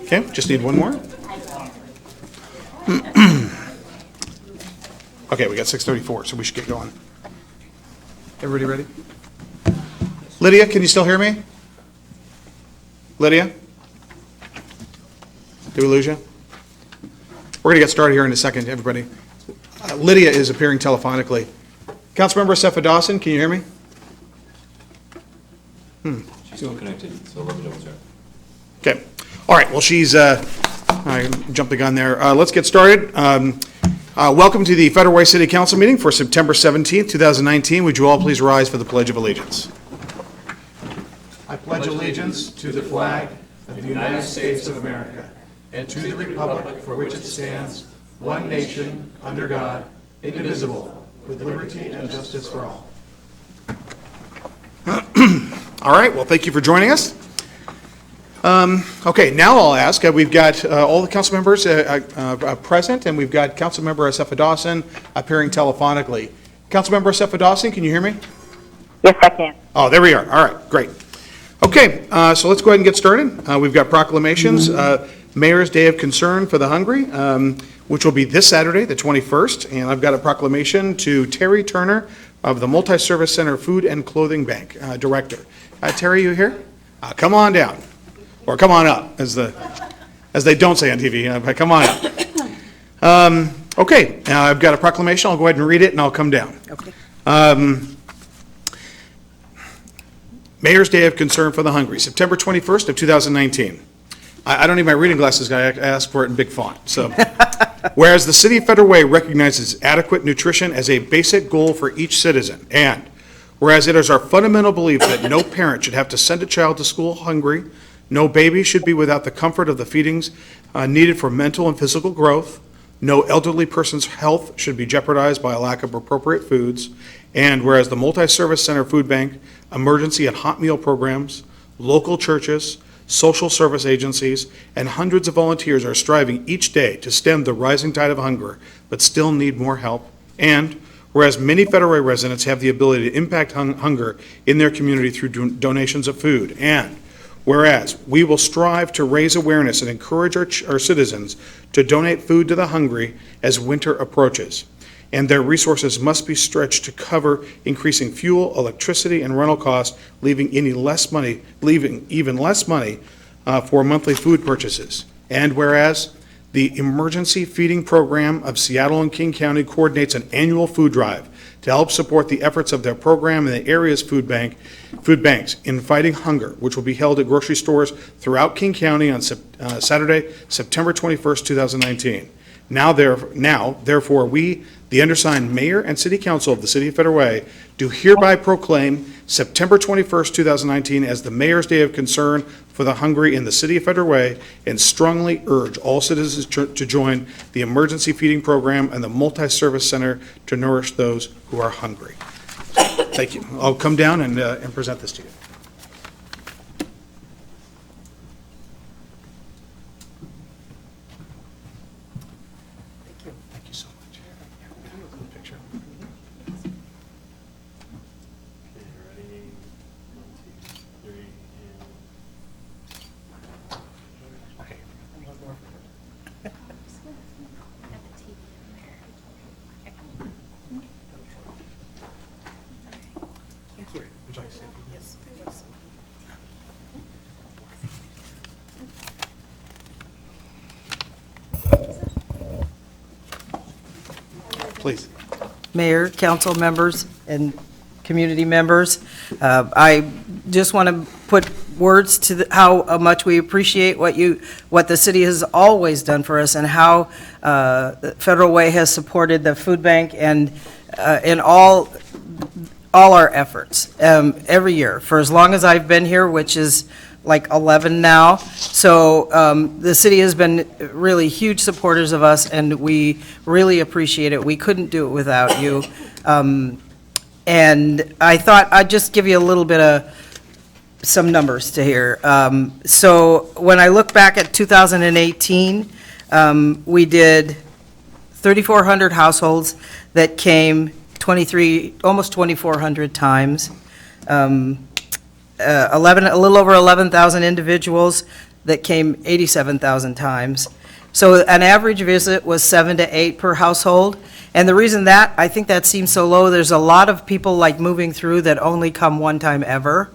Okay, just need one more. Okay, we got 6:34, so we should get going. Everybody ready? Lydia, can you still hear me? Lydia? Did we lose you? We're going to get started here in a second, everybody. Lydia is appearing telephonically. Councilmember Sept Dawson, can you hear me? She's still connected, so let me double check. Okay. All right. Well, I jumped the gun there. Let's get started. Welcome to the Federal Way City Council meeting for September 17th, 2019. Would you all please rise for the Pledge of Allegiance? I pledge allegiance to the flag of the United States of America and to the republic for which it stands, one nation, under God, indivisible, with liberty and justice for all. All right. Well, thank you for joining us. Okay, now I'll ask, we've got all the council members present, and we've got Councilmember Sept Dawson appearing telephonically. Councilmember Sept Dawson, can you hear me? Yes, I can. Oh, there we are. All right, great. Okay, so let's go ahead and get started. We've got proclamations. Mayor's Day of Concern for the Hungry, which will be this Saturday, the 21st, and I've got a proclamation to Terry Turner of the Multi-Service Center Food and Clothing Bank Director. Terry, you here? Come on down. Or come on up, as they don't say on TV. But come on up. Okay, I've got a proclamation. I'll go ahead and read it, and I'll come down. Okay. Mayor's Day of Concern for the Hungry, September 21st of 2019. I don't need my reading glasses, guy. I asked for it in big font. So, whereas the City of Federal Way recognizes adequate nutrition as a basic goal for each citizen, and whereas it is our fundamental belief that no parent should have to send a child to school hungry, no baby should be without the comfort of the feedings needed for mental and physical growth, no elderly person's health should be jeopardized by a lack of appropriate foods, and whereas the Multi-Service Center Food Bank, emergency and hot meal programs, local churches, social service agencies, and hundreds of volunteers are striving each day to stem the rising tide of hunger, but still need more help. And whereas many Federal Way residents have the ability to impact hunger in their community through donations of food. And whereas we will strive to raise awareness and encourage our citizens to donate food to the hungry as winter approaches. And their resources must be stretched to cover increasing fuel, electricity, and rental costs, leaving even less money for monthly food purchases. And whereas the Emergency Feeding Program of Seattle and King County coordinates an annual food drive to help support the efforts of their program and the area's food banks in fighting hunger, which will be held at grocery stores throughout King County on Saturday, September 21st, 2019. Now, therefore, we, the undersigned Mayor and City Council of the City of Federal Way, do hereby proclaim September 21st, 2019 as the Mayor's Day of Concern for the Hungry in the City of Federal Way, and strongly urge all citizens to join the Emergency Feeding Program and the Multi-Service Center to nourish those who are hungry. Thank you. I'll come down and present this to you. Please. Mayor, council members, and community members, I just want to put words to how much we appreciate what the city has always done for us, and how Federal Way has supported the food bank and in all our efforts every year for as long as I've been here, which is like 11 now. So the city has been really huge supporters of us, and we really appreciate it. We couldn't do it without you. And I thought I'd just give you a little bit of some numbers to hear. So when I look back at 2018, we did 3,400 households that came almost 2,400 times. a little over 11,000 individuals that came 87,000 times. So an average visit was 7 to 8 per household. And the reason that, I think that seems so low, there's a lot of people like moving through that only come one time ever.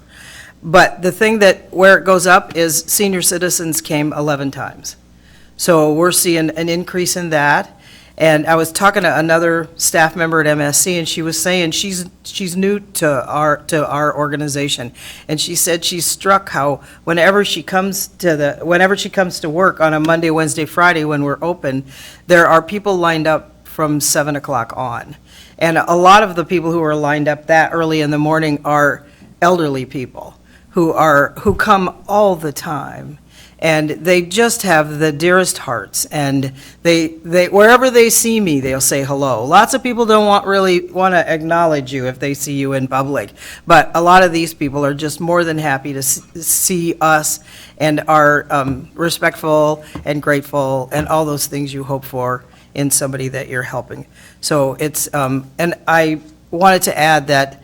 But the thing where it goes up is senior citizens came 11 times. So we're seeing an increase in that. And I was talking to another staff member at MSC, and she was saying she's new to our organization, and she said she's struck how whenever she comes to work on a Monday, Wednesday, Friday when we're open, there are people lined up from 7 o'clock on, and a lot of the people who are lined up that early in the morning are elderly people who come all the time. And they just have the dearest hearts, and they wherever they see me, they'll say hello. Lots of people don't really want to acknowledge you if they see you in public, but a lot of these people are just more than happy to see us and are respectful and grateful and all those things you hope for in somebody that you're helping. So it's, and I wanted to add that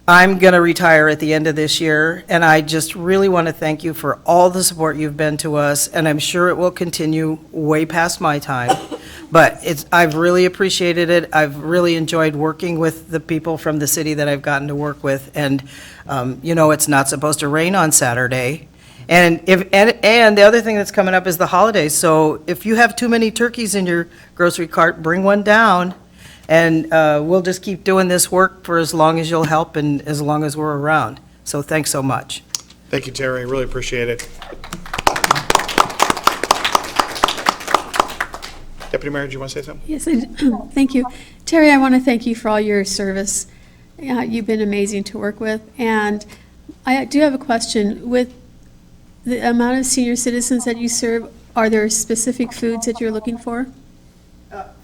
I'm going to retire at the end of this year, and I just really want to thank you for all the support you've been to us, and I'm sure it will continue way past my time. But I've really appreciated it. I've really enjoyed working with the people from the city that I've gotten to work with, and it's not supposed to rain on Saturday. And the other thing that's coming up is the holidays. So if you have too many turkeys in your grocery cart, bring one down. And we'll just keep doing this work for as long as you'll help and as long as we're around. So thanks so much. Thank you, Terry. I really appreciate it. Deputy Mayor, do you want to say something? Yes, thank you. Terry, I want to thank you for all your service. You've been amazing to work with. And I do have a question. With the amount of senior citizens that you serve, are there specific foods that you're looking for?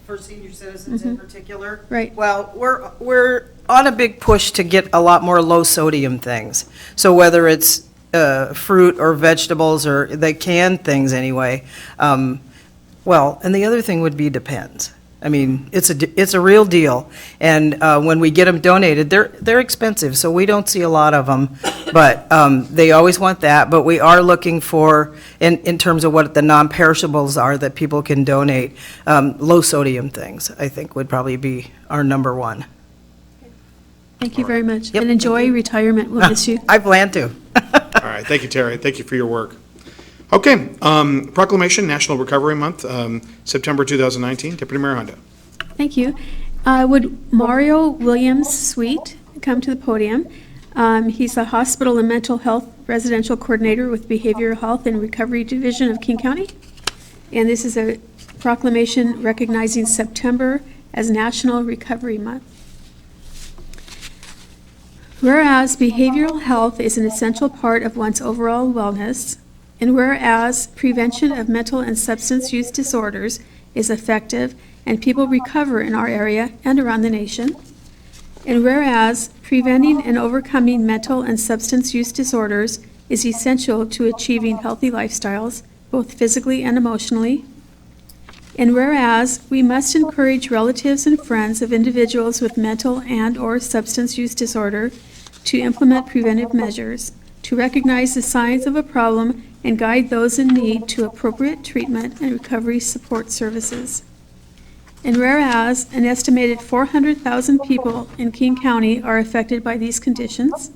For senior citizens in particular? Right. Well, we're on a big push to get a lot more low-sodium things. So whether it's fruit or vegetables or the canned things anyway. Well, and the other thing would be depends. I mean, it's a real deal. And when we get them donated, they're expensive, so we don't see a lot of them. But they always want that. But we are looking for, in terms of what the non-perishables are that people can donate, low-sodium things, I think, would probably be our number one. Thank you very much. Yep, And enjoy retirement. We'll miss you. I plan to. All right, thank you, Terry. Thank you for your work. Okay, Proclamation, National Recovery Month, September 2019. Deputy Mayor Hondo. Thank you. Would Mario Williams Sweet come to the podium? He's the Hospital and Mental Health Residential Coordinator with Behavioral Health and Recovery Division of King County. And this is a proclamation recognizing September as National Recovery Month. Whereas behavioral health is an essential part of one's overall wellness, and whereas prevention of mental and substance use disorders is effective and people recover in our area and around the nation, and whereas preventing and overcoming mental and substance use disorders is essential to achieving healthy lifestyles, both physically and emotionally, and whereas we must encourage relatives and friends of individuals with mental and/or substance use disorder to implement preventive measures, to recognize the signs of a problem and guide those in need to appropriate treatment and recovery support services. And whereas an estimated 400,000 people in King County are affected by these conditions,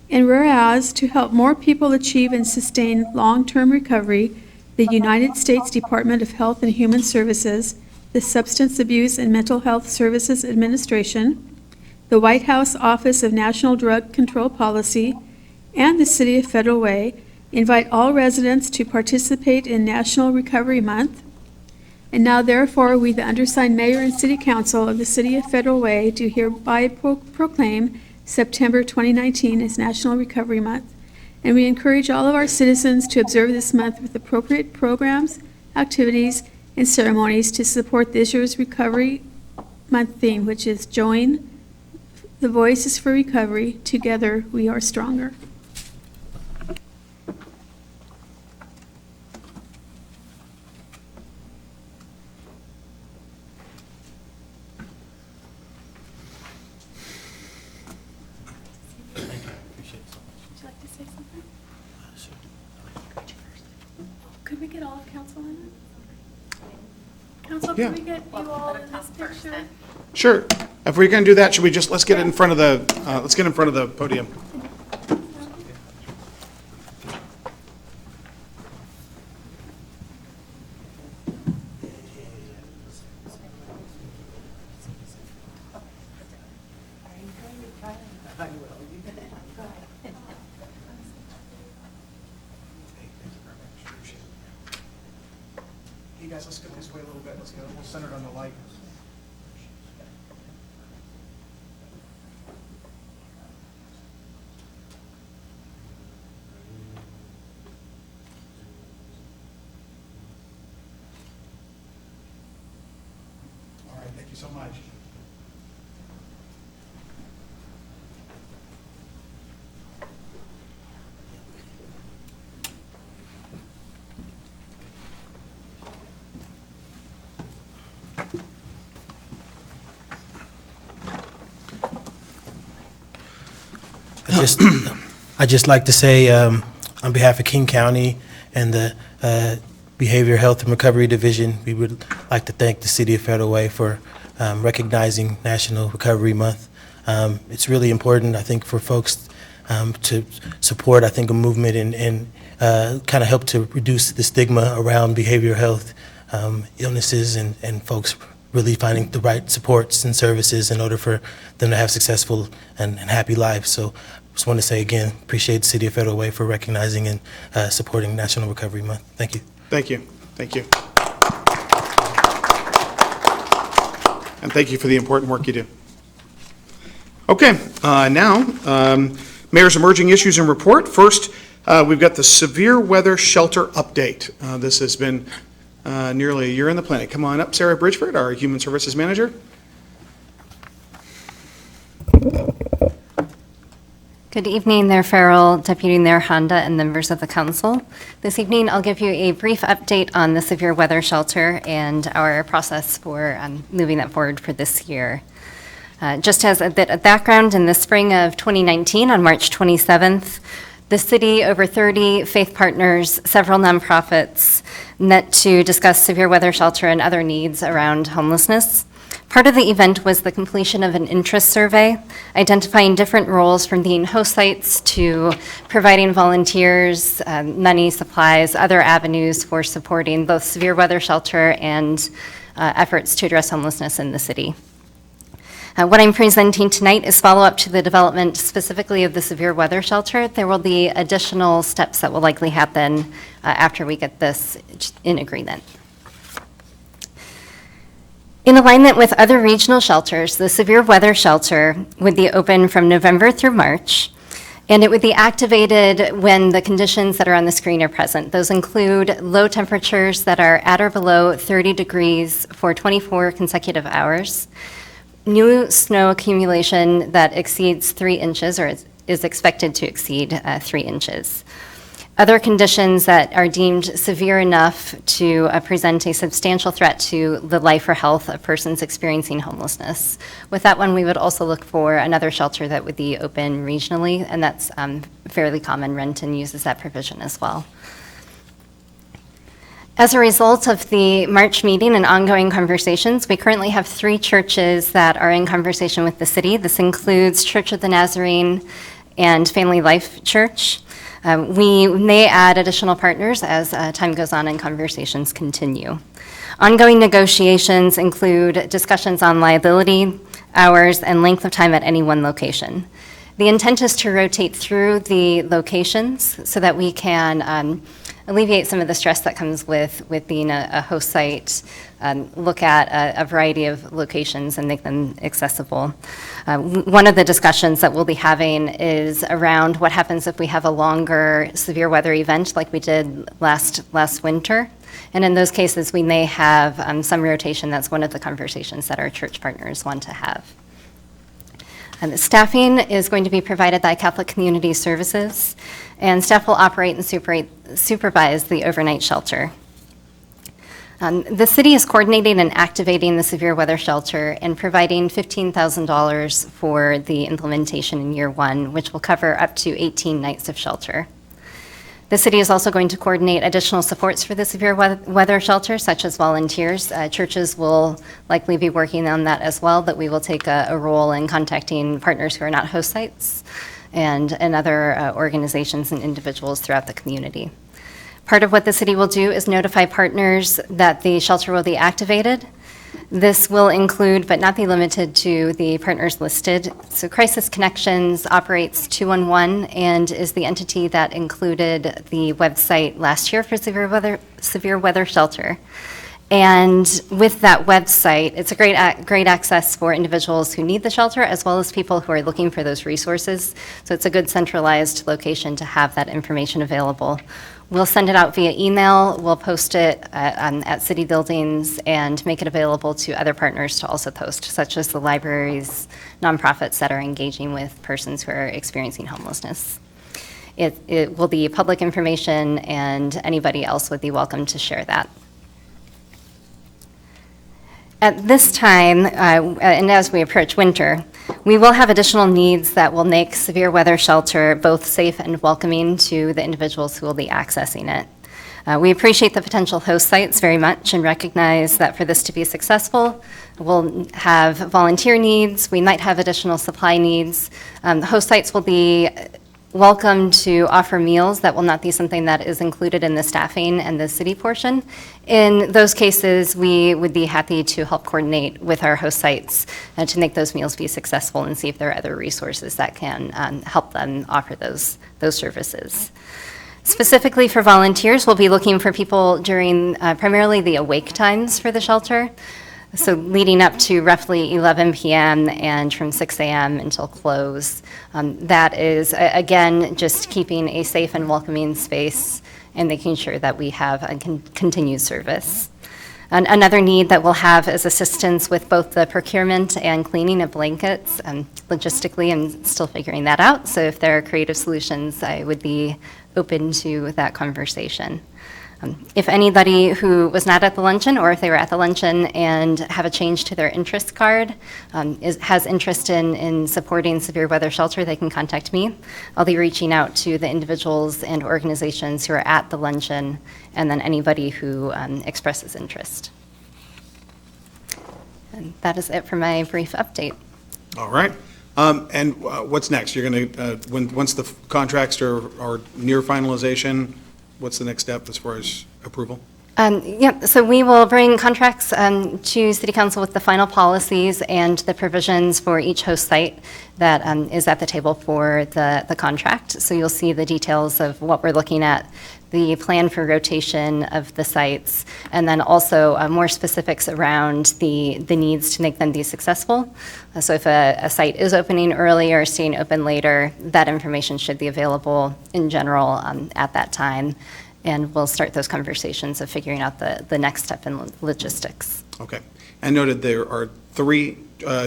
and whereas to help more people achieve and sustain long-term recovery, the United States Department of Health and Human Services, the Substance Abuse and Mental Health Services Administration, the White House Office of National Drug Control Policy, and the City of Federal Way invite all residents to participate in National Recovery Month. And now therefore, we, the undersigned Mayor and City Council of the City of Federal Way, do hereby proclaim September 2019 as National Recovery Month. And we encourage all of our citizens to observe this month with appropriate programs, activities, and ceremonies to support this year's Recovery Month theme, which is Join the Voices for Recovery. Together we are stronger. Can we get all of council in it? Council, Yeah. can we get you all in this picture? Sure. If we're going to do that, should we just, let's get in front of the, let's get in front of the podium. Hey guys, let's go this way a little bit. Let's get a little centered on the light. All right, thank you so much. I'd just like to say, on behalf of King County and the Behavioral Health and Recovery Division, we would like to thank the City of Federal Way for recognizing National Recovery Month. It's really important, I think, for folks to support, I think, a movement and kind of help to reduce the stigma around behavioral health illnesses and folks really finding the right supports and services in order for them to have successful and happy lives. So just want to say again, appreciate the City of Federal Way for recognizing and supporting National Recovery Month. Thank you. Thank you. Thank you. And thank you for the important work you do. Okay, now, Mayor's Emerging Issues and Report. First, we've got the Severe Weather Shelter Update. This has been nearly a year in the planning. Come on up, Sarah Bridgeford, our Human Services Manager. Good evening, Mayor Farrell, Deputy Mayor Honda, and members of the council. This evening, I'll give you a brief update on the severe weather shelter and our process for moving that forward for this year. Just as a bit of background, in the spring of 2019, on March 27th, the city, over 30 faith partners, several nonprofits met to discuss severe weather shelter and other needs around homelessness. Part of the event was the completion of an interest survey, identifying different roles from being host sites to providing volunteers, money, supplies, other avenues for supporting both severe weather shelter and efforts to address homelessness in the city. What I'm presenting tonight is follow-up to the development specifically of the severe weather shelter. There will be additional steps that will likely happen after we get this in agreement. In alignment with other regional shelters, the severe weather shelter would be open from November through March, and it would be activated when the conditions that are on the screen are present. Those include low temperatures that are at or below 30 degrees for 24 consecutive hours, new snow accumulation that exceeds 3 inches or is expected to exceed 3 inches. Other conditions that are deemed severe enough to present a substantial threat to the life or health of persons experiencing homelessness. With that one, we would also look for another shelter that would be open regionally, and that's fairly common. Renton uses that provision as well. As a result of the March meeting and ongoing conversations, we currently have 3 churches that are in conversation with the city. This includes Church of the Nazarene and Family Life Church. We may add additional partners as time goes on and conversations continue. Ongoing negotiations include discussions on liability, hours, and length of time at any one location. The intent is to rotate through the locations so that we can alleviate some of the stress that comes with being a host site, look at a variety of locations and make them accessible. One of the discussions that we'll be having is around what happens if we have a longer severe weather event like we did last winter. And in those cases, we may have some rotation. That's one of the conversations that our church partners want to have. The staffing is going to be provided by Catholic Community Services, and staff will operate and supervise the overnight shelter. The city is coordinating and activating the severe weather shelter and providing $15,000 for the implementation in year 1, which will cover up to 18 nights of shelter. The city is also going to coordinate additional supports for the severe weather shelter, such as volunteers. Churches will likely be working on that as well, but we will take a role in contacting partners who are not host sites and other organizations and individuals throughout the community. Part of what the city will do is notify partners that the shelter will be activated. This will include, but not be limited to, the partners listed. So Crisis Connections operates 211 and is the entity that included the website last year for severe weather shelter. And with that website, it's a great access for individuals who need the shelter, as well as people who are looking for those resources. So it's a good centralized location to have that information available. We'll send it out via email, we'll post it at city buildings, and make it available to other partners to also post, such as the libraries, nonprofits that are engaging with persons who are experiencing homelessness. It will be public information, and anybody else would be welcome to share that. At this time, and as we approach winter, we will have additional needs that will make severe weather shelter both safe and welcoming to the individuals who will be accessing it. We appreciate the potential host sites very much and recognize that for this to be successful, we'll have volunteer needs, we might have additional supply needs. Host sites will be welcome to offer meals. That will not be something that is included in the staffing and the city portion. In those cases, we would be happy to help coordinate with our host sites to make those meals be successful and see if there are other resources that can help them offer those services. Specifically for volunteers, we'll be looking for people during primarily the awake times for the shelter. So leading up to roughly 11 p.m. and from 6 a.m. until close. That is, again, just keeping a safe and welcoming space and making sure that we have a continued service. Another need that we'll have is assistance with both the procurement and cleaning of blankets. Logistically, I'm still figuring that out, so if there are creative solutions, I would be open to that conversation. If anybody who was not at the luncheon, or if they were at the luncheon and have a change to their interest card, has interest in supporting severe weather shelter, they can contact me. I'll be reaching out to the individuals and organizations who are at the luncheon, and then anybody who expresses interest. And that is it for my brief update. All right. And what's next? You're going to, once the contracts are near finalization, what's the next step as far as approval? So we will bring contracts to City Council with the final policies and the provisions for each host site that is at the table for the contract. So you'll see the details of what we're looking at, the plan for rotation of the sites, and then also more specifics around the needs to make them be successful. So if a site is opening earlier or staying open later, that information should be available in general at that time. And we'll start those conversations of figuring out the next step in logistics. Okay. I noted there are 3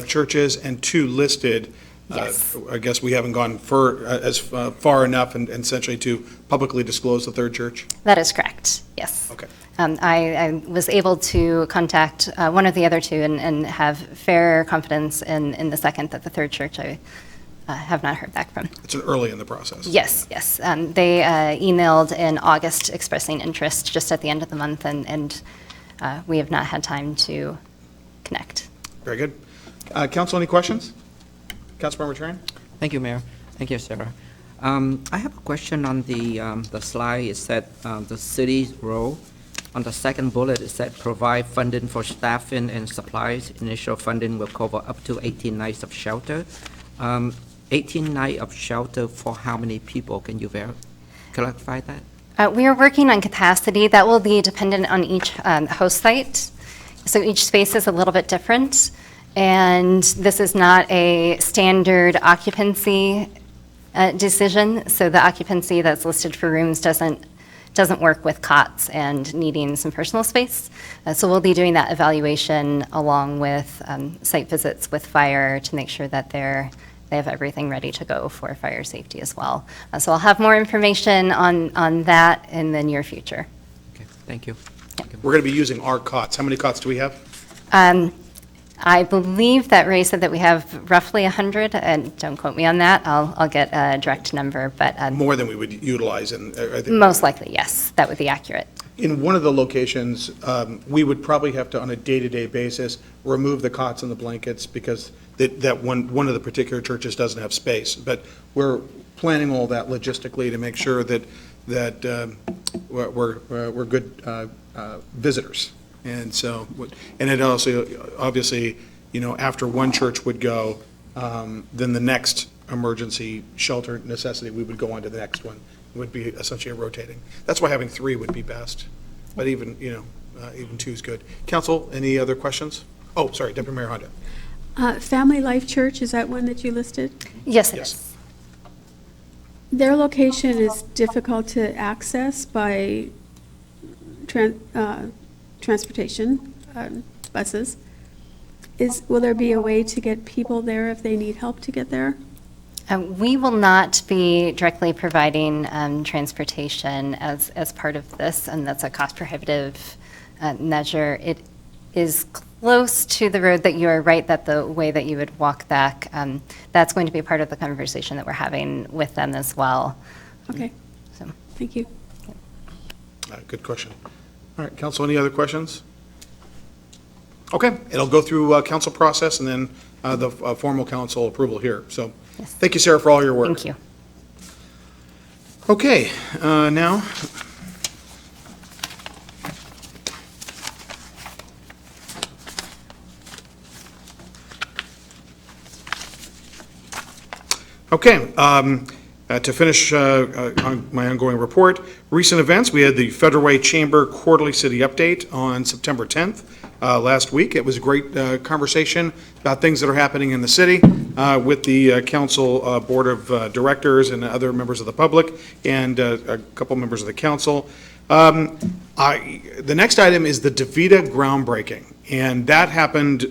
churches and 2 listed. Yes. I guess we haven't gone far enough and essentially to publicly disclose the 3rd church? That is correct, yes. Okay. I was able to contact one of the other 2 and have fair confidence in the second, that the 3rd church I have not heard back from. It's early in the process. Yes. They emailed in August expressing interest just at the end of the month, and we have not had time to connect. Very good. Council, any questions? Councilmember Tran? Thank you, Mayor. Thank you, Sarah. I have a question on the slide. It said the city's role. On the second bullet, it said provide funding for staffing and supplies. Initial funding will cover up to 18 nights of shelter. 18 nights of shelter for how many people? Can you clarify that? We are working on capacity. That will be dependent on each host site. So each space is a little bit different. And this is not a standard occupancy decision. So the occupancy that's listed for rooms doesn't work with cots and needing some personal space. So we'll be doing that evaluation along with site visits with fire to make sure that they have everything ready to go for fire safety as well. So I'll have more information on that in the near future. Okay, thank you. We're going to be using our cots. How many cots do we have? I believe that Ray said that we have roughly 100, and don't quote me on that. I'll get a direct number, but More than we would utilize, and I think most likely, yes, that would be accurate. in one of the locations, we would probably have to, on a day-to-day basis, remove the cots and the blankets because that one of the particular churches doesn't have space. But we're planning all that logistically to make sure that we're good visitors. And so, and it also, obviously, after one church would go, then the next emergency shelter necessity, we would go on to the next one. It would be essentially a rotating. That's why having 3 would be best, but even 2 is good. Council, any other questions? Oh, sorry, Deputy Mayor Honda. Family Life Church, is that one that you listed? Yes, it Yes. is. Their location is difficult to access by transportation, buses. Will there be a way to get people there if they need help to get there? We will not be directly providing transportation as part of this, and that's a cost-prohibitive measure. It is close to the road that you are right, that the way that you would walk back, that's going to be part of the conversation that we're having with them as well. Okay, So, thank you. Good question. All right, council, any other questions? Okay, it'll go through council process and then the formal council approval here. So Yes. thank you, Sarah, for all your work. thank you. Okay, now. Okay, to finish on my ongoing report, recent events, we had the Federal Way Chamber Quarterly City Update on September 10th last week. It was a great conversation about things that are happening in the city with the council board of directors and other members of the public and a couple members of the council. The next item is the DaVita groundbreaking, and that happened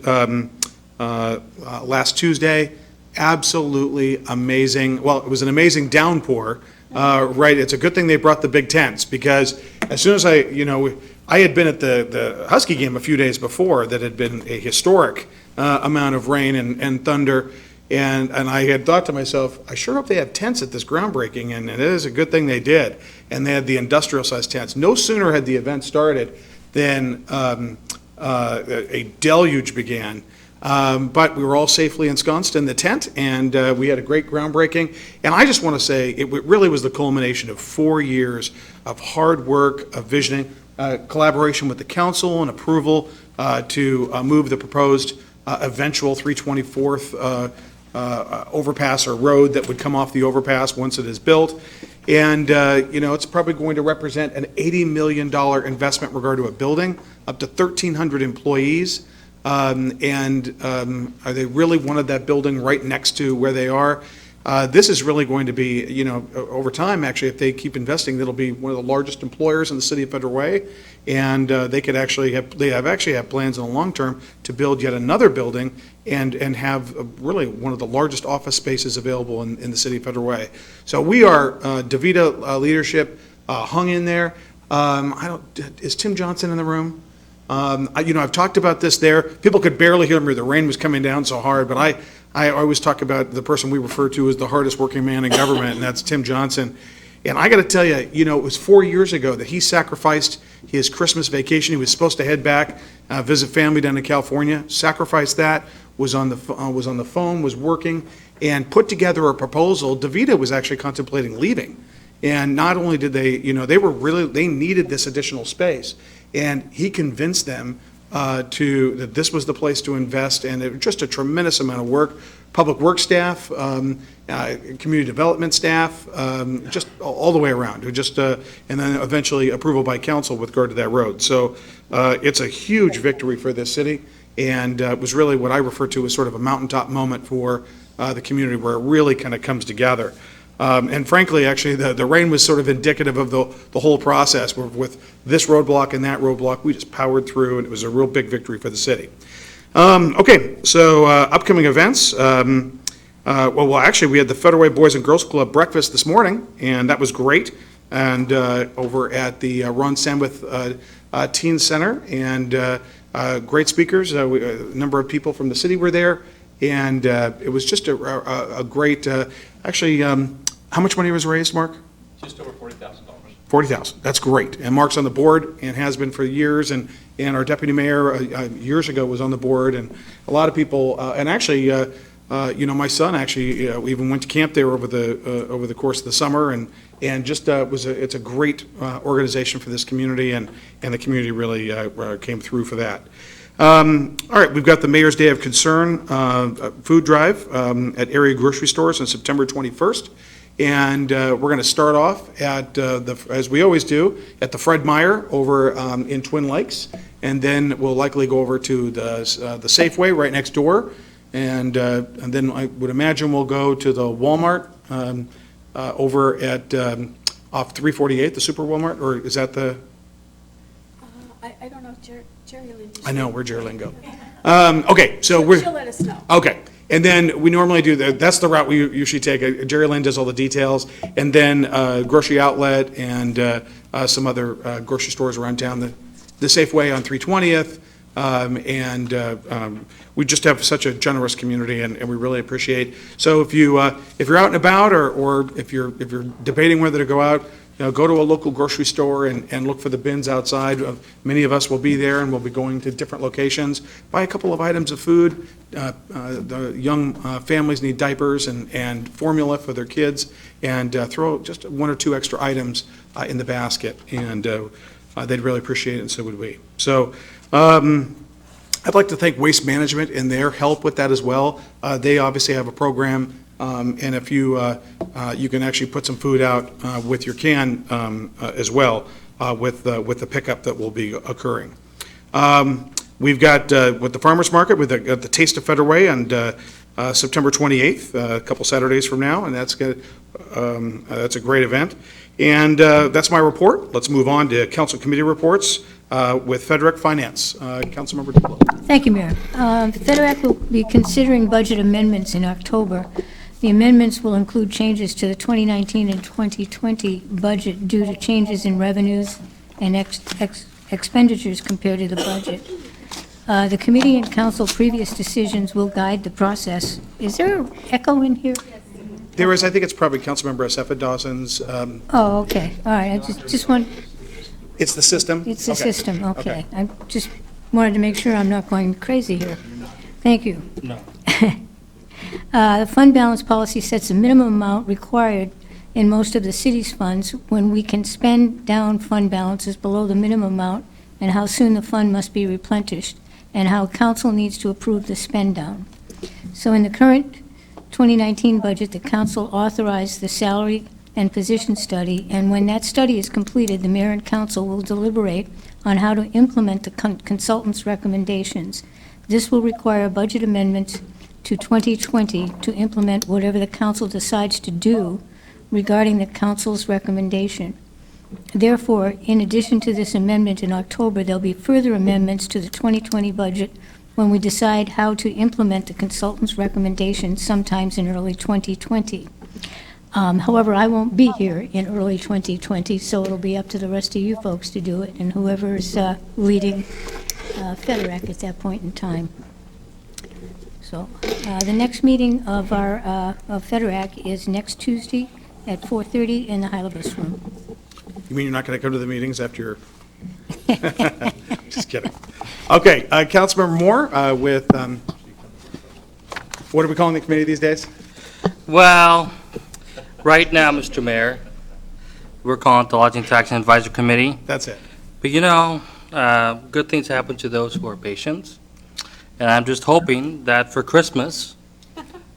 last Tuesday. Absolutely amazing. Well, it was an amazing downpour, right? It's a good thing they brought the big tents because as soon as I had been at the Husky game a few days before that had been a historic amount of rain and thunder, and I had thought to myself, I sure hope they have tents at this groundbreaking, and it is a good thing they did. And they had the industrial-sized tents. No sooner had the event started than a deluge began. But we were all safely ensconced in the tent, and we had a great groundbreaking. And I just want to say, it really was the culmination of 4 years of hard work, of visioning, collaboration with the council and approval to move the proposed eventual 324th overpass or road that would come off the overpass once it is built. And, it's probably going to represent an $80 million investment in regard to a building, up to 1,300 employees. They really wanted that building right next to where they are. This is really going to be, over time, actually, if they keep investing, it'll be one of the largest employers in the city of Federal Way. And they have plans in the long term to build yet another building and have really one of the largest office spaces available in the city of Federal Way. So we are, DaVita leadership hung in there. Is Tim Johnson in the room? I've talked about this there. People could barely hear me. The rain was coming down so hard, but I always talk about the person we refer to as the hardest working man in government, and that's Tim Johnson. And I got to tell you, it was 4 years ago that he sacrificed his Christmas vacation. He was supposed to head back, visit family down in California, sacrificed that, was on the phone, was working, and put together a proposal. DaVita was actually contemplating leaving. And not only did they needed this additional space. And he convinced them that this was the place to invest, and it was just a tremendous amount of work. Public works staff, community development staff, just all the way around. And then eventually approval by council with regard to that road. So it's a huge victory for this city, and it was really what I refer to as sort of a mountaintop moment for the community where it really kind of comes together. And frankly, actually, the rain was sort of indicative of the whole process. With this roadblock and that roadblock, we just powered through, and it was a real big victory for the city. Okay, so upcoming events. Actually, we had the Federal Way Boys and Girls Club breakfast this morning, and that was great. And over at the Ron Sandwith Teen Center, and great speakers. A number of people from the city were there, and it was just a great, actually, how much money was raised, Mark? Just over $40,000. 40,000, that's great. And Mark's on the board and has been for years, and our deputy mayor years ago was on the board, and a lot of people, and actually, my son actually even went to camp there over the course of the summer, and just it's a great organization for this community, and the community really came through for that. All right, we've got the Mayor's Day of Concern food drive at area grocery stores on September 21st. And we're going to start off at, as we always do, at the Fred Meyer over in Twin Lakes. And then we'll likely go over to the Safeway right next door. And then I would imagine we'll go to the Walmart over at off 348, the Super Walmart, or is that the? I don't know if Jerry Lynn. I know where Jerry Lynn go. Okay, so we're. She'll let us know. Okay. And then we normally do that's the route we usually take. Jerry Lynn does all the details, and then grocery outlet and some other grocery stores around town. The Safeway on 320th, and we just have such a generous community, and we really appreciate. So if you're out and about, or if you're debating whether to go out, go to a local grocery store and look for the bins outside. Many of us will be there, and we'll be going to different locations. Buy a couple of items of food. The young families need diapers and formula for their kids, and throw just one or two extra items in the basket, and they'd really appreciate it, and so would we. So I'd like to thank Waste Management and their help with that as well. They obviously have a program. And if you can actually put some food out with your can as well with the pickup that will be occurring. We've got with the farmers market with the Taste of Federal Way on September 28th, a couple Saturdays from now, and that's a great event. And that's my report. Let's move on to council committee reports with FEDRAC Finance. Councilmember Diplo. Thank you, Mayor. FEDRAC will be considering budget amendments in October. The amendments will include changes to the 2019 and 2020 budget due to changes in revenues and expenditures compared to the budget. The committee and council previous decisions will guide the process. Is there an echo in here? There is, I think it's probably Councilmember Sept Dawson's. Oh, okay, all right, I just want, It's the system? it's the Okay. system, okay. I just wanted to make sure I'm not going crazy here. Thank you. No. The fund balance policy sets a minimum amount required in most of the city's funds when we can spend down fund balances below the minimum amount, and how soon the fund must be replenished, and how council needs to approve the spend down. So in the current 2019 budget, the council authorized the salary and position study, and when that study is completed, the mayor and council will deliberate on how to implement the consultant's recommendations. This will require budget amendments to 2020 to implement whatever the council decides to do regarding the council's recommendation. Therefore, in addition to this amendment in October, there'll be further amendments to the 2020 budget when we decide how to implement the consultant's recommendations sometimes in early 2020. However, I won't be here in early 2020, so it'll be up to the rest of you folks to do it, and whoever's leading FEDRAC at that point in time. So the next meeting of our of FEDRAC is next Tuesday at 4:30 in the Hylobus room. You mean you're not going to come to the meetings after you're... Just kidding. Okay, Councilmember Moore with, what are we calling the committee these days? Well, right now, Mr. Mayor, we're calling it the Lodging Tax and Advisory Committee. That's it. But good things happen to those who are patient. And I'm just hoping that for Christmas,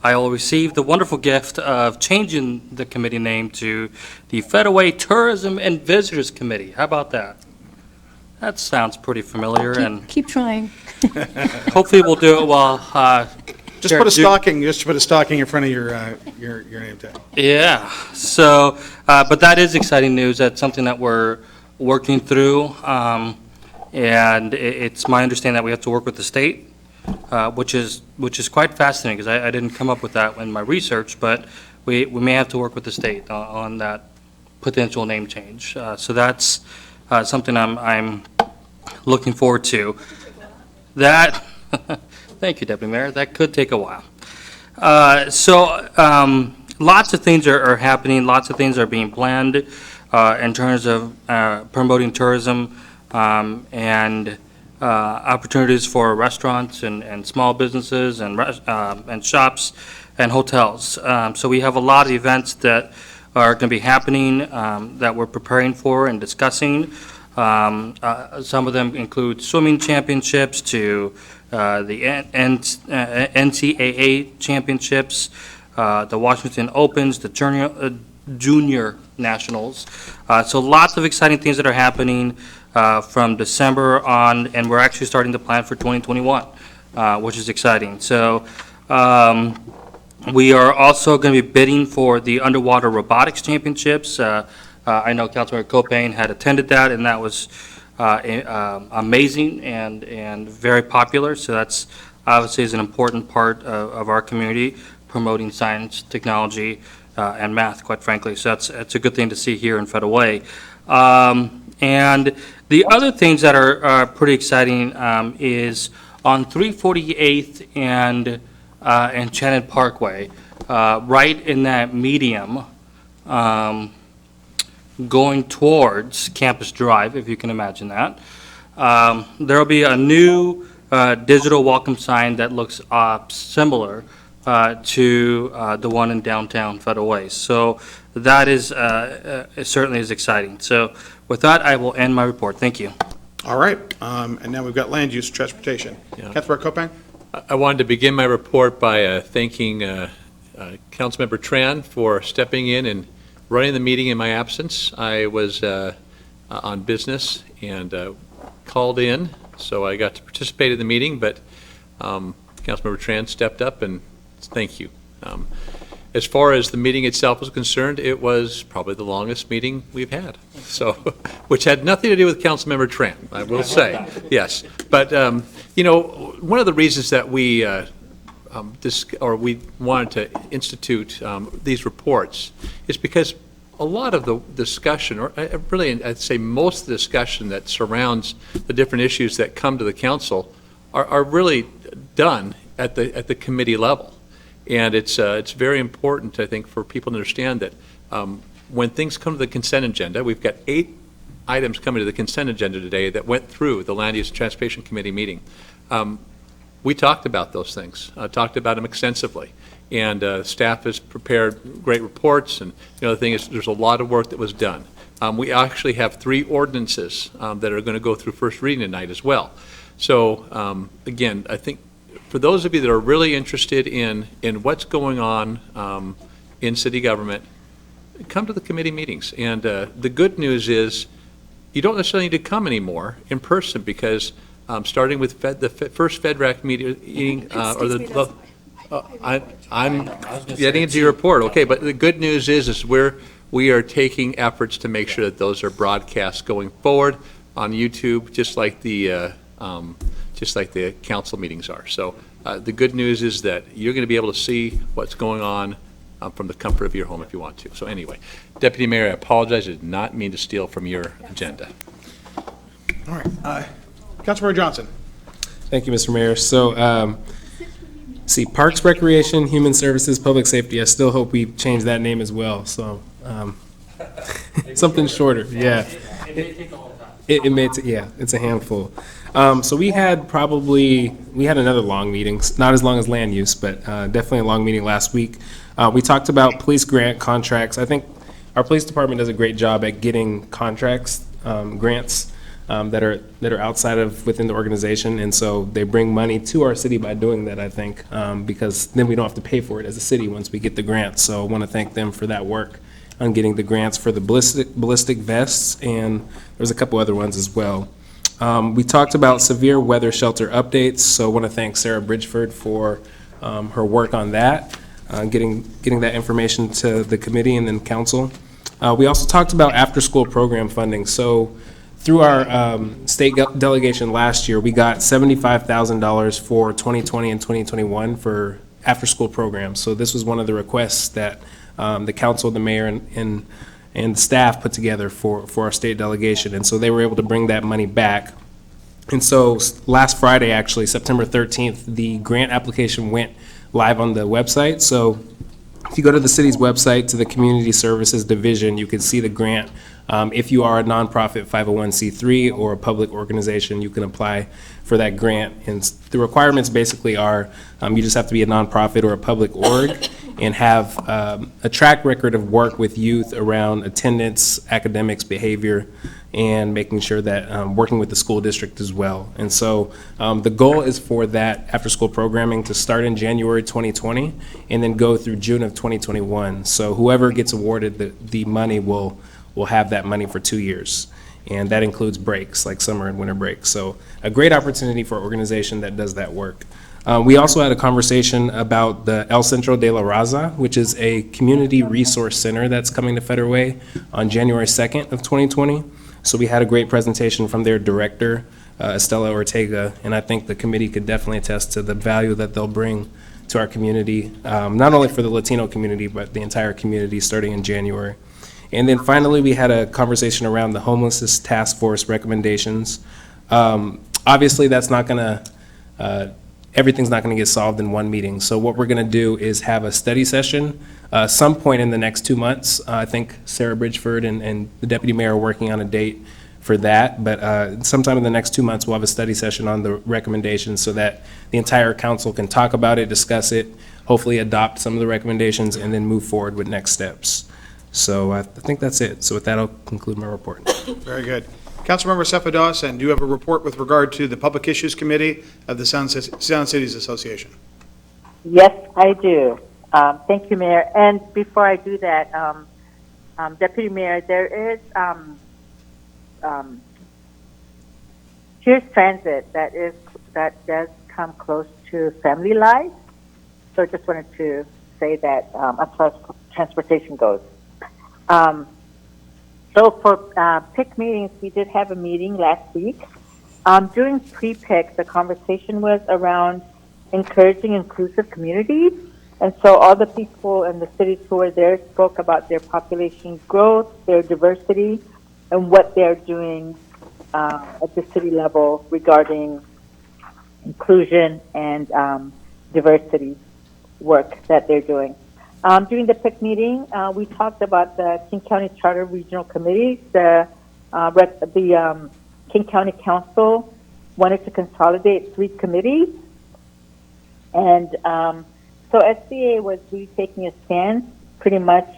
I will receive the wonderful gift of changing the committee name to the Federal Way Tourism and Visitors Committee. How about that? That sounds pretty familiar, and Keep trying. hopefully we'll do it while... Just put a stocking in front of your name tag. Yeah, so, but that is exciting news. That's something that we're working through, and it's my understanding that we have to work with the state, which is quite fascinating, because I didn't come up with that in my research, but we may have to work with the state on that potential name change. So that's something I'm looking forward to. that, thank you, Deputy Mayor, that could take a while. Lots of things are happening, lots of things are being planned in terms of promoting tourism and opportunities for restaurants and small businesses and shops and hotels. So we have a lot of events that are going to be happening that we're preparing for and discussing. Some of them include swimming championships to the NCAA championships, the Washington Opens, the Junior Nationals. So lots of exciting things that are happening from December on, and we're actually starting to plan for 2021, which is exciting. So we are also going to be bidding for the Underwater Robotics Championships. I know Councilmember Copain had attended that, and that was amazing and very popular. So that's obviously is an important part of our community, promoting science, technology, and math, quite frankly. So that's a good thing to see here in Federal Way. And the other things that are pretty exciting is on 348th and Enchanted Parkway, right in that medium, going towards Campus Drive, if you can imagine that. There will be a new digital welcome sign that looks similar to the one in downtown Federal Way. So that is it certainly is exciting. So with that, I will end my report. Thank you. All right, and now we've got land use transportation. Councilmember Copain? I wanted to begin my report by thanking Councilmember Tran for stepping in and running the meeting in my absence. I was on business and called in, so I got to participate in the meeting, but Councilmember Tran stepped up, and thank you. As far as the meeting itself was concerned, it was probably the longest meeting we've had, so, which had nothing to do with Councilmember Tran, I will say, yes. But, you know, one of the reasons that we we wanted to institute these reports is because a lot of the discussion, or really I'd say most of the discussion that surrounds the different issues that come to the council are really done at the committee level. And it's very important, I think, for people to understand that when things come to the consent agenda, we've got 8 items coming to the consent agenda today that went through the Land Use and Transportation Committee meeting. We talked about those things, talked about them extensively, and staff has prepared great reports, and you know, the thing is there's a lot of work that was done. We actually have 3 ordinances that are going to go through first reading tonight as well. So again, I think for those of you that are really interested in what's going on in city government, come to the committee meetings. And the good news is you don't necessarily need to come anymore in person, because starting with the first FEDRAC meeting, I'm getting into your report, okay, but the good news is we are taking efforts to make sure that those are broadcast going forward on YouTube, just like the council meetings are. So the good news is that you're going to be able to see what's going on from the comfort of your home if you want to. So anyway, Deputy Mayor, I apologize. I did not mean to steal from your agenda. All right. Councilmember Johnson. Thank you, Mr. Mayor. So, see, Parks, Recreation, Human Services, Public Safety, I still hope we change that name as well. So, something shorter, yeah. It may, yeah, it's a handful. So we had another long meeting, not as long as land use, but definitely a long meeting last week. We talked about police grant contracts. I think our police department does a great job at getting contracts, grants that are outside of within the organization, and so they bring money to our city by doing that, I think, because then we don't have to pay for it as a city once we get the grants. So I want to thank them for that work on getting the grants for the ballistic vests, and there's a couple other ones as well. We talked about severe weather shelter updates, so I want to thank Sarah Bridgeford for her work on that, getting that information to the committee and then council. We also talked about after-school program funding. So through our state delegation last year, we got $75,000 for 2020 and 2021 for after-school programs. So this was one of the requests that the council, the mayor, and the staff put together for our state delegation. And so they were able to bring that money back. And so last Friday, actually, September 13th, the grant application went live on the website. So if you go to the city's website, to the Community Services Division, you can see the grant. If you are a nonprofit 501c3 or a public organization, you can apply for that grant. And the requirements basically are you just have to be a nonprofit or a public org and have a track record of work with youth around attendance, academics, behavior, and making sure that working with the school district as well. And so the goal is for that after-school programming to start in January 2020 and then go through June of 2021. So whoever gets awarded the money will have that money for 2 years. And that includes breaks, like summer and winter breaks. So a great opportunity for an organization that does that work. We also had a conversation about the El Centro de la Raza, which is a community resource center that's coming to Federal Way on January 2nd of 2020. So we had a great presentation from their director, Estela Ortega, and I think the committee could definitely attest to the value that they'll bring to our community, not only for the Latino community, but the entire community starting in January. And then finally, we had a conversation around the homelessness task force recommendations. Obviously, that's not gonna, everything's not gonna get solved in one meeting. So what we're gonna do is have a study session some point in the next 2 months. I think Sarah Bridgeford and the deputy mayor are working on a date for that, but sometime in the next 2 months, we'll have a study session on the recommendations so that the entire council can talk about it, discuss it, hopefully adopt some of the recommendations, and then move forward with next steps. So I think that's it. So with that, I'll conclude my report. Very good. Councilmember Cephas, do you have a report with regard to the Public Issues Committee of the Sound Cities Association? Yes, I do. Thank you, Mayor. And before I do that, Deputy Mayor, there is Pierce Transit that does come close to Family Life. So I just wanted to say that as far as transportation goes. So for PIC meetings, we did have a meeting last week. During pre-PIC, the conversation was around encouraging inclusive communities. And so all the people in the cities who were there spoke about their population growth, their diversity, and what they're doing at the city level regarding inclusion and diversity work that they're doing. During the PIC meeting, we talked about the King County Charter Regional Committees. The King County Council wanted to consolidate 3 committees. And so SCA was really taking a stance, pretty much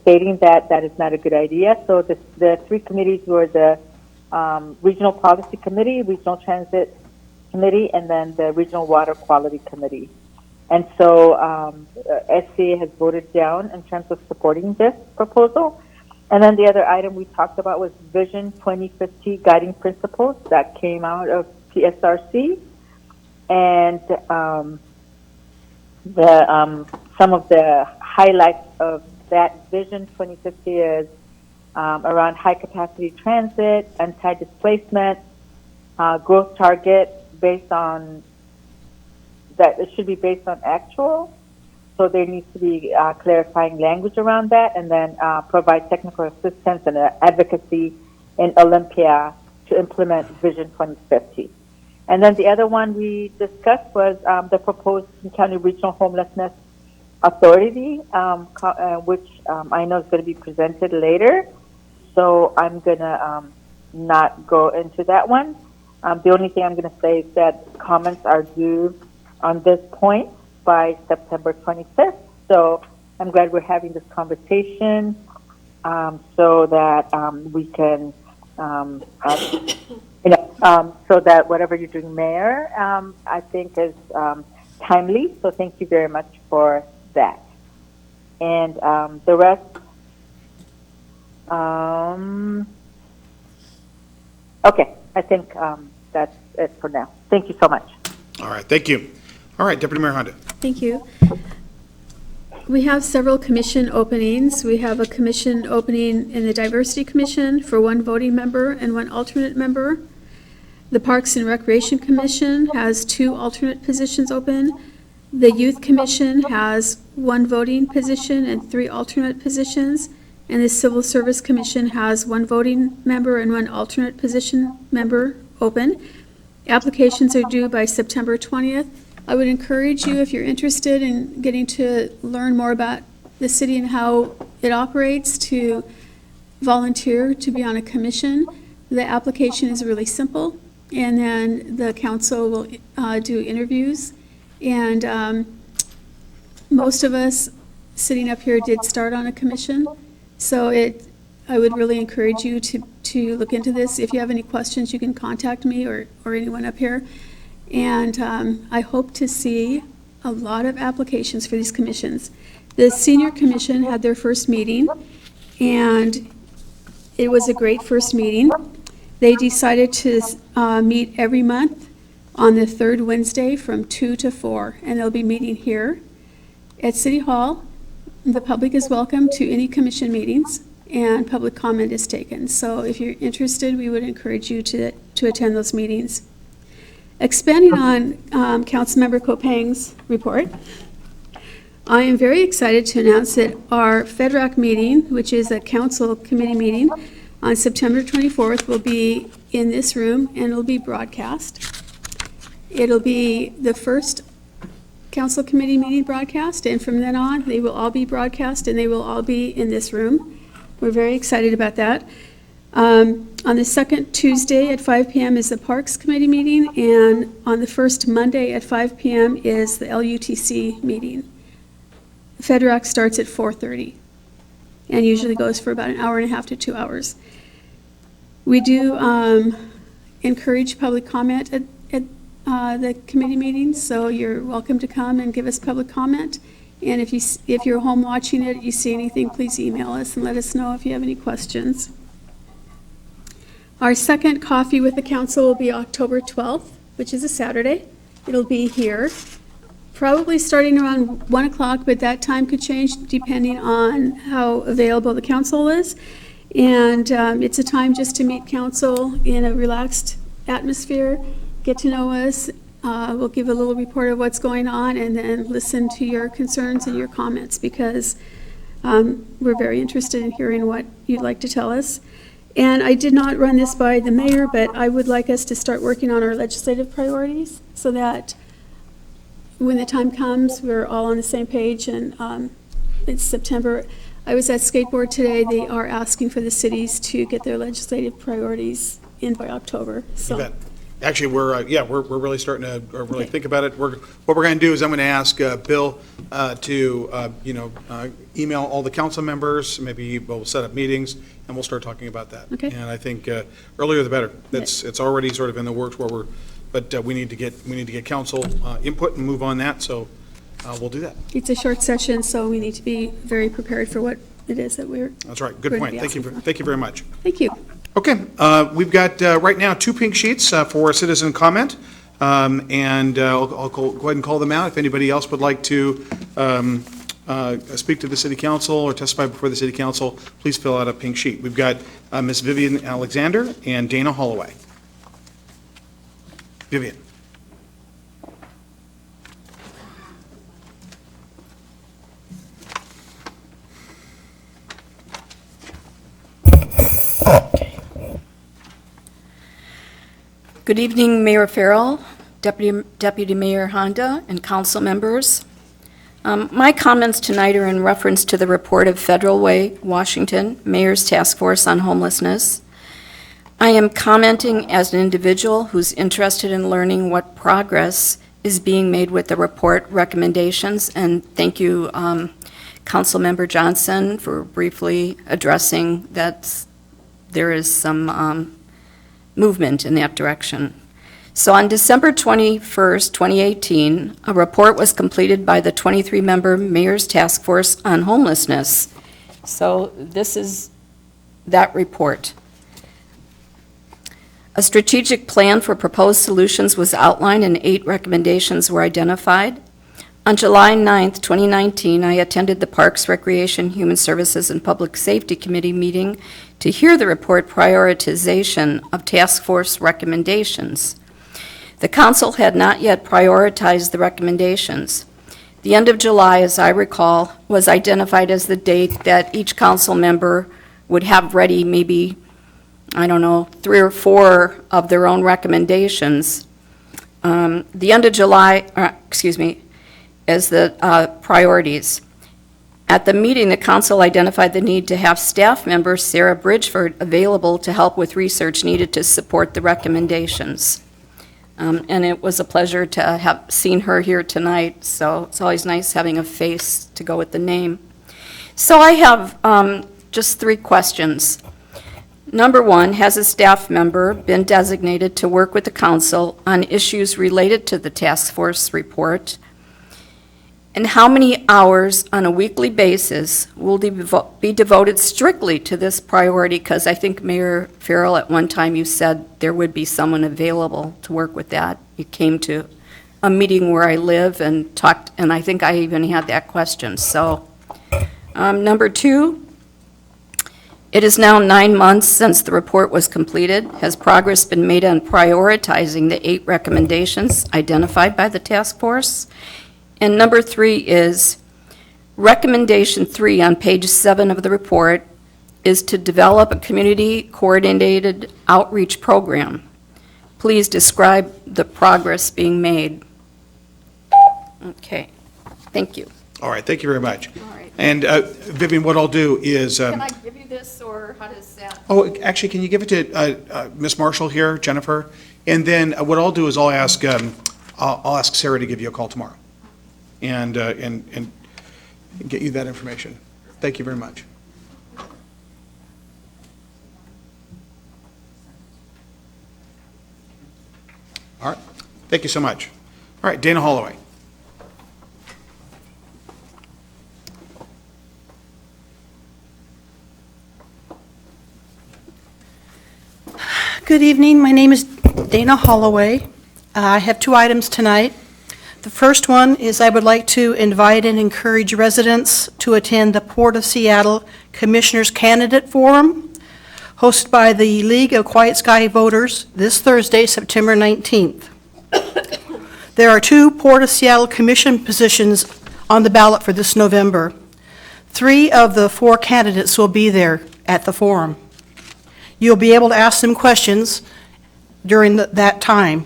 stating that that is not a good idea. So the 3 committees were the Regional Policy Committee, Regional Transit Committee, and then the Regional Water Quality Committee. And so SCA has voted down in terms of supporting this proposal. And then the other item we talked about was Vision 2050 Guiding Principles that came out of PSRC. And some of the highlights of that Vision 2050 is around high-capacity transit, anti-displacement, growth target based on that it should be based on actual, so there needs to be clarifying language around that, and then provide technical assistance and advocacy in Olympia to implement Vision 2050. And then the other one we discussed was the proposed King County Regional Homelessness Authority, which I know is going to be presented later, so I'm going to not go into that one. The only thing I'm going to say is that comments are due on this point by September 25th. So I'm glad we're having this conversation so that we can, so that whatever you're doing, Mayor, I think is timely. So thank you very much for that. And the rest, okay, I think that's it for now. Thank you so much. All right, thank you. All right, Deputy Mayor Honda. Thank you. We have several commission openings. We have a commission opening in the Diversity Commission for 1 voting member and 1 alternate member. The Parks and Recreation Commission has 2 alternate positions open. The Youth Commission has 1 voting position and 3 alternate positions. And the Civil Service Commission has one voting member and one alternate position member open. Applications are due by September 20th. I would encourage you, if you're interested in getting to learn more about the city and how it operates, to volunteer to be on a commission. The application is really simple, and then the council will do interviews. And most of us sitting up here did start on a commission, so I would really encourage you to look into this. If you have any questions, you can contact me or anyone up here. And I hope to see a lot of applications for these commissions. The Senior Commission had their first meeting, and it was a great first meeting. They decided to meet every month on the third Wednesday from 2 to 4, and they'll be meeting here at City Hall. The public is welcome to any commission meetings, and public comment is taken. So if you're interested, we would encourage you to attend those meetings. Expanding on Councilmember Kopang's report, I am very excited to announce that our FEDRAC meeting, which is a council committee meeting, on September 24th will be in this room, and it'll be broadcast. It'll be the first council committee meeting broadcast, and from then on, they will all be broadcast, and they will all be in this room. We're very excited about that. On the second Tuesday at 5 p.m. is the Parks Committee meeting, and on the first Monday at 5 p.m. is the LUTC meeting. FEDRAC starts at 4:30 and usually goes for about an hour and a half to 2 hours. We do encourage public comment at the committee meetings, so you're welcome to come and give us public comment. And if you're home watching it, you see anything, please email us and let us know if you have any questions. Our second coffee with the council will be October 12th, which is a Saturday. It'll be here, probably starting around 1 o'clock, but that time could change depending on how available the council is. And it's a time just to meet council in a relaxed atmosphere, get to know us. We'll give a little report of what's going on and then listen to your concerns and your comments, because we're very interested in hearing what you'd like to tell us. And I did not run this by the mayor, but I would like us to start working on our legislative priorities so that when the time comes, we're all on the same page. And it's September. I was at Skateboard today. They are asking for the cities to get their legislative priorities in by October. So. You bet. Actually, we're really starting to really think about it. What we're going to do is I'm going to ask Bill to email all the council members. Maybe we'll set up meetings and we'll start talking about that. Okay. And I think earlier the better. It's already sort of in the works but we need to get council input and move on that. So we'll do that. It's a short session, so we need to be very prepared for what it is that we're. That's right. Good point. Thank you very much. Thank you. Okay, we've got right now 2 pink sheets for citizen comment, and I'll go ahead and call them out. If anybody else would like to speak to the city council or testify before the city council, please fill out a pink sheet. We've got Ms. Vivian Alexander and Dana Holloway. Vivian. Good evening, Mayor Farrell, Deputy Mayor Honda, and council members. My comments tonight are in reference to the report of Federal Way, Washington, Mayor's Task Force on Homelessness. I am commenting as an individual who's interested in learning what progress is being made with the report recommendations, and thank you, Councilmember Johnson, for briefly addressing that there is some movement in that direction. So on December 21st, 2018, a report was completed by the 23-member Mayor's Task Force on Homelessness. So this is that report. A strategic plan for proposed solutions was outlined and 8 recommendations were identified. On July 9th, 2019, I attended the Parks, Recreation, Human Services, and Public Safety Committee meeting to hear the report prioritization of task force recommendations. The council had not yet prioritized the recommendations. The end of July, as I recall, was identified as the date that each council member would have ready maybe, I don't know, 3 or 4 of their own recommendations. The end of July, as the priorities. At the meeting, the council identified the need to have staff member Sarah Bridgeford available to help with research needed to support the recommendations. And it was a pleasure to have seen her here tonight, so it's always nice having a face to go with the name. So I have just 3 questions. Number 1, has a staff member been designated to work with the council on issues related to the task force report? And how many hours on a weekly basis will be devoted strictly to this priority? Because I think Mayor Farrell, at one time you said there would be someone available to work with that. You came to a meeting where I live and talked, and I think I even had that question. So, number 2, it is now 9 months since the report was completed. Has progress been made on prioritizing the 8 recommendations identified by the task force? And number 3 is, recommendation 3 on page 7 of the report is to develop a community-coordinated outreach program. Please describe the progress being made. Okay, thank you. All right, thank you very much. All right. And Vivian, what I'll do is... Can I give you this, or how does that? Oh, actually, can you give it to Ms. Marshall here, Jennifer? And then what I'll do is I'll ask Sarah to give you a call tomorrow and get you that information. Thank you very much. All right, thank you so much. All right, Dana Holloway. Good evening. My name is Dana Holloway. I have 2 items tonight. The first one is I would like to invite and encourage residents to attend the Port of Seattle Commissioners Candidate Forum, hosted by the League of Quiet Sky Voters this Thursday, September 19th. There are 2 Port of Seattle Commission positions on the ballot for this November. 3 of the 4 candidates will be there at the forum. You'll be able to ask them questions during that time.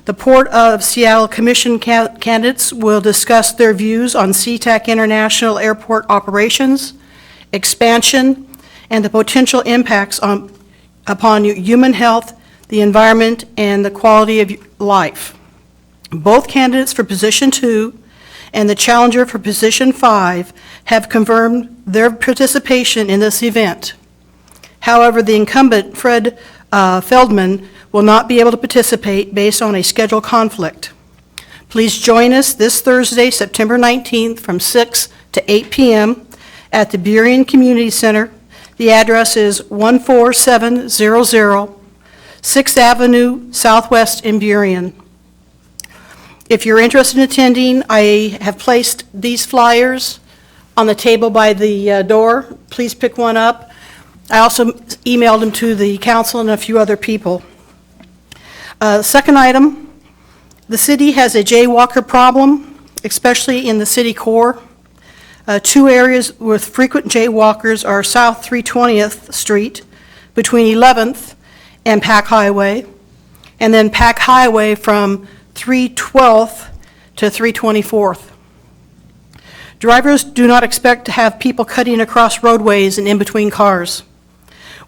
The Port of Seattle Commission candidates will discuss their views on SeaTac International Airport operations, expansion, and the potential impacts upon human health, the environment, and the quality of life. Both candidates for Position 2 and the challenger for Position 5 have confirmed their participation in this event. However, the incumbent, Fred Feldman, will not be able to participate based on a schedule conflict. Please join us this Thursday, September 19th, from 6 to 8 p.m. at the Burien Community Center. The address is 14700 6th Avenue Southwest in Burien. If you're interested in attending, I have placed these flyers on the table by the door. Please pick one up. I also emailed them to the council and a few other people. Second item, the city has a jaywalker problem, especially in the city core. 2 areas with frequent jaywalkers are South 320th Street between 11th and Pack Highway, and then Pack Highway from 312th to 324th. Drivers do not expect to have people cutting across roadways and in between cars.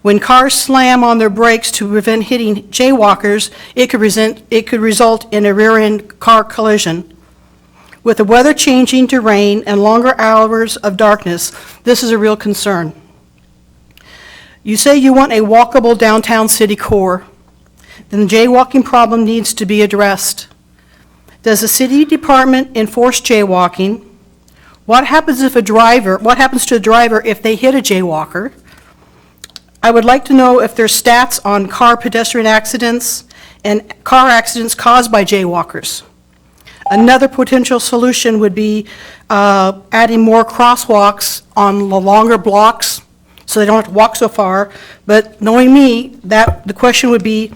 When cars slam on their brakes to prevent hitting jaywalkers, it could result in a rear-end car collision. With the weather changing to rain and longer hours of darkness, this is a real concern. You say you want a walkable downtown city core. Then the jaywalking problem needs to be addressed. Does the city department enforce jaywalking? What happens to a driver if they hit a jaywalker? I would like to know if there's stats on car pedestrian accidents and car accidents caused by jaywalkers. Another potential solution would be adding more crosswalks on the longer blocks so they don't have to walk so far. But knowing me, the question would be,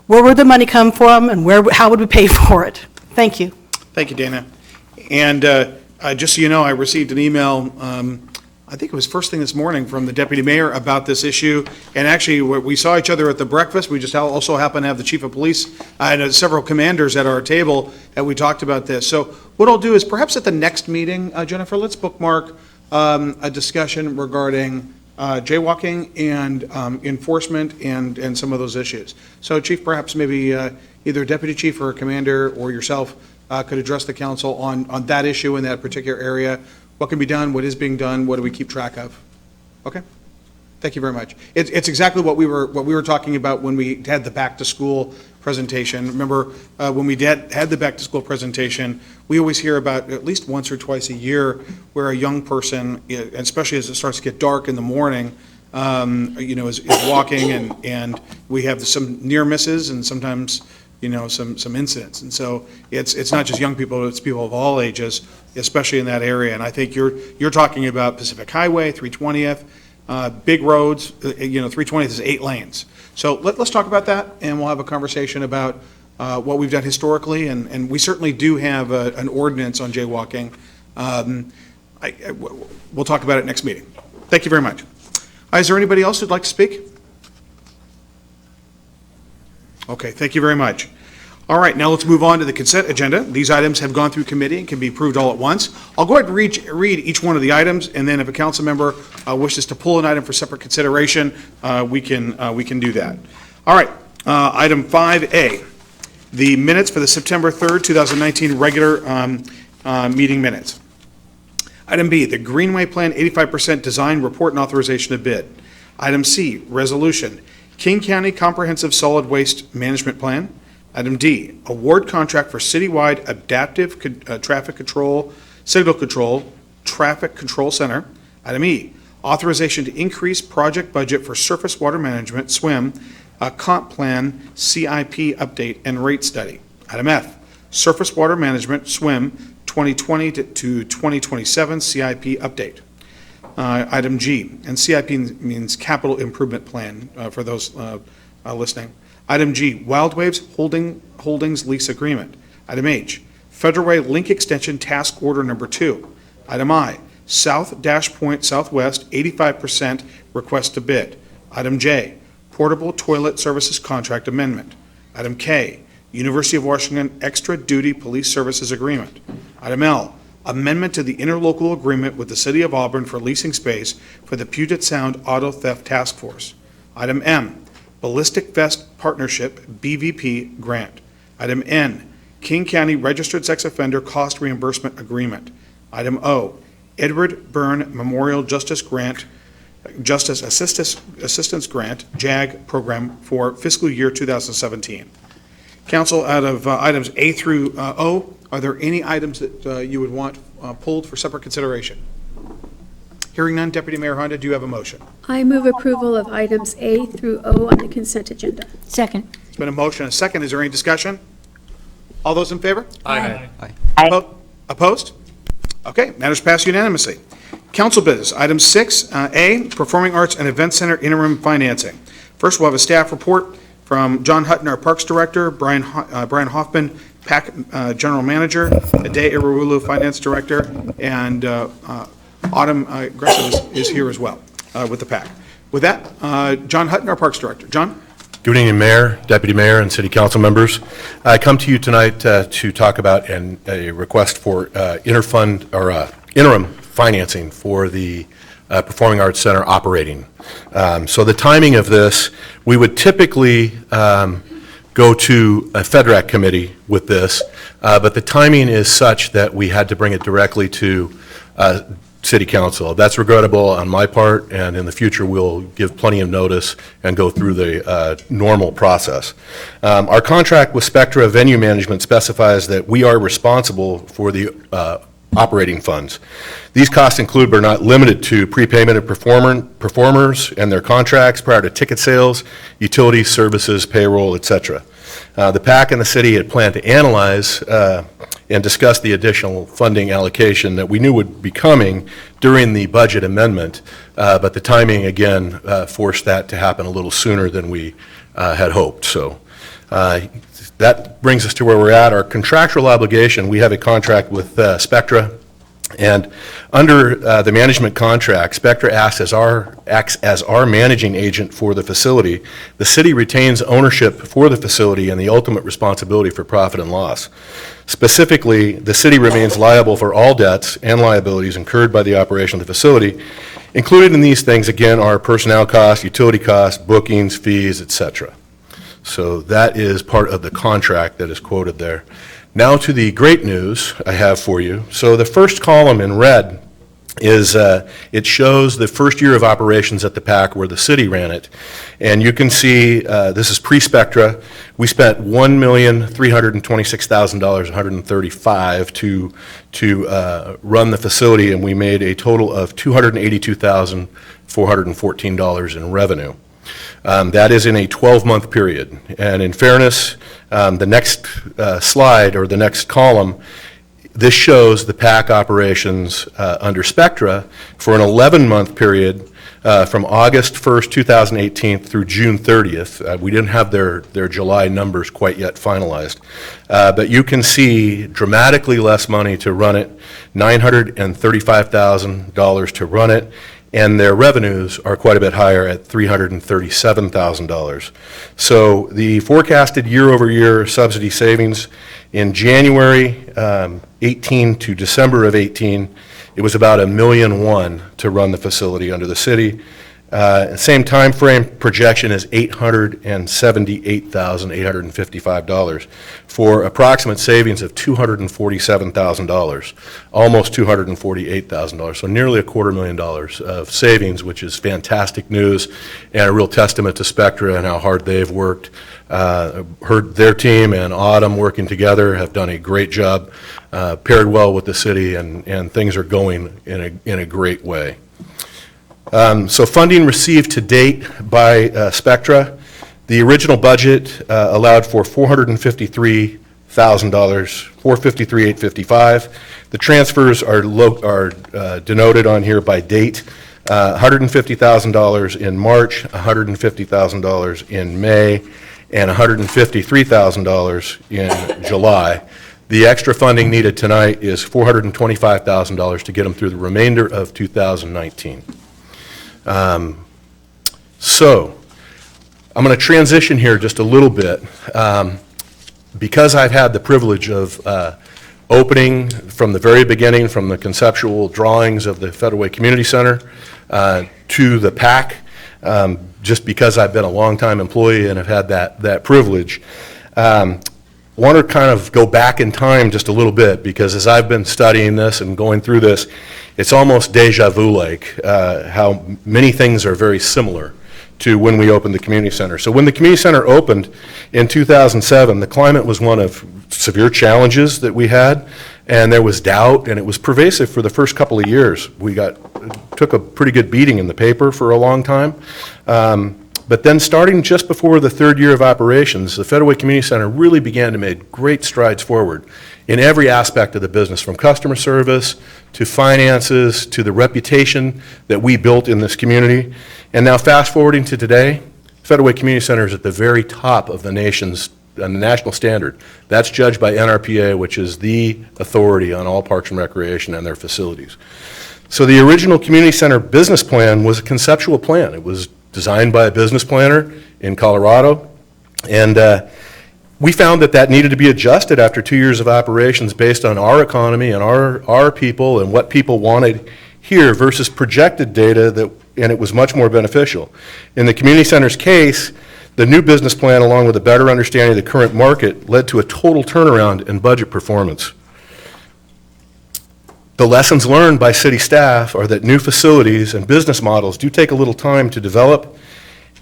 where would the money come from and how would we pay for it? Thank you. Thank you, Dana. And Just so you know, I received an email, I think it was first thing this morning, from the deputy mayor about this issue. And actually, we saw each other at the breakfast. We just also happened to have the chief of police and several commanders at our table, and we talked about this. So what I'll do is perhaps at the next meeting, Jennifer, let's bookmark a discussion regarding jaywalking and enforcement and some of those issues. So Chief, perhaps maybe either deputy chief or a commander or yourself could address the council on that issue in that particular area. What can be done, what is being done, what do we keep track of? Okay, thank you very much. It's exactly what we were talking about when we had the back to school presentation. Remember, when we had the back to school presentation, we always hear about at least once or twice a year where a young person, especially as it starts to get dark in the morning, is walking, and we have some near misses and sometimes some incidents. And so it's not just young people, it's people of all ages, especially in that area. And I think you're talking about Pacific Highway, 320th, big roads, 320th is 8 lanes. So let's talk about that, and we'll have a conversation about what we've done historically, and we certainly do have an ordinance on jaywalking. We'll talk about it next meeting. Thank you very much. Is there anybody else who'd like to speak? Okay, thank you very much. All right, now let's move on to the consent agenda. These items have gone through committee and can be approved all at once. I'll go ahead and read each one of the items, and then if a council member wishes to pull an item for separate consideration, we can do that. All right, item 5A, the minutes for the September 3rd, 2019 regular meeting minutes. Item B, the Greenway Plan 85% design report and authorization of bid. Item C, resolution, King County Comprehensive Solid Waste Management Plan. Item D, award contract for citywide adaptive traffic control, signal control, traffic control center. Item E, authorization to increase project budget for surface water management, SWIM, comp plan, CIP update and rate study. Item F, surface water management, SWIM, 2020 to 2027 CIP update. Item G, and CIP means capital improvement plan for those listening. Item G, Wild Waves Holdings lease agreement. Item H, Federal Way link extension task order number 2. Item I, South Dash Point Southwest 85% request to bid. Item J, portable toilet services contract amendment. Item K, University of Washington extra duty police services agreement. Item L, amendment to the interlocal agreement with the City of Auburn for leasing space for the Puget Sound Auto Theft Task Force. Item M, Ballistic Vest Partnership BVP grant. Item N, King County Registered Sex Offender Cost Reimbursement Agreement. Item O, Edward Byrne Memorial Justice Assistance Grant, JAG program for fiscal year 2017. Council, out of items A through O, are there any items that you would want pulled for separate consideration? Hearing none, Deputy Mayor Honda, do you have a motion? I move approval of items A through O on the consent agenda. Second. It's been a motion and a second. Is there any discussion? All those in favor? Aye. Opposed? Okay, matters passed unanimously. Council business, item 6A, Performing Arts and Event Center interim financing. First, we'll have a staff report from John Hutton, our Parks Director, Brian Hoffman, PAC General Manager, Ade Irewulu, Finance Director, and Autumn Gressel is here as well with the PAC. With that, John Hutton, our Parks Director. John? Good evening, Mayor, Deputy Mayor, and City Council members. I come to you tonight to talk about a request for interim financing for the Performing Arts Center operating. So the timing of this, we would typically go to a FEDRAC committee with this, but the timing is such that we had to bring it directly to City Council. That's regrettable on my part, and in the future we'll give plenty of notice and go through the normal process. Our contract with Spectra Venue Management specifies that we are responsible for the operating funds. These costs include but are not limited to prepayment of performers and their contracts prior to ticket sales, utilities, services, payroll, etc. The PAC and the city had planned to analyze and discuss the additional funding allocation that we knew would be coming during the budget amendment, but the timing again forced that to happen a little sooner than we had hoped. So that brings us to where we're at. Our contractual obligation, we have a contract with Spectra And under the management contract, Spectra acts as our managing agent for the facility. The city retains ownership for the facility and the ultimate responsibility for profit and loss. Specifically, the city remains liable for all debts and liabilities incurred by the operation of the facility. Included in these things, again, are personnel costs, utility costs, bookings, fees, etc. So that is part of the contract that is quoted there. Now to the great news I have for you. So the first column in red is, it shows the first year of operations at the PAC where the city ran it. And you can see, this is pre-Spectra. We spent $1,326,135 to run the facility, and we made a total of $282,414 in revenue. That is in a 12-month period. And in fairness, the next slide, or the next column, this shows the PAC operations under Spectra for an 11-month period from August 1st, 2018 through June 30th. We didn't have their July numbers quite yet finalized. But you can see dramatically less money to run it, $935,000 to run it, and their revenues are quite a bit higher at $337,000. So the forecasted year-over-year subsidy savings in January 18 to December of 18, it was about $1.1 million to run the facility under the city. Same time frame projection is $878,855 for approximate savings of $247,000, almost $248,000. So nearly $250,000 of savings, which is fantastic news and a real testament to Spectra and how hard they've worked. Their team and Autumn working together have done a great job, paired well with the city, and things are going in a great way. So funding received to date by Spectra, the original budget allowed for $453,000, $453,855. The transfers are denoted on here by date. $150,000 in March, $150,000 in May, and $153,000 in July. The extra funding needed tonight is $425,000 to get them through the remainder of 2019. So I'm going to transition here just a little bit. Because I've had the privilege of opening from the very beginning, from the conceptual drawings of the Federal Way Community Center to the PAC, just because I've been a longtime employee and have had that privilege, want to kind of go back in time just a little bit, because as I've been studying this and going through this, it's almost deja vu-like how many things are very similar to when we opened the community center. So when the community center opened in 2007, the climate was one of severe challenges that we had, and there was doubt, and it was pervasive for the first couple of years. We took a pretty good beating in the paper for a long time. But then starting just before the third year of operations, the Federal Way Community Center really began to make great strides forward in every aspect of the business, from customer service to finances to the reputation that we built in this community. And now fast forwarding to today, Federal Way Community Center is at the very top of the national standard. That's judged by NRPA, which is the authority on all parks and recreation and their facilities. So the original community center business plan was a conceptual plan. It was designed by a business planner in Colorado, and we found that needed to be adjusted after 2 years of operations based on our economy and our people and what people wanted here versus projected data, and it was much more beneficial. In the community center's case, the new business plan, along with a better understanding of the current market, led to a total turnaround in budget performance. The lessons learned by city staff are that new facilities and business models do take a little time to develop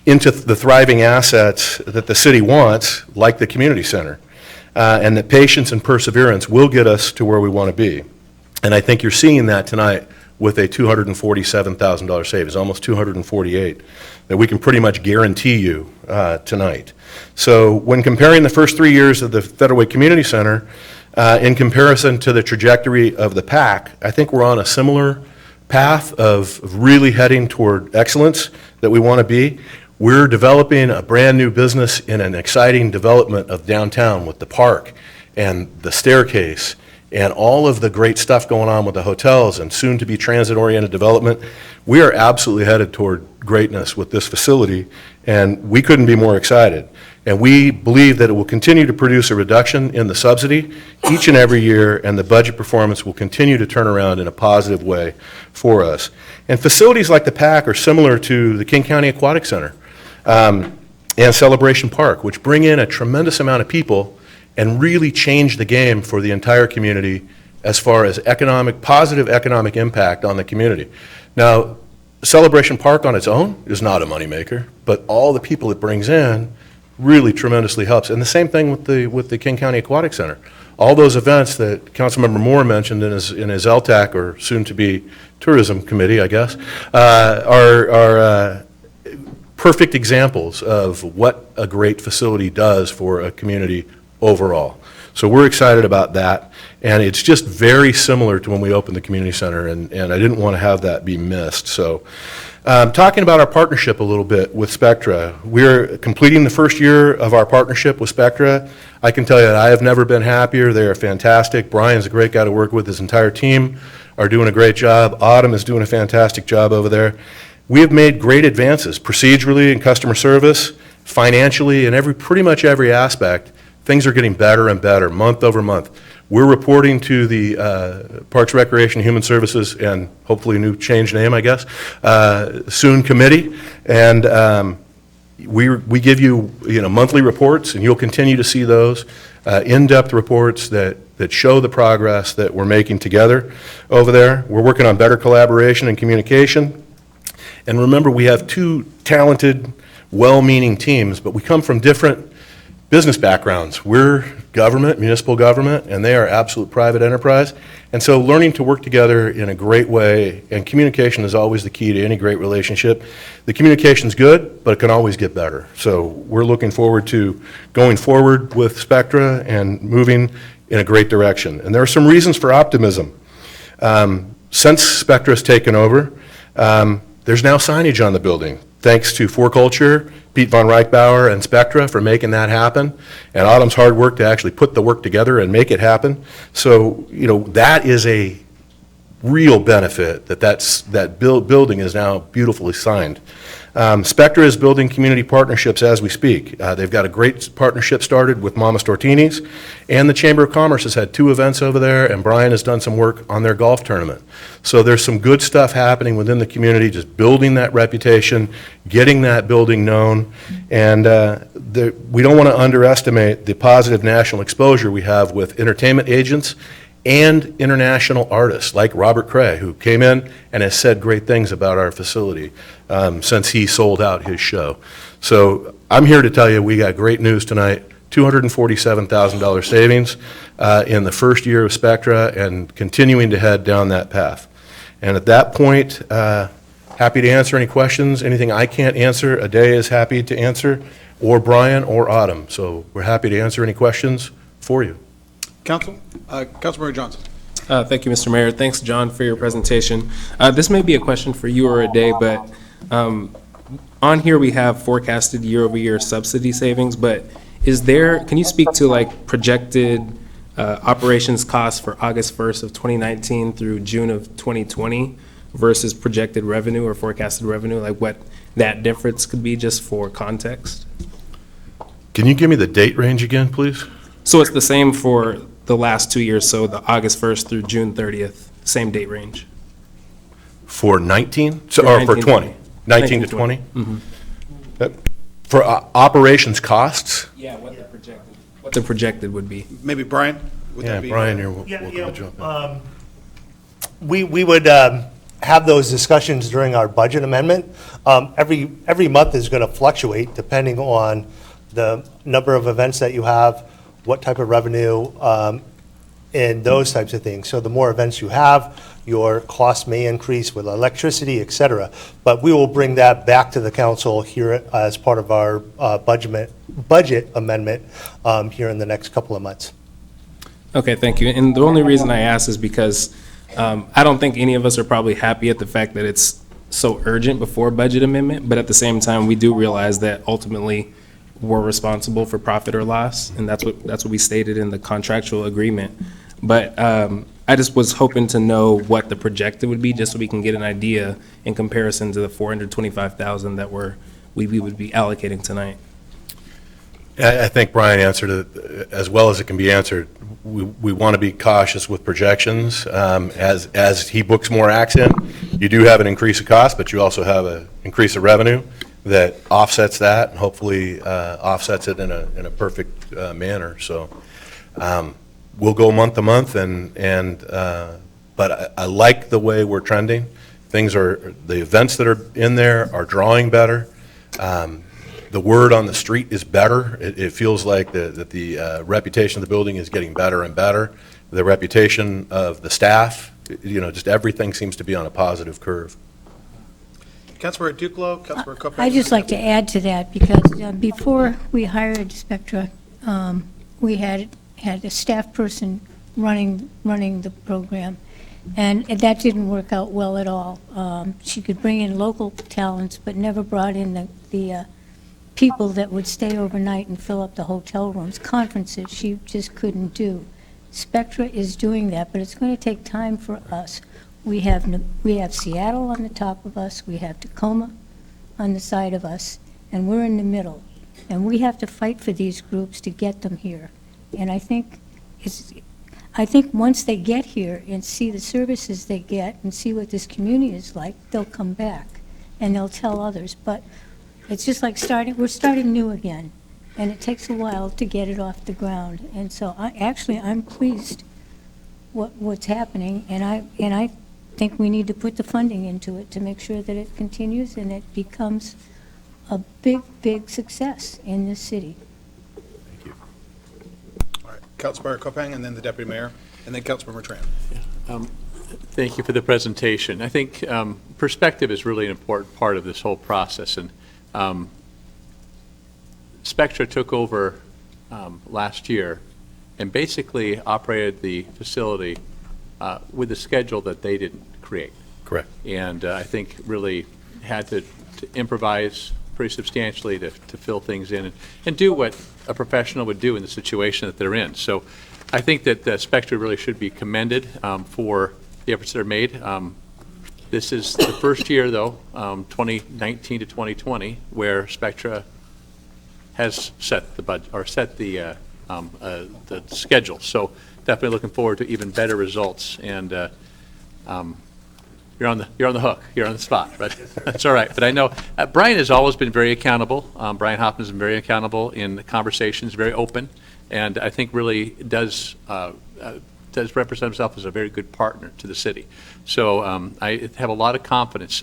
into the thriving assets that the city wants, like the community center, and that patience and perseverance will get us to where we want to be. And I think you're seeing that tonight with a $247,000 savings, almost $248,000, that we can pretty much guarantee you tonight. So when comparing the first 3 years of the Federal Way Community Center, in comparison to the trajectory of the PAC, I think we're on a similar path of really heading toward excellence that we want to be. We're developing a brand new business in an exciting development of downtown with the park and the staircase and all of the great stuff going on with the hotels and soon-to-be transit-oriented development, we are absolutely headed toward greatness with this facility, and we couldn't be more excited. And we believe that it will continue to produce a reduction in the subsidy each and every year, and the budget performance will continue to turn around in a positive way for us. And facilities like the PAC are similar to the King County Aquatic Center and Celebration Park, which bring in a tremendous amount of people and really change the game for the entire community as far as positive economic impact on the community. Now, Celebration Park on its own is not a moneymaker, but all the people it brings in really tremendously helps. And the same thing with the King County Aquatic Center. All those events that Councilmember Moore mentioned in his LTAC, or soon-to-be Tourism Committee, I guess, are perfect examples of what a great facility does for a community overall. So we're excited about that, and it's just very similar to when we opened the community center, and I didn't want to have that be missed. So talking about our partnership a little bit with Spectra, we're completing the first year of our partnership with Spectra. I can tell you that I have never been happier. They are fantastic. Brian's a great guy to work with. His entire team are doing a great job. Autumn is doing a fantastic job over there. We have made great advances procedurally in customer service, financially, in pretty much every aspect. Things are getting better and better month over month. We're reporting to the Parks, Recreation, Human Services, and hopefully a new change name, I guess, soon committee. And we give you, monthly reports, and you'll continue to see those in-depth reports that show the progress that we're making together over there. We're working on better collaboration and communication. And remember, we have two talented, well-meaning teams, but we come from different business backgrounds. We're government, municipal government, and they are absolute private enterprise. And so learning to work together in a great way, and communication is always the key to any great relationship. The communication's good, but it can always get better. So we're looking forward to going forward with Spectra and moving in a great direction. And there are some reasons for optimism. Since Spectra's taken over, there's now signage on the building. Thanks to For Culture, Pete Von Reichbauer, and Spectra for making that happen, and Autumn's hard work to actually put the work together and make it happen. So, that is a real benefit, that building is now beautifully signed. Spectra is building community partnerships as we speak. They've got a great partnership started with Mama Stortini's, and the Chamber of Commerce has had 2 events over there, and Brian has done some work on their golf tournament. So there's some good stuff happening within the community, just building that reputation, getting that building known, and we don't want to underestimate the positive national exposure we have with entertainment agents and international artists like Robert Cray, who came in and has said great things about our facility since he sold out his show. So I'm here to tell you we got great news tonight, $247,000 savings in the first year of Spectra, and continuing to head down that path. And at that point, happy to answer any questions. Anything I can't answer, Ade is happy to answer, or Brian or Autumn. So we're happy to answer any questions for you. Councilmember Johnson. Thank you, Mr. Mayor. Thanks, John, for your presentation. This may be a question for you or Ade, but on here we have forecasted year-over-year subsidy savings, but can you speak to projected operations costs for August 1st of 2019 through June of 2020 versus projected revenue or forecasted revenue, what that difference could be, just for context? Can you give me the date range again, please? So it's the same for the last 2 years, so the August 1st through June 30th, same date range. For 19? Or for 20? 19 to 20? Mm-hmm. For operations costs? Yeah, what the projected would be. Maybe Brian? Brian, you're welcome to jump in. We would have those discussions during our budget amendment. Every month is going to fluctuate depending on the number of events that you have, what type of revenue, and those types of things. So the more events you have, your costs may increase with electricity, et cetera. But we will bring that back to the council here as part of our budget amendment here in the next couple of months. Okay, thank you. And the only reason I ask is because I don't think any of us are probably happy at the fact that it's so urgent before budget amendment, but at the same time, we do realize that ultimately we're responsible for profit or loss, and that's what we stated in the contractual agreement. But I just was hoping to know what the projected would be, just so we can get an idea in comparison to the 425,000 that we would be allocating tonight. I think Brian answered it as well as it can be answered. We want to be cautious with projections. As he books more acts in, you do have an increase of cost, but you also have an increase of revenue that offsets that, and hopefully offsets it in a perfect manner. So we'll go month to month, but I like the way we're trending. The events that are in there are drawing better. The word on the street is better. It feels like that the reputation of the building is getting better and better. The reputation of the staff, just everything seems to be on a positive curve. Councilmember Duclos, Councilmember Kopech. I'd just like to add to that, because before we hired Spectra, we had a staff person running the program, and that didn't work out well at all. She could bring in local talents, but never brought in the people that would stay overnight and fill up the hotel rooms. Conferences, she just couldn't do. Spectra is doing that, but it's going to take time for us. We have Seattle on the top of us, we have Tacoma on the side of us, and we're in the middle. And we have to fight for these groups to get them here. And I think once they get here and see the services they get and see what this community is like, they'll come back and they'll tell others. But it's just like we're starting new again, and it takes a while to get it off the ground. And so I'm pleased what's happening, and I think we need to put the funding into it to make sure that it continues and it becomes a big, big success in this city. Thank you. All right, Councilmember Kopech, and then the Deputy Mayor, and then Councilmember Tran. Thank you for the presentation. I think perspective is really an important part of this whole process. And Spectra took over last year and basically operated the facility with a schedule that they didn't create. Correct. And I think really had to improvise pretty substantially to fill things in and do what a professional would do in the situation that they're in. So I think that Spectra really should be commended for the efforts that are made. This is the first year, though, 2019 to 2020, where Spectra has set the budget or set the schedule. So definitely looking forward to even better results. And you're on the hook, you're on the spot, but that's all right. But I know Brian has always been very accountable. Brian Hoffman has been very accountable in the conversations, very open, and I think really does represent himself as a very good partner to the city. So I have a lot of confidence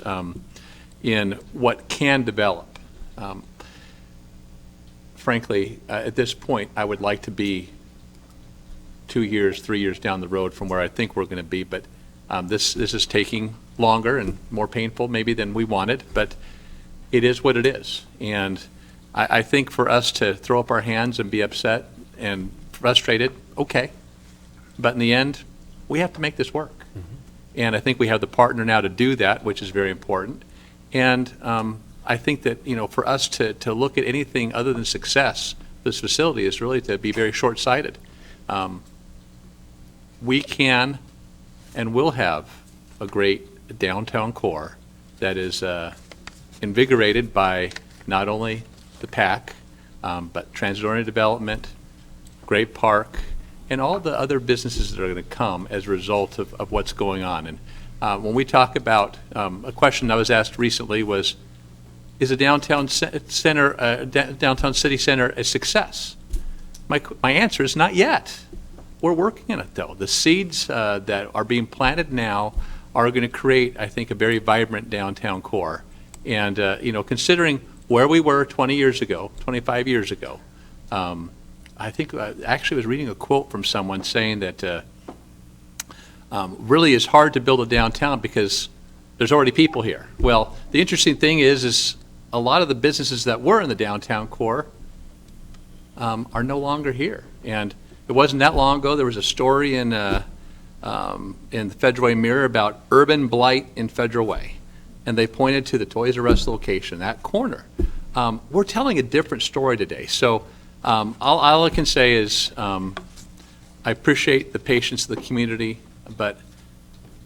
in what can develop. Frankly, at this point, I would like to be 2 years, 3 years down the road from where I think we're going to be, but this is taking longer and more painful maybe than we wanted, but it is what it is. And I think for us to throw up our hands and be upset and frustrated, okay. But in the end, we have to make this work. Mm-hmm. And I think we have the partner now to do that, which is very important. And I think that, for us to look at anything other than success, this facility is really to be very short-sighted. We can and will have a great downtown core that is invigorated by not only the PAC, but transit-oriented development, great park, and all the other businesses that are going to come as a result of what's going on. And when we talk about, a question I was asked recently was, is a downtown center, downtown city center a success? My answer is not yet. We're working on it, though. The seeds that are being planted now are going to create, I think, a very vibrant downtown core. And, considering where we were 20 years ago, 25 years ago, I think I actually was reading a quote from someone saying that really it's hard to build a downtown because there's already people here. Well, the interesting thing is a lot of the businesses that were in the downtown core are no longer here. And it wasn't that long ago, there was a story in the Federal Way Mirror about urban blight in Federal Way. And they pointed to the Toys R Us location, that corner. We're telling a different story today. So all I can say is I I appreciate the patience of the community, but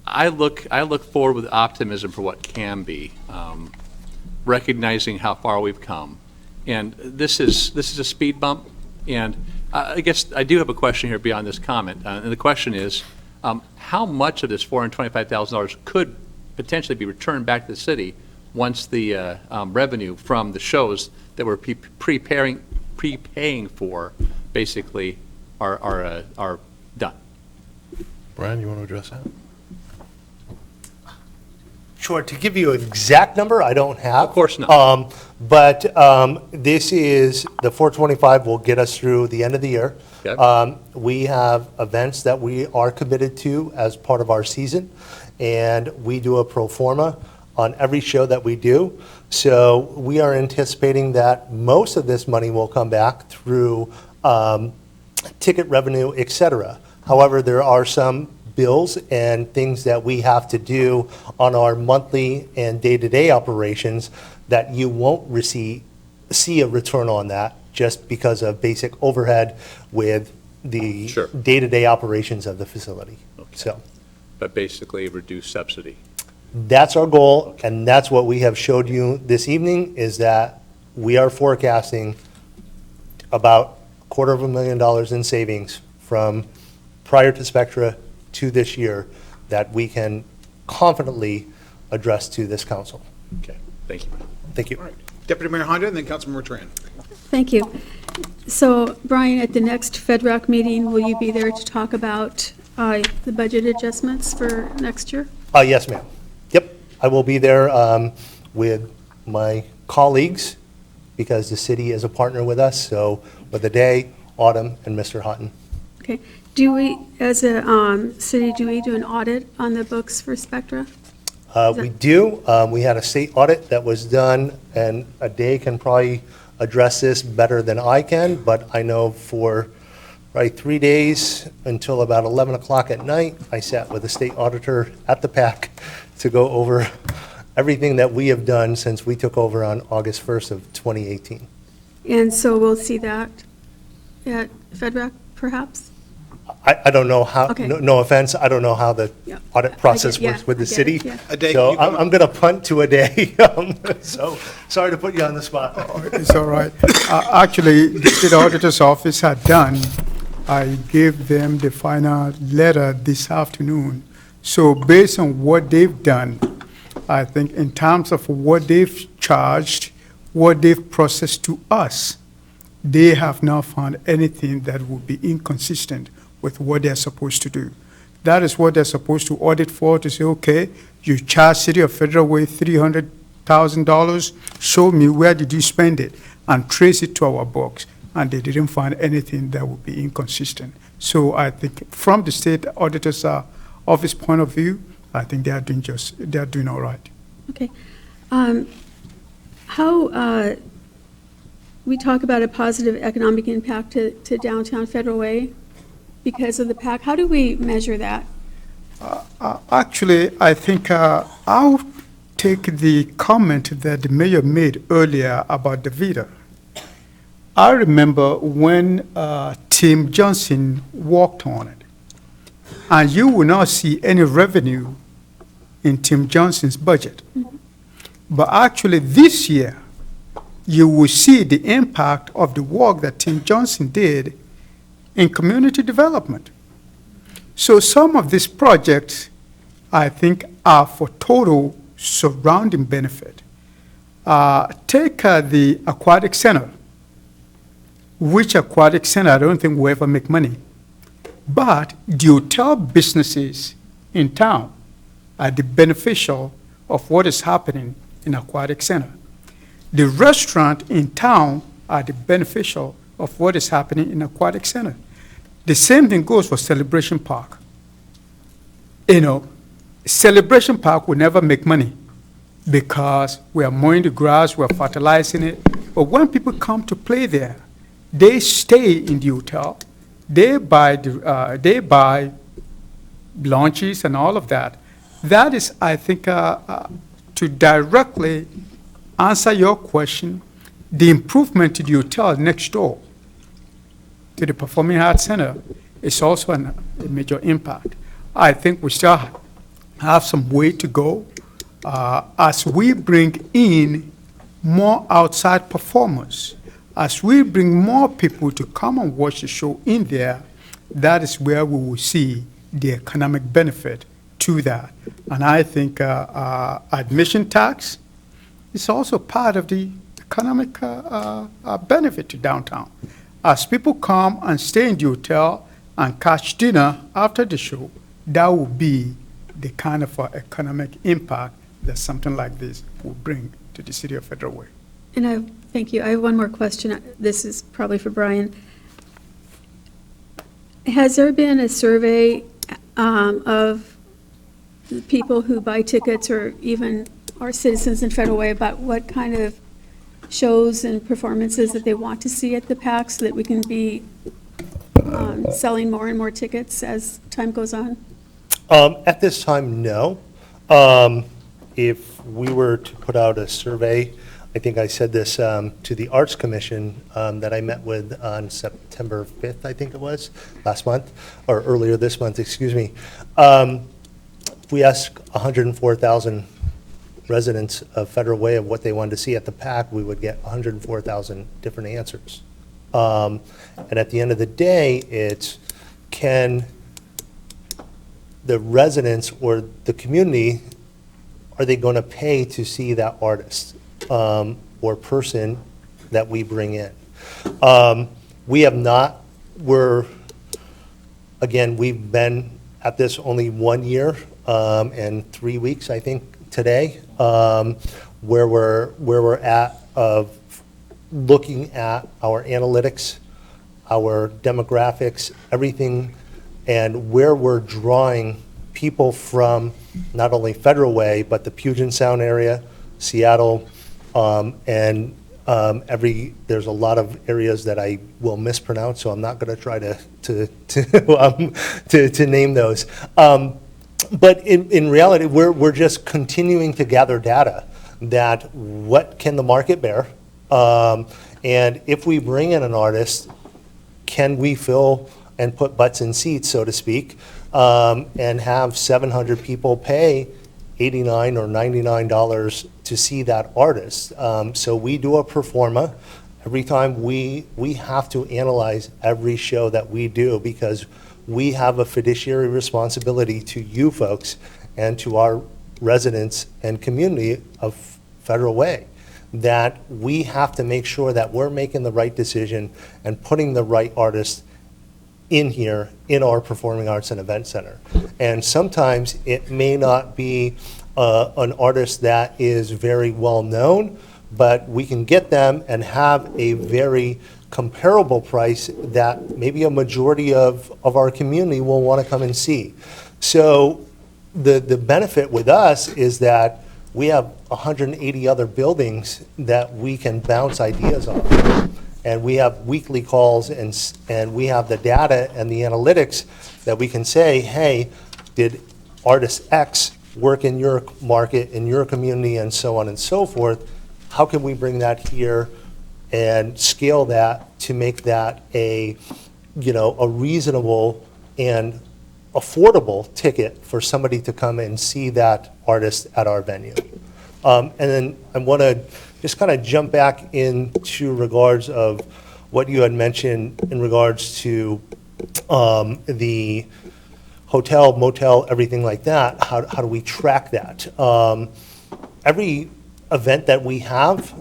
I look forward with optimism for what can be, recognizing how far we've come. And this is a speed bump, and I guess I do have a question here beyond this comment, and the question is, how much of this $425,000 could potentially be returned back to the city once the revenue from the shows that we're prepaying for basically are done? Brian, you want to address that? Sure, to give you an exact number, I don't have. Of course not. But this is, the 425 will get us through the end of the year. Okay. We have events that we are committed to as part of our season, and we do a pro forma on every show that we do. So we are anticipating that most of this money will come back through ticket revenue, et cetera. However, there are some bills and things that we have to do on our monthly and day-to-day operations that you won't see a return on that just because of basic overhead with the Sure. day-to-day operations of the facility. Okay. So But basically reduce subsidy. that's our goal, and that's what we have showed you this evening, is that we are forecasting about $250,000 in savings from prior to Spectra to this year that we can confidently address to this council. Okay, thank you. Thank you. Deputy Mayor Honda and then Councilmember Tran. Thank you. So, Brian, at the next FEDRAC meeting, will you be there to talk about the budget adjustments for next year? Yes, ma'am. Yep, I will be there with my colleagues because the city is a partner with us, so with the day, Autumn, and Mr. Houghton. Okay. Do we, as a city, do we do an audit on the books for Spectra? We do. We had a state audit that was done, and a day can probably address this better than I can, but I know for probably 3 days until about 11 o'clock at night, I sat with the state auditor at the PAC to go over everything that we have done since we took over on August 1st of 2018. And so we'll see that at FEDRAC, perhaps? I don't know how, Okay. no offense, I don't know how the Yeah. audit process yeah, works with the I get city. it, yeah. A day, So you come I'm going to punt to a day. So, sorry to put you on the spot. It's all right. Actually, the state auditor's office had done, I gave them the final letter this afternoon. So based on what they've done, I think in terms of what they've charged, what they've processed to us, they have not found anything that would be inconsistent with what they're supposed to do. That is what they're supposed to audit for, to say, okay, you charge City of Federal Way $300,000, show me where did you spend it, and trace it to our books. And they didn't find anything that would be inconsistent. So I think from the state auditor's office point of view, I think they are doing all right. Okay. How, we talk about a positive economic impact to downtown Federal Way because of the PAC. How do we measure that? Actually, I think I'll take the comment that the mayor made earlier about DaVita. I remember when Tim Johnson worked on it, and you will not see any revenue in Tim Johnson's budget. Mm-hmm. But actually this year, you will see the impact of the work that Tim Johnson did in community development. So some of these projects, I think, are for total surrounding benefit. Take the aquatic center, which aquatic center I don't think will ever make money. But the hotel businesses in town are the beneficial of what is happening in aquatic center. The restaurant in town are the beneficial of what is happening in aquatic center. The same thing goes for Celebration Park. You know, Celebration Park will never make money because we are mowing the grass, we are fertilizing it. But when people come to play there, they stay in the hotel, they buy lunches and all of that. That is, I think, to directly answer your question, the improvement to the hotel next door to the Performing Arts Center it's also a major impact. I think we still have some way to go as we bring in more outside performers, as we bring more people to come and watch the show in there. That is where we will see the economic benefit to that. And I think admission tax is also part of the economic benefit to downtown. As people come and stay in the hotel and catch dinner after the show, that will be the kind of economic impact that something like this will bring to the city of Federal Way. And thank you. I have one more question. This is probably for Brian. Has there been a survey of the people who buy tickets or even our citizens in Federal Way about what kind of shows and performances that they want to see at the PAC so that we can be selling more and more tickets as time goes on? At this time, no. If we were to put out a survey, I think I said this to the Arts Commission that I met with on September 5th, I think it was, last month, or earlier this month, excuse me. If we asked 104,000 residents of Federal Way of what they wanted to see at the PAC, we would get 104,000 different answers. And at the end of the day, it's can the residents or the community, are they going to pay to see that artist or person that we bring in? We have not. We've been at this only 1 year and 3 weeks, I think, today, where we're at of looking at our analytics, our demographics, everything, and where we're drawing people from not only Federal Way, but the Puget Sound area, Seattle, and there's a lot of areas that I will mispronounce, so I'm not going to try to name those. But in reality, we're just continuing to gather data that what can the market bear, and if we bring in an artist, can we fill and put butts in seats, so to speak, and have 700 people pay $89 or $99 to see that artist. So we do a pro forma. Every time we have to analyze every show that we do because we have a fiduciary responsibility to you folks and to our residents and community of Federal Way, that we have to make sure that we're making the right decision and putting the right artists in here in our Performing Arts and Event Center. And sometimes it may not be an artist that is very well known, but we can get them and have a very comparable price that maybe a majority of our community will want to come and see. So the benefit with us is that we have 180 other buildings that we can bounce ideas off. And we have weekly calls and we have the data and the analytics that we can say, hey, did artist X work in your market, in your community, and so on and so forth? How can we bring that here and scale that to make that a reasonable and affordable ticket for somebody to come and see that artist at our venue? And then I want to just kind of jump back into regards of what you had mentioned in regards to the hotel, motel, everything like that. How do we track that? Every event that we have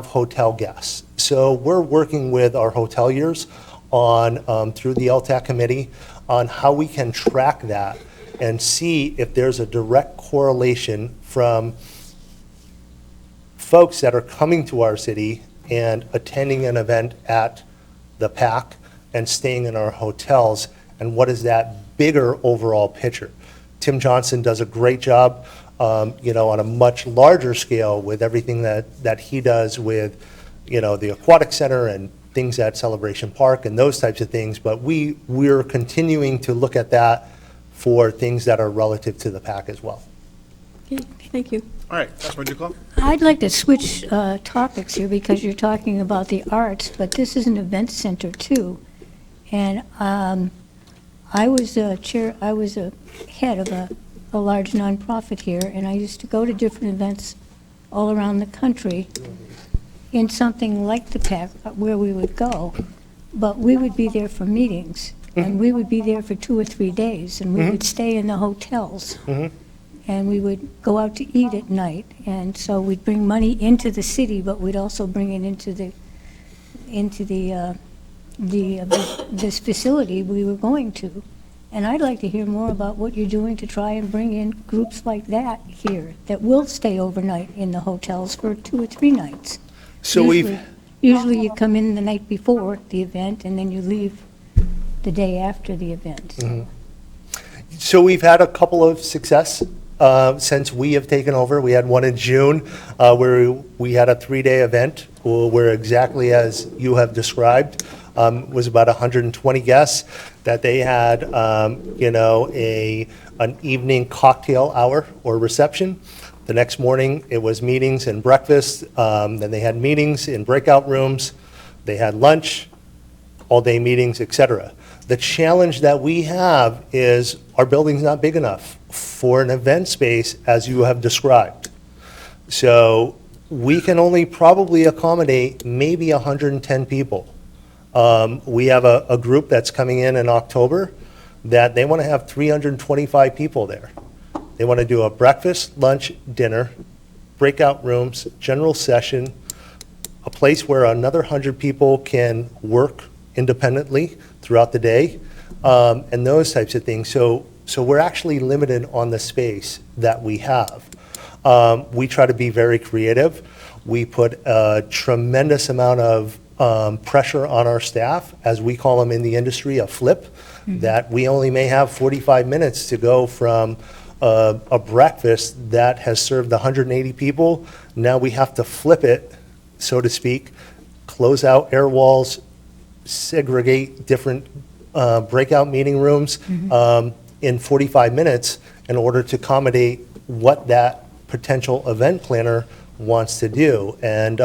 hotel guests. So we're working with our hoteliers on through the LTAC committee on how we can track that and see if there's a direct correlation from folks that are coming to our city and attending an event at the PAC and staying in our hotels, and what is that bigger overall picture. Tim Johnson does a great job, on a much larger scale with everything that he does with, the aquatic center and things at Celebration Park and those types of things, but we're continuing to look at that for things that are relative to the PAC as well. Okay, thank you. All right, Councilman Duclos? I'd like to switch topics here because you're talking about the arts, but this is an event center too. And I was a head of a large nonprofit here, and I used to go to different events all around the country in something like the PAC, where we would go, but we would be there for meetings, and we would be there for 2 or 3 days, and we would stay in the hotels, and we would go out to eat at night, and so we'd bring money into the city, but we'd also bring it into this facility we were going to. And I'd like to hear more about what you're doing to try and bring in groups like that here, that will stay overnight in the hotels for 2 or 3 nights. So Usually you come in the night before the event, and then you leave the day after the event. So we've had a couple of success since we have taken over. We had one in June where we had a 3-day event where exactly as you have described, was about 120 guests, that they had, an evening cocktail hour or reception. The next morning, it was meetings and breakfast. Then they had meetings in breakout rooms. They had lunch, all-day meetings, etc. The challenge that we have is our building's not big enough for an event space as you have described. So we can only probably accommodate maybe 110 people. We have a group that's coming in October that they want to have 325 people there. They want to do a breakfast, lunch, dinner, breakout rooms, general session, a place where another 100 people can work independently throughout the day, and those types of things. So we're actually limited on the space that we have. We try to be very creative. We put a tremendous amount of pressure on our staff, as we call them in the industry, a flip, that we only may have 45 minutes to go from a breakfast that has served 180 people. Now we have to flip it, so to speak, close out air walls, segregate different breakout meeting rooms in 45 minutes in order to accommodate what that potential event planner wants to do. And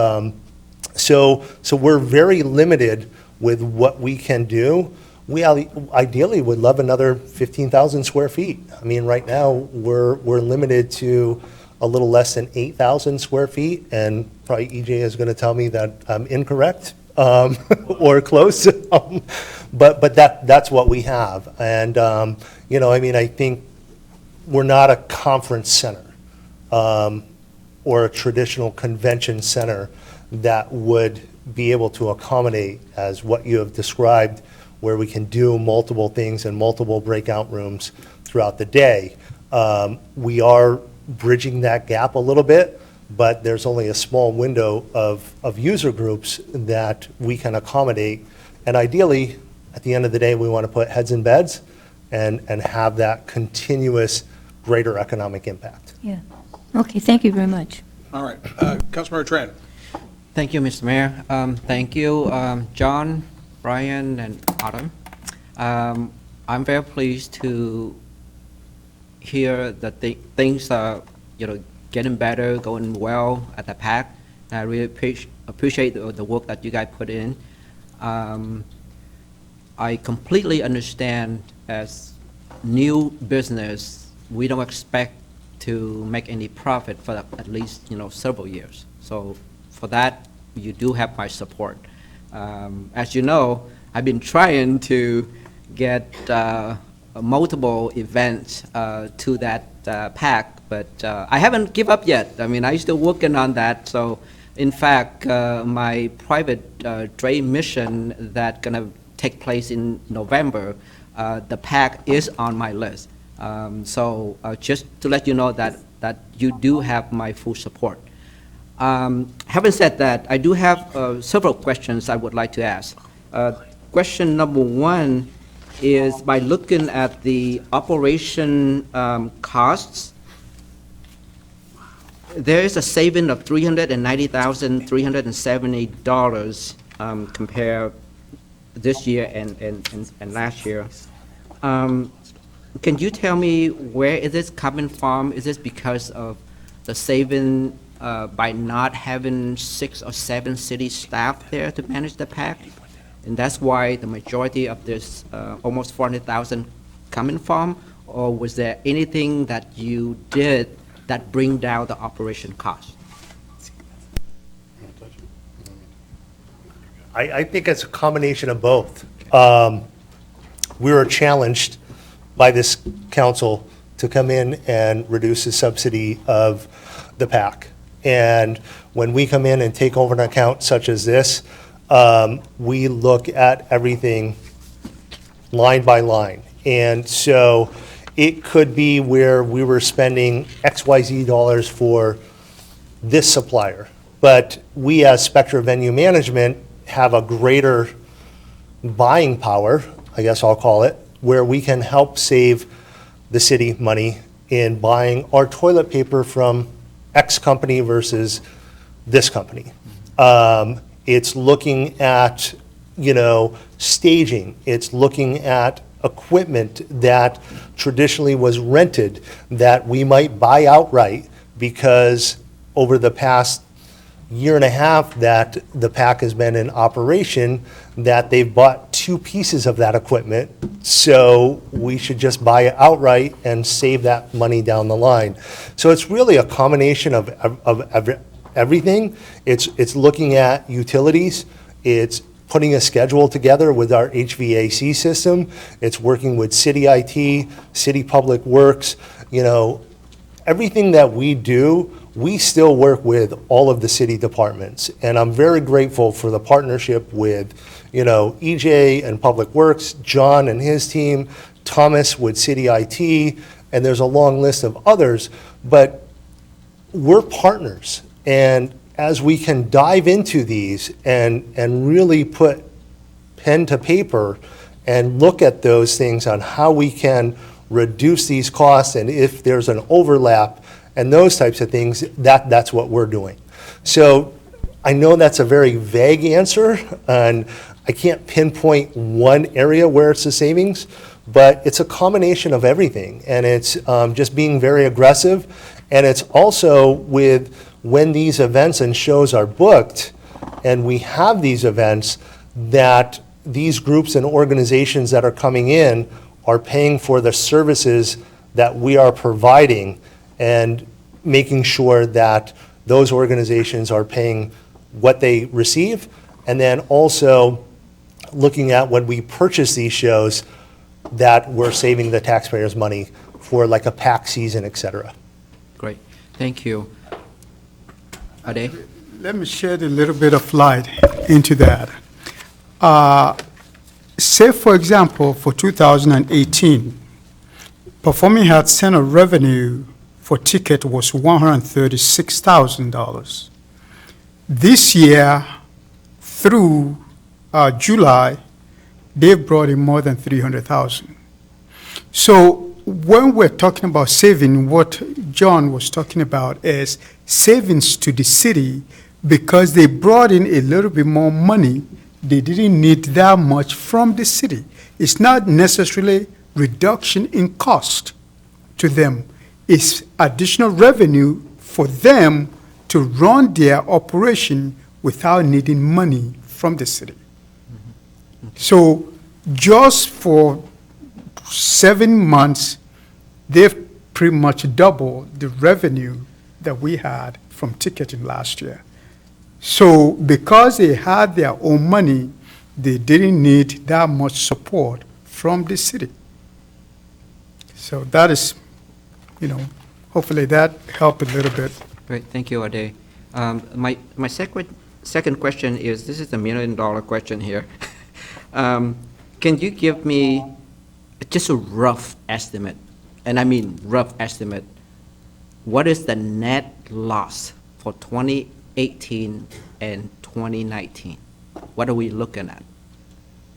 so we're very limited with what we can do. We ideally would love another 15,000 square feet. I mean, right now, we're limited to a little less than 8,000 square feet, and probably EJ is going to tell me that I'm incorrect or close. But that's what we have. And, I think we're not a conference center or a traditional convention center that would be able to accommodate as what you have described, where we can do multiple things in multiple breakout rooms throughout the day. We are bridging that gap a little bit, but there's only a small window of user groups that we can accommodate. And ideally, at the end of the day, we want to put heads in beds and have that continuous greater economic impact. Yeah. Okay, thank you very much. All right. Councilmember Tran. Thank you, Mr. Mayor. Thank you, John, Brian, and Autumn. I'm very pleased to hear that things are, getting better, going well at the PAC. I really appreciate the work that you guys put in. I completely understand, as new business, we don't expect to make any profit for at least several years. So for that, you do have my support. As you know, I've been trying to get multiple events to that PAC, but I haven't given up yet. I mean, I'm still working on that. So in fact, my private dream mission that's gonna take place in November, the PAC is on my list. So just to let you know that you do have my full support. Having said that, I do have several questions I would like to ask. Question number one is, by looking at the operation costs, there is a saving of $390,370 compared this year and last year. Can you tell me where is this coming from? Is this because of the saving by not having 6 or 7 city staff there to manage the PAC? And that's why the majority of this almost 400,000 coming from? Or was there anything that you did that bring down the operation cost? I think it's a combination of both. We were challenged by this council to come in and reduce the subsidy of the PAC. And when we come in and take over an account such as this, we look at everything line by line. And so it could be where we were spending XYZ dollars for this supplier. But we as Spectra Venue Management have a greater buying power, I guess I'll call it, where we can help save the city money in buying our toilet paper from X company versus this company. It's looking at, staging. It's looking at equipment that traditionally was rented that we might buy outright because over the past year and a half that the PAC has been in operation, that they've bought two pieces of that equipment, so we should just buy it outright and save that money down the line. So it's really a combination of everything. It's looking at utilities, it's putting a schedule together with our HVAC system, it's working with city IT, city public works, everything that we do, we still work with all of the city departments. And I'm very grateful for the partnership with, EJ and Public Works, John and his team, Thomas with city IT, and there's a long list of others. But we're partners. And as we can dive into these and really put pen to paper and look at those things on how we can reduce these costs, and if there's an overlap and those types of things, that's what we're doing. So I know that's a very vague answer, and I can't pinpoint one area where it's the savings, but it's a combination of everything, and it's just being very aggressive, and it's also with when these events and shows are booked, and we have these events, that these groups and organizations that are coming in are paying for the services that we are providing and making sure that those organizations are paying what they receive, and then also looking at when we purchase these shows that we're saving the taxpayers money for like a PAC season, et cetera. Great, thank you. Ade? Let me shed a little bit of light into that. Say, for example, for 2018, Performing Arts Center revenue for ticket was $136,000. This year, through July, they've brought in more than $300,000. So when we're talking about saving, what John was talking about is savings to the city because they brought in a little bit more money. They didn't need that much from the city. It's not necessarily reduction in cost to them. It's additional revenue for them to run their operation without needing money from the city. So just for 7 months, they've pretty much doubled the revenue that we had from ticketing last year. So because they had their own money, they didn't need that much support from the city. So that is, hopefully that helped a little bit. Great, thank you, Ade. My second question is, this is the $1 million question here. Can you give me just a rough estimate, and I mean rough estimate, what is the net loss for 2018 and 2019? What are we looking at?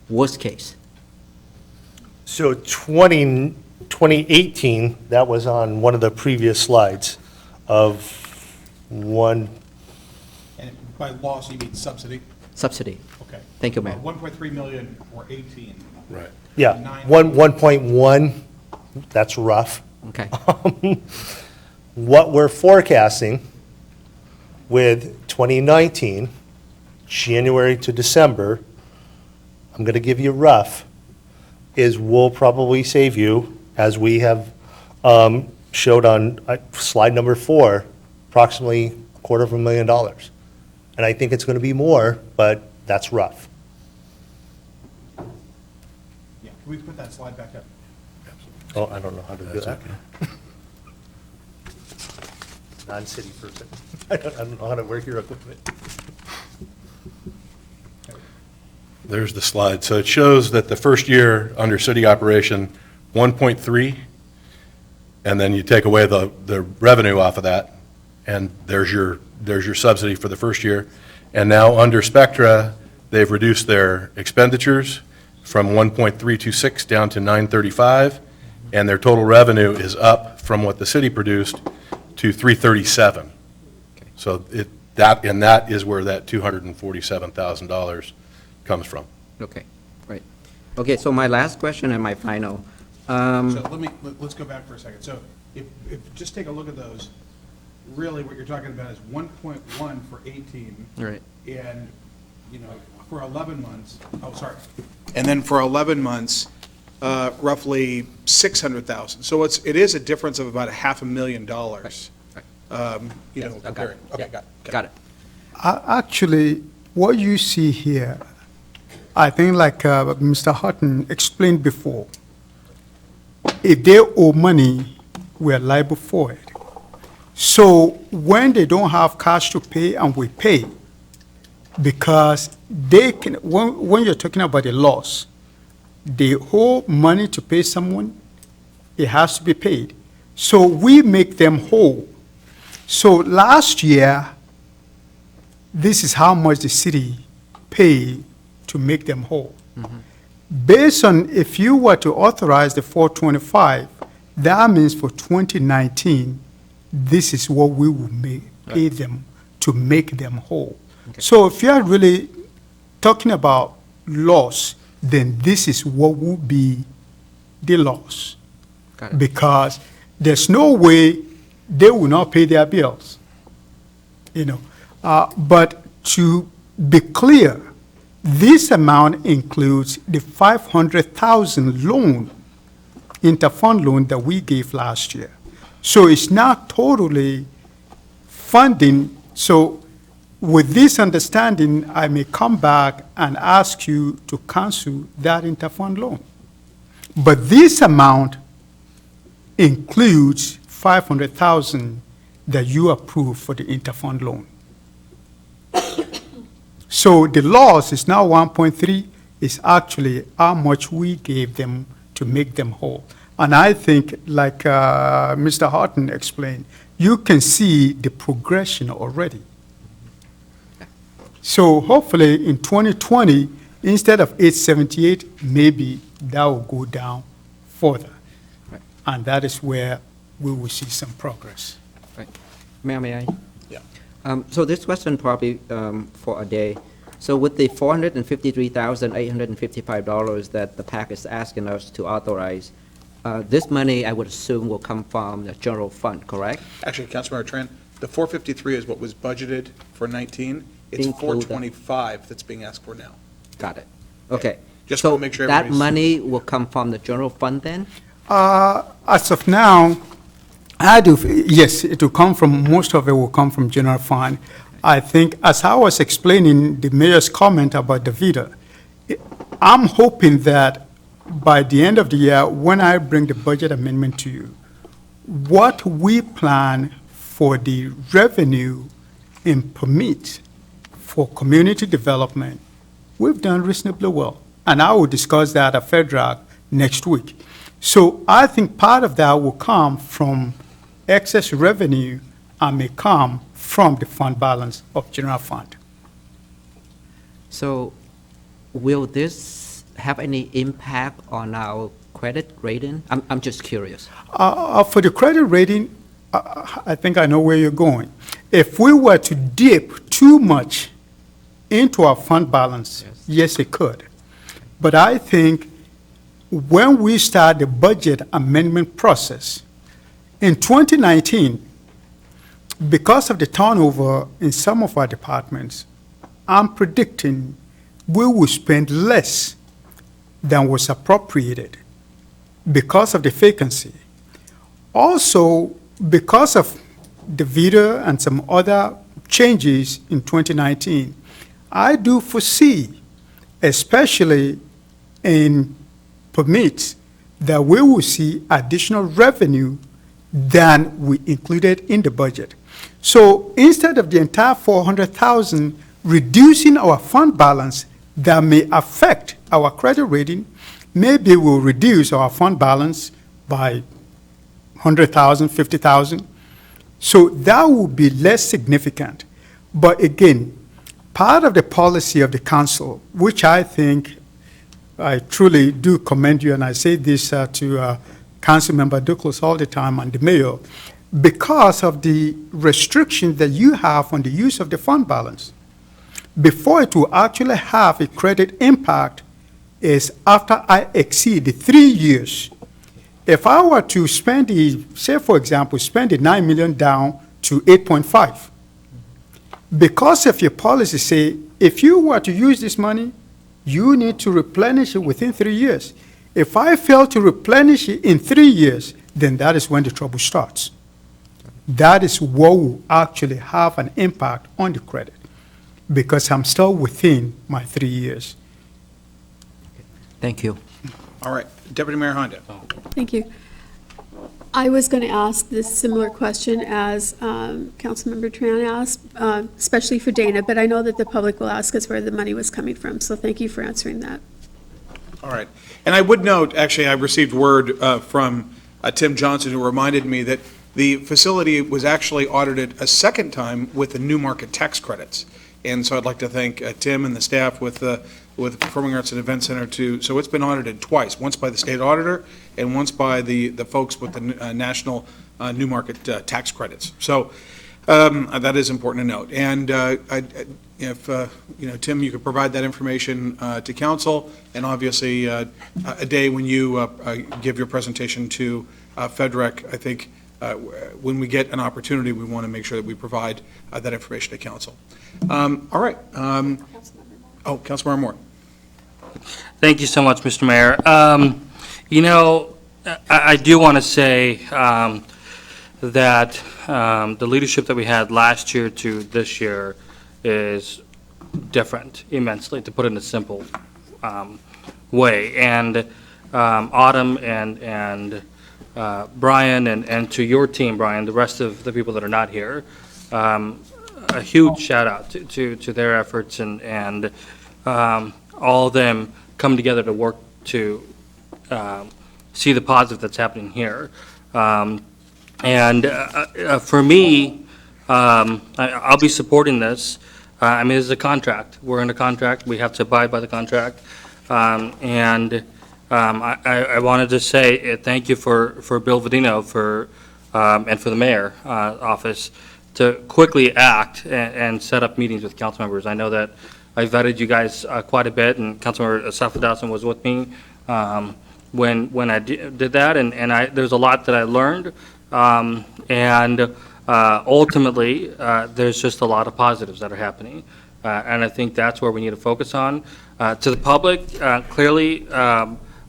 Worst case. So 2018, that was on one of the previous slides of one. And by loss, you mean subsidy? Subsidy. Okay. Thank you, ma'am. 1.3 million for 18. Right. Yeah, 1.1, that's rough. Okay. What we're forecasting with 2019, January to December, I'm going to give you rough, is we'll probably save you, as we have showed on slide number 4, approximately $250,000. And I think it's going to be more, but that's rough. Yeah, can we put that slide back up? Oh, I don't know how to do that. Non-city person. I don't know how to work your equipment. There's the slide. So it shows that the first year under city operation, 1.3, and then you take away the revenue off of that, and there's your subsidy for the first year. And now under Spectra, they've reduced their expenditures from 1.326 down to 935, and their total revenue is up from what the city produced to 337. So that is where that $247,000 comes from. Okay, right. Okay, so my last question and my final. So let's go back for a second. So if just take a look at those, really what you're talking about is 1.1 for 18. Right. And, for 11 months, and then for 11 months, roughly 600,000. So it is a difference of about $500,000. Yes, comparing. Okay, got it. Actually, what you see here, I think like Mr. Hutton explained before, if they owe money, we're liable for it. So when they don't have cash to pay and we pay, because they can, when you're talking about a loss, they owe money to pay someone, it has to be paid. So we make them whole. So last year, this is how much the city paid to make them whole. Based on, if you were to authorize the 425, that means for 2019, this is what we will pay them to make them whole. Okay. So if you are really talking about loss, then this is what will be the loss. Got it. Because there's no way they will not pay their bills. But to be clear, this amount includes the 500,000 loan, interfund loan that we gave last year. So it's not totally funding. So with this understanding, I may come back and ask you to cancel that interfund loan. But this amount includes 500,000 that you approved for the interfund loan. So the loss is now 1.3, is actually how much we gave them to make them whole. And I think, like Mr. Horton explained, you can see the progression already. So hopefully in 2020, instead of 878, maybe that will go down further. Right. And that is where we will see some progress. Right. May I? Yeah. So this question probably for a day. So with the $453,855 that the PAC is asking us to authorize, this money, I would assume, will come from the general fund, correct? Actually, Councilmember Tran, the 453 is what was budgeted for 19. It's Include that. 425 that's being asked for now. Got it. Okay. Just So want to make sure that everybody's. money will come from the general fund then? As of now, yes, it will come from, most of it will come from general fund. I think, as I was explaining the mayor's comment about DaVita, I'm hoping that by the end of the year, when I bring the budget amendment to you, what we plan for the revenue and permit for community development, we've done reasonably well. And I will discuss that at FEDRAC next week. So I think part of that will come from excess revenue and may come from the fund balance of general fund. So will this have any impact on our credit rating? I'm just curious. For the credit rating, I think I know where you're going. If we were to dip too much into our fund balance, yes, it could. But I think when we start the budget amendment process, in 2019, because of the turnover in some of our departments, I'm predicting we will spend less than was appropriated because of the vacancy. Also, because of DaVita and some other changes in 2019, I do foresee, especially in permits, that we will see additional revenue than we included in the budget. So instead of the entire 400,000 reducing our fund balance that may affect our credit rating, maybe we'll reduce our fund balance by 100,000, 50,000. So that will be less significant. But again, part of the policy of the council, which I think I truly do commend you, and I say this to Council Member Duclos all the time and the mayor, because of the restriction that you have on the use of the fund balance. Before it will actually have a credit impact is after I exceed the 3 years. If I were to spend the, say for example, spend the 9 million down to 8.5, because of your policy say, if you were to use this money, you need to replenish it within 3 years. If I fail to replenish it in 3 years, then that is when the trouble starts. That is what will actually have an impact on the credit, because I'm still within my 3 years. Thank you. All right, Deputy Mayor Honda. Thank you. I was going to ask this similar question as Councilmember Tran asked, especially for Dana, but I know that the public will ask us where the money was coming from, so thank you for answering that. All right. And I would note, actually, I received word from Tim Johnson, who reminded me that the facility was actually audited a second time with the new market tax credits. And so I'd like to thank Tim and the staff with the Performing Arts and Event Center too. So it's been audited twice, once by the state auditor and once by the folks with the national new market tax credits. So that is important to note. And if Tim, you could provide that information to council, and obviously a day when you give your presentation to FEDRAC, I think when we get an opportunity, we want to make sure that we provide that information to council. All right. Councilmember Moore. Thank you so much, Mr. Mayor. I do want to say that the leadership that we had last year to this year is different immensely, to put it in a simple way. And Autumn and Brian, and to your team, Brian, the rest of the people that are not here, a huge shout out to their efforts and all of them come together to work to see the positive that's happening here. For me, I'll be supporting this. This is a contract. We're in a contract. We have to abide by the contract. I wanted to say thank you for Bill Vadino and for the mayor office to quickly act and set up meetings with council members. I know that I vetted you guys quite a bit, and Councilmember Safadowson was with me when I did that, and there's a lot that I learned, ultimately, there's just a lot of positives that are happening, and I think that's where we need to focus on. To the public, clearly,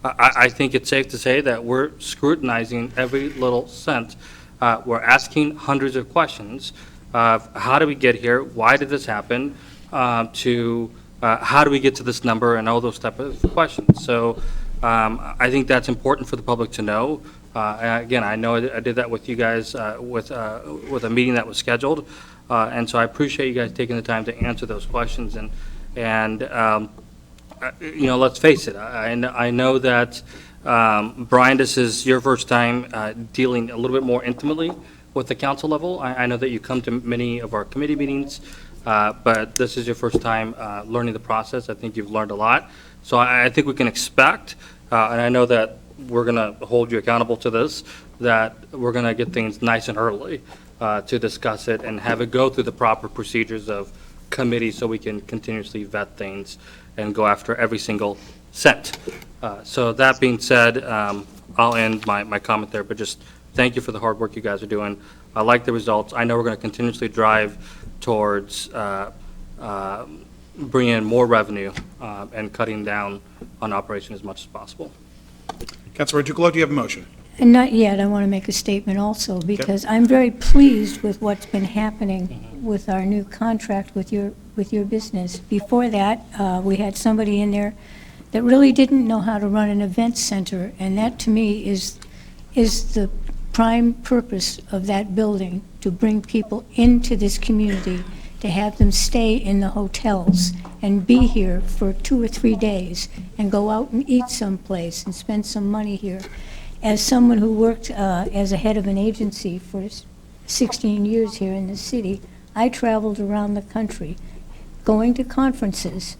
I think it's safe to say that we're scrutinizing every little cent. We're asking hundreds of questions of how do we get here, why did this happen, to how do we get to this number, and all those type of questions. So I think that's important for the public to know. Again, I know I did that with you guys with a meeting that was scheduled, and so I appreciate you guys taking the time to answer those questions. And let's face it, I know that Brian, this is your first time dealing a little bit more intimately with the council level. I know that you come to many of our committee meetings, but this is your first time learning the process. I think you've learned a lot. So I think we can expect, and I know that we're going to hold you accountable to this, that we're going to get things nice and early to discuss it and have it go through the proper procedures of committee so we can continuously vet things and go after every single cent. So that being said, I'll end my comment there, but just thank you for the hard work you guys are doing. I like the results. I know we're going to continuously drive towards bring in more revenue and cutting down on operation as much as possible. Councilor Duclos, do you have a motion? And not yet, I want to make a statement also, because I'm very pleased with what's been happening with our new contract with your business. Before that, we had somebody in there that really didn't know how to run an event center, and that to me is the prime purpose of that building, to bring people into this community, to have them stay in the hotels and be here for 2 or 3 days and go out and eat someplace and spend some money here. As someone who worked as a head of an agency for 16 years here in the city, I traveled around the country going to conferences,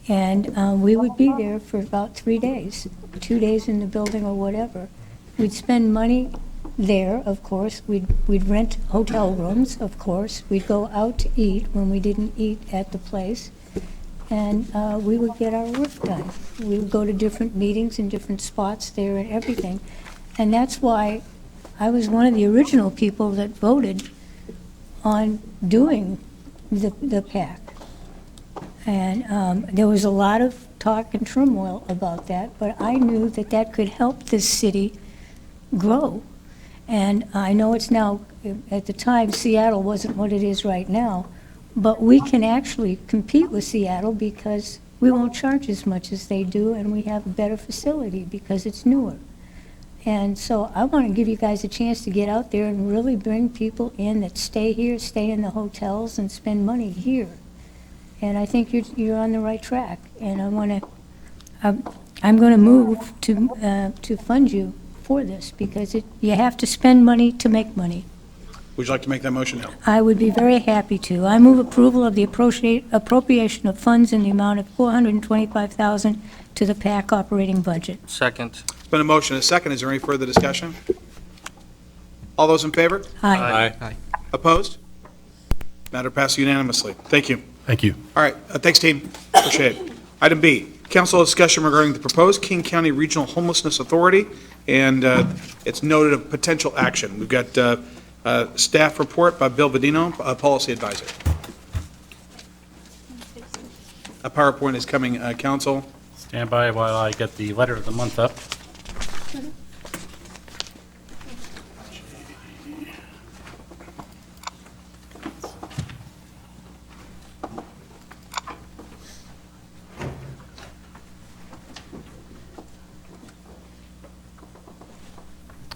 and we would be there for about 3 days, 2 days in the building or whatever. We'd spend money there, of course. We'd rent hotel rooms, of course. We'd go out to eat when we didn't eat at the place, and we would get our work done. We would go to different meetings in different spots there and everything. And that's why I was one of the original people that voted on doing the PAC. And there was a lot of talk and turmoil about that, but I knew that that could help this city grow. And I know it's now, at the time, Seattle wasn't what it is right now, but we can actually compete with Seattle because we won't charge as much as they do, and we have a better facility because it's newer. And so I want to give you guys a chance to get out there and really bring people in that stay here, stay in the hotels, and spend money here. And I think you're on the right track. And I'm going to move to fund you for this, because you have to spend money to make money. Would you like to make that motion now? I would be very happy to. I move approval of the appropriation of funds in the amount of $425,000 to the PAC operating budget. Second. It's been a motion and a second. Is there any further discussion? All those in favor? Aye. Aye. Opposed? Matter passes unanimously. Thank you. Thank you. All right, thanks, team. Appreciate it. Item B, council discussion regarding the proposed King County Regional Homelessness Authority, and it's noted of potential action. We've got staff report by Bill Bedino, policy advisor. A PowerPoint is coming, council. Stand by while I get the letter of the month up.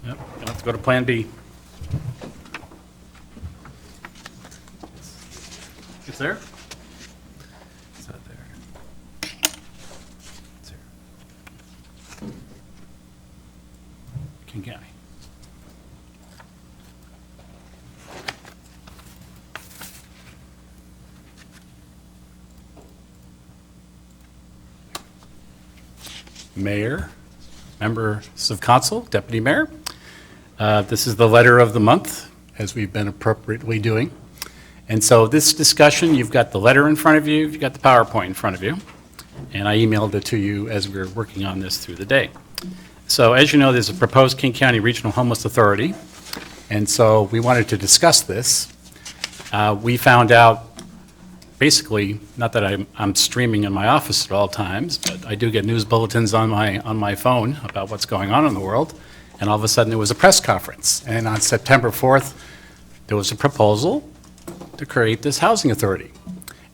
Yep, let's go to Plan B. It's there? It's not there. It's here. King County. Mayor, members of council, deputy mayor. This is the letter of the month, as we've been appropriately doing. And so this discussion, you've got the letter in front of you, you've got the PowerPoint in front of you, and I emailed it to you as we were working on this through the day. So as you know, there's a proposed King County Regional Homeless Authority, and so we wanted to discuss this. We found out, basically, not that I'm streaming in my office at all times, but I do get news bulletins on my phone about what's going on in the world, and all of a sudden there was a press conference. And on September 4th, there was a proposal to create this housing authority.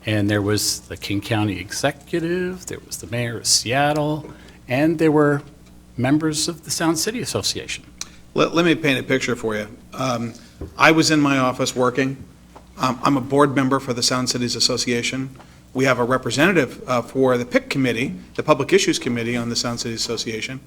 And there was the King County executive, there was the mayor of Seattle, and there were members of the Sound City Association. Let me paint a picture for you. I was in my office working. I'm a board member for the Sound Cities Association. We have a representative for the PIC committee, the Public Issues Committee on the Sound Cities Association.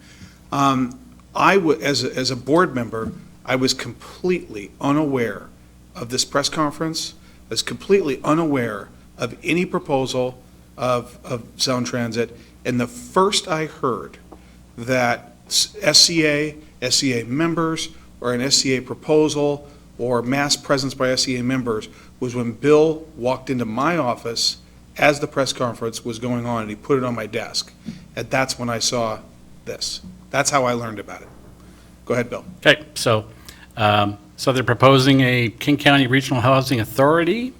As a board member, I was completely unaware of this press conference. I was completely unaware of any proposal of Sound Transit. And the first I heard that SCA members, or an SCA proposal, or mass presence by SCA members, was when Bill walked into my office as the press conference was going on, and he put it on my desk. And that's when I saw this. That's how I learned about it. Go ahead, Bill. Okay, so they're proposing a King County Regional Housing Authority,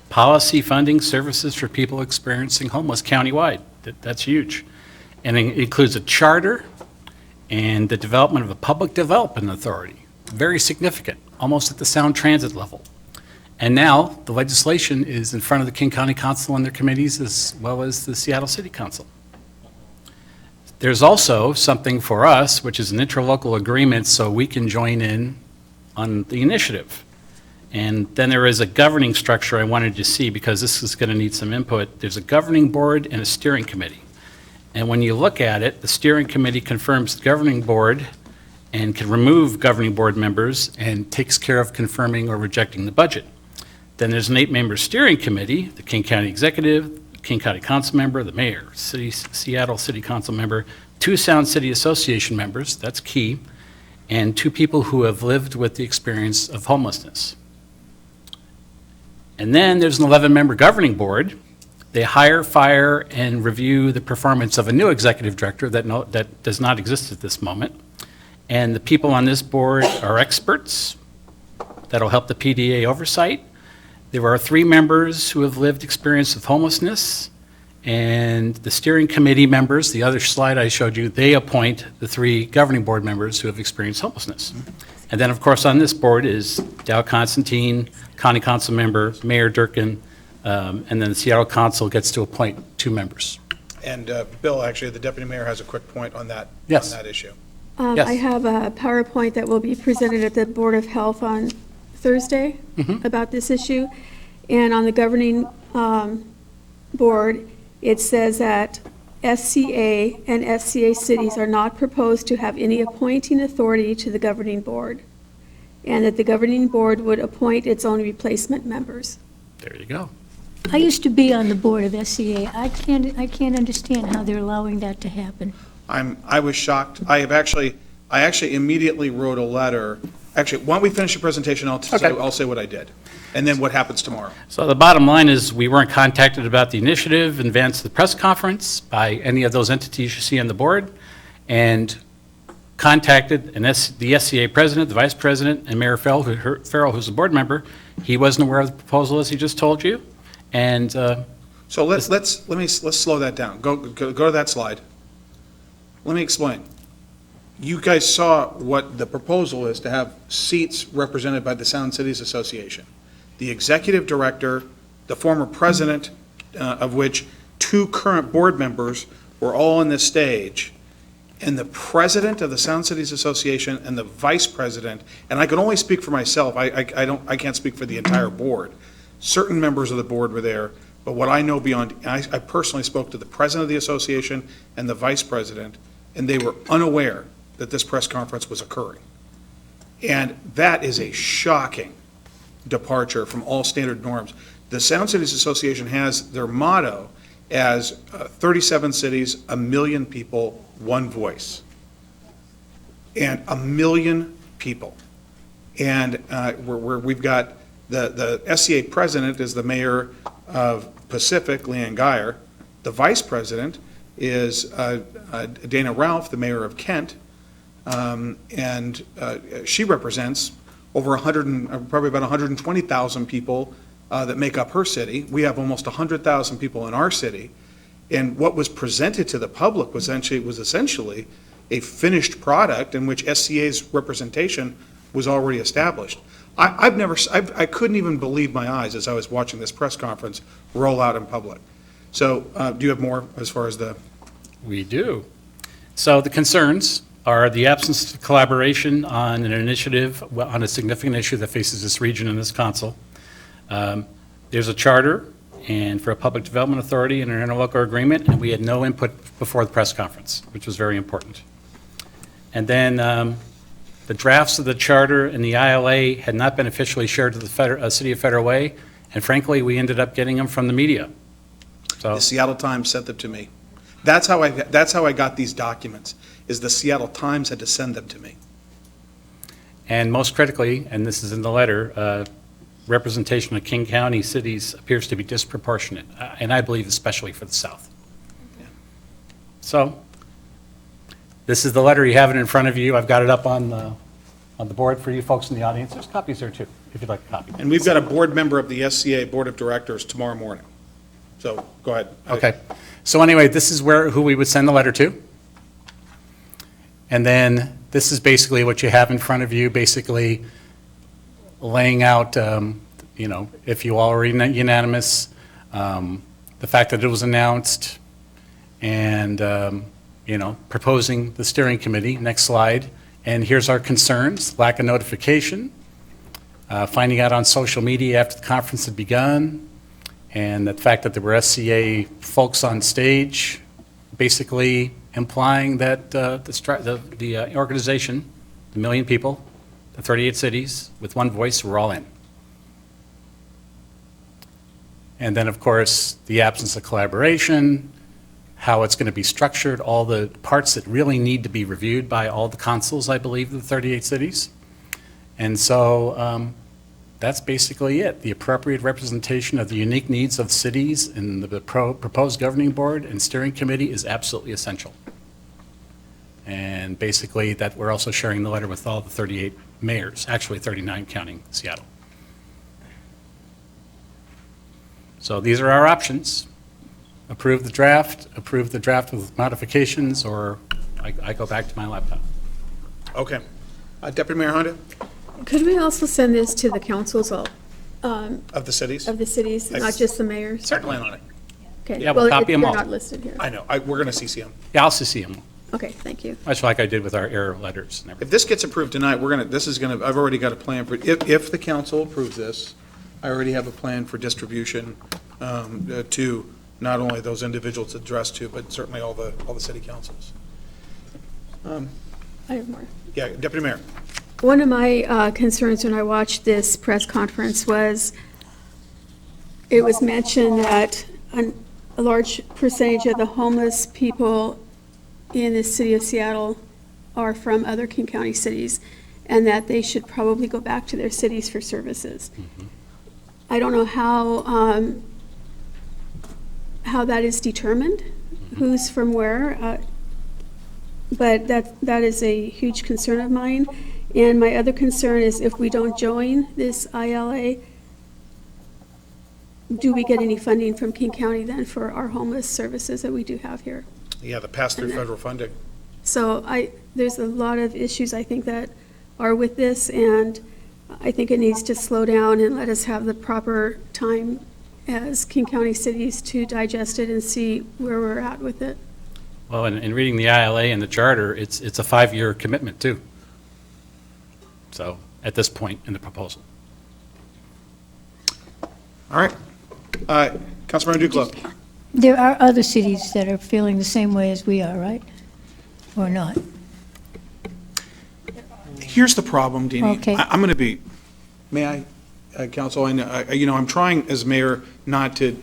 policy funding services for people experiencing homeless countywide. That's huge. And it includes a charter and the development of a public development authority. Very significant, almost at the Sound Transit level. And now the legislation is in front of the King County Council and their committees as well as the Seattle City Council. There's also something for us, which is an interlocal agreement so we can join in on the initiative. And then there is a governing structure I wanted to see because this is going to need some input. There's a governing board and a steering committee. And when you look at it, the steering committee confirms the governing board and can remove governing board members and takes care of confirming or rejecting the budget. Then there's an 8-member steering committee, the King County Executive, King County Council member, the mayor, Seattle City Council member, 2 Sound City Association members, that's key, and 2 people who have lived with the experience of homelessness. And then there's an 11-member governing board. They hire, fire, and review the performance of a new executive director that does not exist at this moment. And the people on this board are experts that'll help the PDA oversight. There are 3 members who have lived experience of homelessness, and the steering committee members, the other slide I showed you, they appoint the 3 governing board members who have experienced homelessness. And then, of course, on this board is Dow Constantine, County Council member, Mayor Durkin, and then the Seattle Council gets to appoint 2 members. And Bill, actually, the deputy mayor has a quick point on that, Yes. on that issue. Yes. I have a PowerPoint that will be presented at the Board of Health on Thursday about this issue. And on the governing board, it says that SCA and SCA cities are not proposed to have any appointing authority to the governing board, and that the governing board would appoint its own replacement members. There you go. I used to be on the board of SCA. I can't understand how they're allowing that to happen. I was shocked. I actually immediately wrote a letter. Actually, why don't we finish the presentation, I'll say what I did, and then what happens tomorrow. So the bottom line is we weren't contacted about the initiative in advance of the press conference by any of those entities you see on the board, and contacted the SCA president, the vice president, and Mayor Farrell, who's a board member. He wasn't aware of the proposal, as he just told you, and So let's slow that down. Go to that slide. Let me explain. You guys saw what the proposal is, to have seats represented by the Sound Cities Association. The executive director, the former president, of which 2 current board members were all on this stage, and the president of the Sound Cities Association and the vice president, and I can only speak for myself, I can't speak for the entire board. Certain members of the board were there, but what I know beyond, I personally spoke to the president of the association and the vice president, and they were unaware that this press conference was occurring. And that is a shocking departure from all standard norms. The Sound Cities Association has their motto as 37 cities, 1 million people, 1 voice. And 1 million people. And we've got the SCA president is the mayor of Pacific, Leanne Geyer. The vice president is Dana Ralph, the mayor of Kent. And she represents over probably about 120,000 people that make up her city. We have almost 100,000 people in our city. And what was presented to the public was essentially a finished product in which SCA's representation was already established. I couldn't even believe my eyes as I was watching this press conference roll out in public. So do you have more as far as the? We do. So the concerns are the absence of collaboration on an initiative, on a significant issue that faces this region and this council. There's a charter and for a public development authority and an interlocal agreement, and we had no input before the press conference, which was very important. And then the drafts of the charter and the ILA had not been officially shared to the City of Federal Way, and frankly, we ended up getting them from the media. So The Seattle Times sent them to me. That's how I got these documents, is the Seattle Times had to send them to me. And most critically, and this is in the letter, representation of King County cities appears to be disproportionate, and I believe especially for the South. Yeah. So, this is the letter. You have it in front of you. I've got it up on on the board for you folks in the audience. There's copies there too, if you'd like a copy. And we've got a board member of the SCA Board of Directors tomorrow morning. So, go ahead. Okay. So anyway, this is who we would send the letter to. And then this is basically what you have in front of you, basically laying out, if you all are unanimous, the fact that it was announced, and, proposing the steering committee. Next slide. And here's our concerns: lack of notification, finding out on social media after the conference had begun, and the fact that there were SCA folks on stage, basically implying that the organization, the million people, the 38 cities, with one voice, were all in. And then, of course, the absence of collaboration, how it's going to be structured, all the parts that really need to be reviewed by all the consuls, I believe, of the 38 cities. And so that's basically it. The appropriate representation of the unique needs of cities in the proposed governing board and steering committee is absolutely essential. And basically that we're also sharing the letter with all the 38 mayors, actually 39 counting Seattle. So these are our options. Approve the draft with modifications, or I go back to my laptop. Okay. Deputy Mayor Honda? Could we also send this to the councils Of the cities? of the cities, not just the mayors? Certainly on it. Okay. Yeah, we'll copy they're them all. not listed here. I know. We're going to CC them. Yeah, I'll CC them, Okay, thank you. much like I did with our error letters and everything. If this gets approved tonight, I've already got a plan for, if the council approves this, I already have a plan for distribution to not only those individuals addressed to, but certainly all the city councils. I have more. Yeah, Deputy Mayor. One of my concerns when I watched this press conference was it was mentioned that a large percentage of the homeless people in the city of Seattle are from other King County cities, and that they should probably go back to their cities for services. Mm-hmm. I don't know how that is determined, who's from where, but that is a huge concern of mine. And my other concern is if we don't join this ILA, do we get any funding from King County then for our homeless services that we do have here? Yeah, the pass-through federal funding. So there's a lot of issues I think that are with this, and I think it needs to slow down and let us have the proper time as King County cities to digest it and see where we're at with it. Well, in reading the ILA and the charter, it's a 5-year commitment too. So at this point in the proposal. All right. Councilmember Duclos. There are other cities that are feeling the same way as we are, right? Or not? Here's the problem, Deanie. Okay. I'm going to be, may I, Council? I know, I'm trying as mayor not to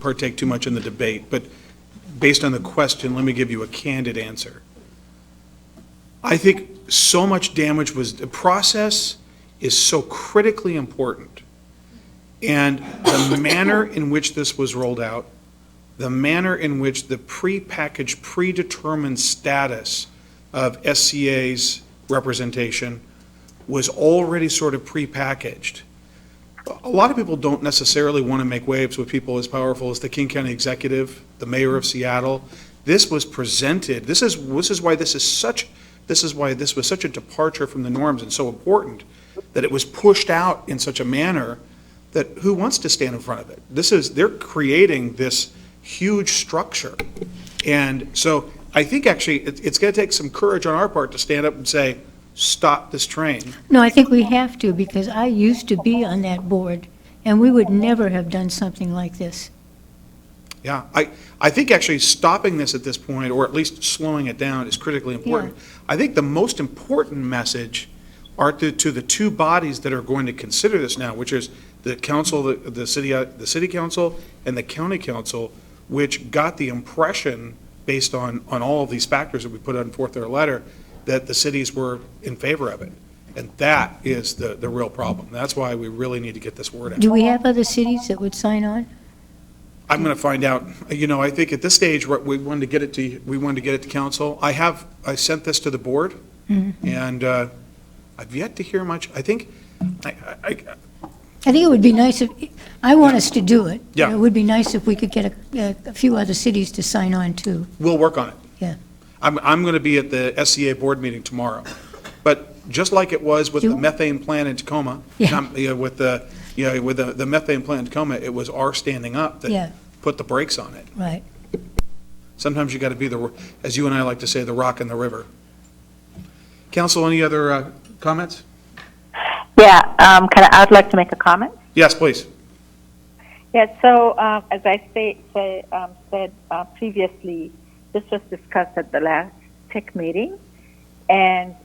partake too much in the debate, but based on the question, let me give you a candid answer. I think so much damage the process is so critically important. And the manner in which this was rolled out, the manner in which the prepackaged, predetermined status of SCA's representation was already sort of prepackaged. A lot of people don't necessarily want to make waves with people as powerful as the King County Executive, the Mayor of Seattle. This was presented. This is why this was such a departure from the norms and so important that it was pushed out in such a manner that who wants to stand in front of it? They're creating this huge structure. And so I think actually it's going to take some courage on our part to stand up and say, stop this train. No, I think we have to, because I used to be on that board, and we would never have done something like this. Yeah, I think actually stopping this at this point, or at least slowing it down, is critically important. Yeah. I think the most important message are to the two bodies that are going to consider this now, which is the council, the city council, and the county council, which got the impression, based on all of these factors that we put on forth in our letter, that the cities were in favor of it. And that is the real problem. That's why we really need to get this word out. Do we have other cities that would sign on? I'm going to find out. I think at this stage, we wanted to get it to council. I sent this to the board, Mm-hmm. and I've yet to hear much. I think, I think it would be nice if, I want us to do it. Yeah. It would be nice if we could get a few other cities to sign on too. we'll work on it. Yeah. I'm going to be at the SCA board meeting tomorrow. But just like it was with the methane plant in Tacoma, with the methane plant in Tacoma, it was our standing up Yeah. that put the brakes on it. Right. Sometimes you got to be as you and I like to say, the rock in the river. Council, any other comments? Yeah, I'd like to make a comment. Yes, please. Yeah, so as I said previously, this was discussed at the last TIC meeting, and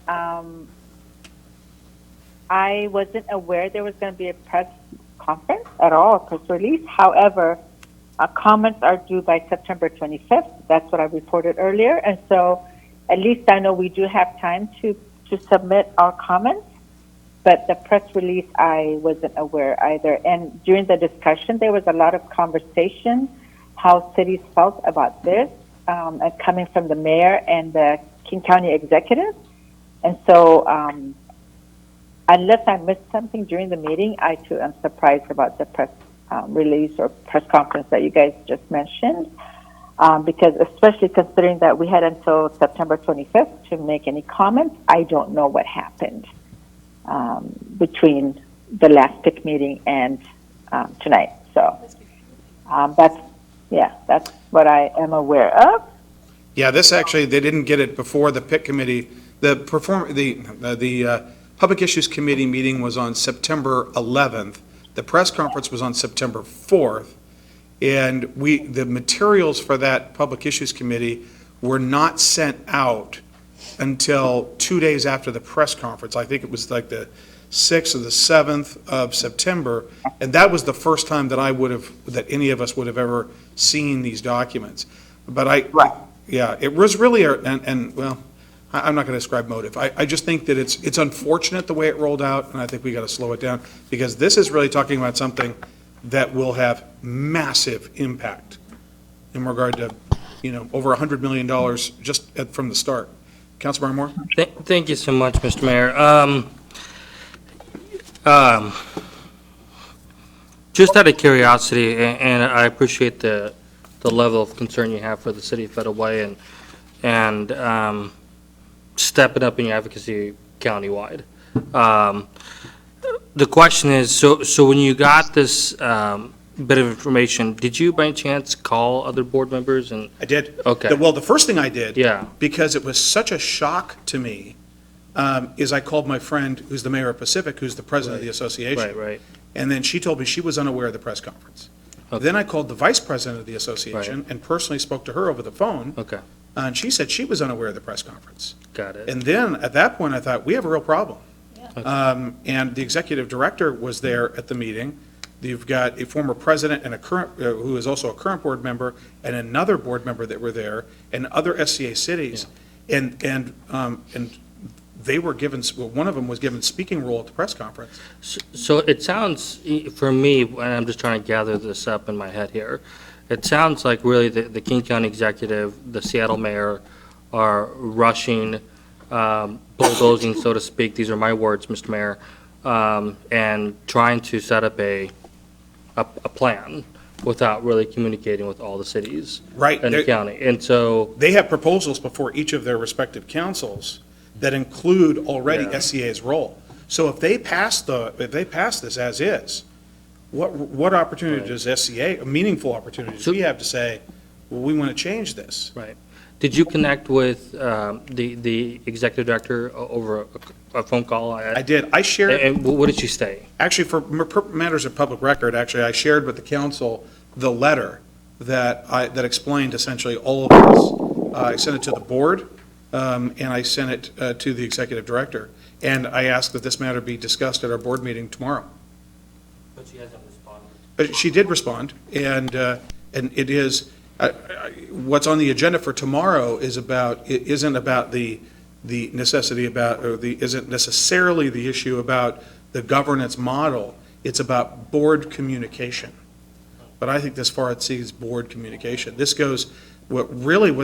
I wasn't aware there was going to be a press conference at all, a press release. However, comments are due by September 25th. That's what I reported earlier, and so at least I know we do have time to submit our comments. But the press release, I wasn't aware either. And during the discussion, there was a lot of conversation how cities felt about this, coming from the mayor and the King County executive. And so unless I missed something during the meeting, I too am surprised about the press release or press conference that you guys just mentioned. Because especially considering that we had until September 25th to make any comments, I don't know what happened between the last PIC meeting and tonight. So that's what I am aware of. Yeah, this actually, they didn't get it before the PIC committee. The Public Issues Committee meeting was on September 11th. The press conference was on September 4th. And the materials for that Public Issues Committee were not sent out until 2 days after the press conference. I think it was like the 6th or the 7th of September, and that was the first time that any of us would have ever seen these documents. But it was really, well, I'm not going to describe motive. I just think that it's unfortunate the way it rolled out, and I think we got to slow it down, because this is really talking about something that will have massive impact in regard to, over $100 million just from the start. Councilmember Moore? Thank you so much, Mr. Mayor. Just out of curiosity, and I appreciate the level of concern you have for the city of Federal Way and stepping up in your advocacy countywide. The question is, so when you got this bit of information, did you by chance call other board members? And I did. Okay. Well, the first thing I did, Yeah. because it was such a shock to me, is I called my friend who's the mayor of Pacific, who's the president of the association. Right. And then she told me she was unaware of the press conference. Okay. Then I called the vice president of the association and personally spoke to her over the phone. Okay. And she said she was unaware of the press conference. Got it. And then at that point, I thought, we have a real problem. And the executive director was there at the meeting. You've got a former president and a current, who is also a current board member, and another board member that were there, and other SCA cities. And they were given, one of them was given speaking role at the press conference. So it sounds, for me, and I'm just trying to gather this up in my head here, it sounds like really the King County executive, the Seattle mayor are rushing, bulldozing, so to speak, these are my words, Mr. Mayor, and trying to set up a plan without really communicating with all the cities in the county. And so they have proposals before each of their respective councils that include already SCA's role. So if they pass this as is, what opportunity does SCA, meaningful opportunities we have to say, well, we want to change this? Right. Did you connect with the executive director over a phone call? I did. I shared. And what did she say? Actually, for matters of public record, actually, I shared with the council the letter that explained essentially all of this. I sent it to the board, and I sent it to the executive director. And I asked that this matter be discussed at our board meeting tomorrow. But she hasn't responded. She did respond, and it is. What's on the agenda for tomorrow isn't about the necessity about, or isn't necessarily the issue about the governance model. It's about board communication. But I think this far exceeds board communication. This goes, what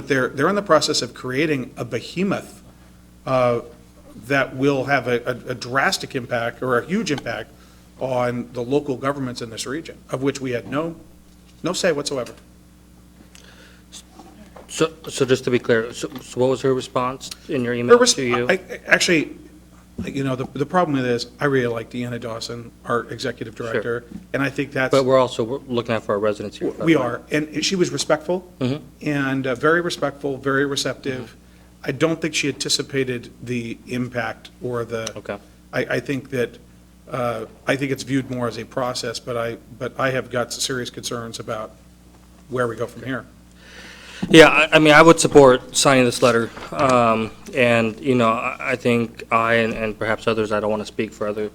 they're in the process of creating a behemoth that will have a drastic impact or a huge impact on the local governments in this region, of which we had no say whatsoever. So just to be clear, so what was her response in your email to you? Actually, you know, the problem with it is, I really like Deanna Dawson, our executive director, and I think that's. But we're also looking out for our residents here. We are, and she was respectful, and very respectful, very receptive. I don't think she anticipated the impact or the. Okay. I think that, I think it's viewed more as a process, but I have got serious concerns about where we go from here. Yeah, I mean, I would support signing this letter. And, you know, I think and perhaps others, I don't want to speak for other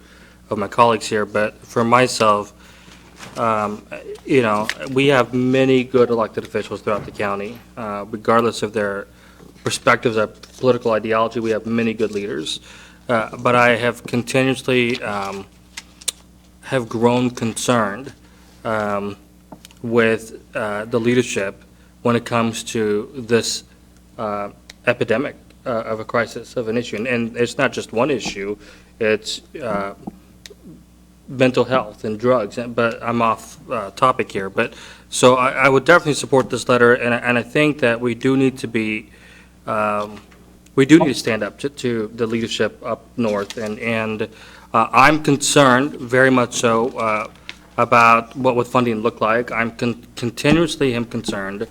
of my colleagues here, but for myself, you know, we have many good elected officials throughout the county, regardless of their perspectives of political ideology. We have many good leaders. But I have continuously have grown concerned with the leadership when it comes to this epidemic of a crisis, of an issue. And it's not just one issue, it's mental health and drugs, but I'm off topic here. But so I would definitely support this letter, and I think that we do need to be, we do need to stand up to the leadership up north, and I'm concerned, very much so, about what would funding look like. I'm continuously concerned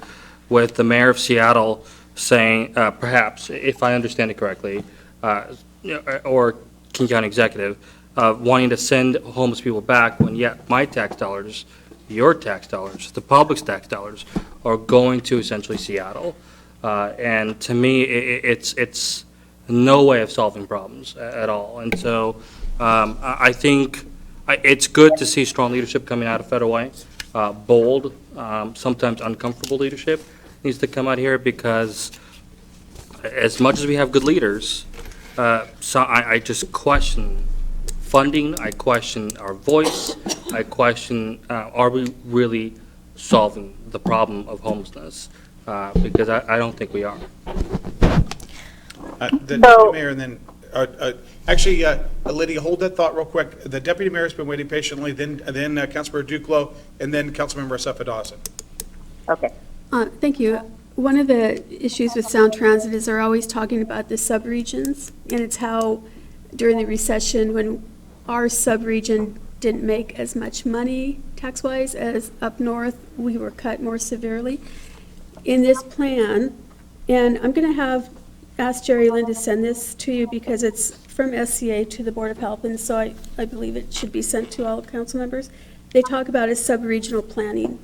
with the mayor of Seattle saying, perhaps, if I understand it correctly, or King County executive, wanting to send homeless people back when yet my tax dollars, your tax dollars, the public's tax dollars are going to essentially Seattle. And to me, it's no way of solving problems at all. And so I think it's good to see strong leadership coming out of Federal Way. Bold, sometimes uncomfortable leadership needs to come out here, because as much as we have good leaders, so I just question funding, I question our voice, I question, are we really solving the problem of homelessness? Because I don't think we are. The Deputy Mayor, and then, actually, Lydia, hold that thought real quick. The Deputy Mayor has been waiting patiently, then Councilmember Duclos, and then Councilmember Sept Dawson. Okay. Thank you. One of the issues with Sound Transit is they're always talking about the subregions, and it's how during the recession, when our subregion didn't make as much money tax-wise as up north, we were cut more severely. In this plan, and I'm going to ask Jerry Lynn to send this to you because it's from SCA to the Board of Health, and so I believe it should be sent to all council members. They talk about a sub-regional planning,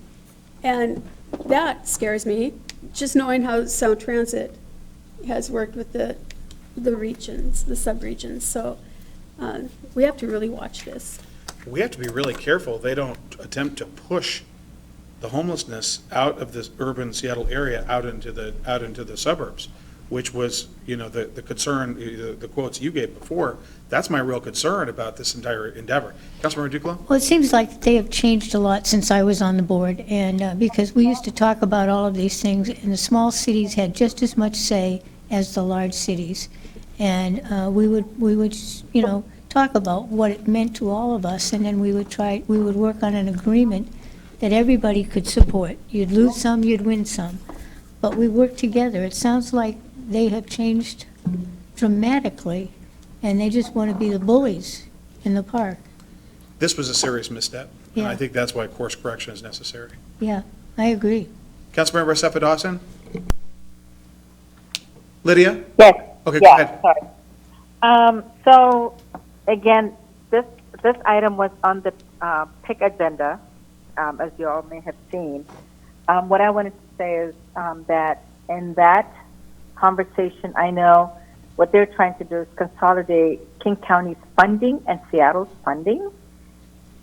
and that scares me, just knowing how Sound Transit has worked with the regions, the sub-regions. So we have to really watch this. We have to be really careful they don't attempt to push the homelessness out of this urban Seattle area out into the suburbs, which was, you know, the concern, the quotes you gave before. That's my real concern about this entire endeavor. Councilmember Duclos? Well, it seems like they have changed a lot since I was on the board, and because we used to talk about all of these things, and the small cities had just as much say as the large cities. And we would, you know, talk about what it meant to all of us, and then we would work on an agreement that everybody could support. You'd lose some, you'd win some, but we work together. It sounds like they have changed dramatically, and they just want to be the bullies in the park. This was a serious misstep, and Yeah. I think that's why course correction is necessary. Yeah, I agree. Councilmember Sept Dawson? Lydia? Yes. Okay, yeah, go ahead. Sorry. So again, this item was on the PIC agenda, as you all may have seen. What I wanted to say is that in that conversation, I know what they're trying to do is consolidate King County's funding and Seattle's funding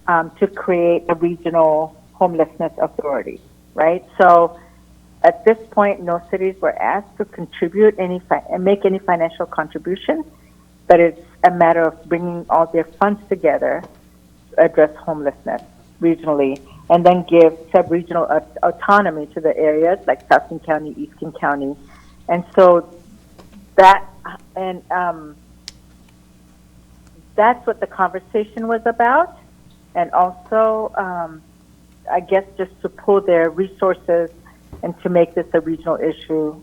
to create a regional homelessness authority, right? So at this point, no cities were asked to contribute make any financial contribution, but it's a matter of bringing all their funds together to address homelessness regionally, and then give sub-regional autonomy to the areas like South King County, East King County. And so that, and that's what the conversation was about. And also, I guess just to pull their resources and to make this a regional issue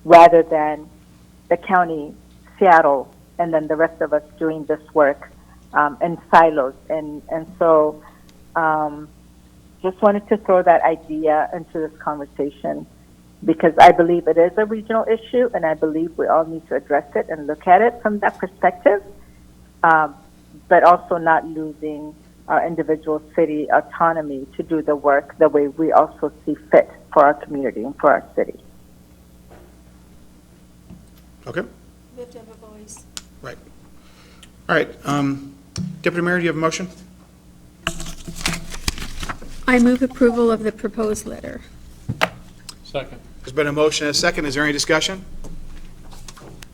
rather than the county, Seattle, and then the rest of us doing this work in silos. And so just wanted to throw that idea into this conversation because I believe it is a regional issue and I believe we all need to address it and look at it from that perspective, but also not losing our individual city autonomy to do the work the way we also see fit for our community and for our city. Okay, We have to have a voice. right. All right, Deputy Mayor, do you have a motion? I move approval of the proposed letter. Second. There's been a motion and a second. Is there any discussion?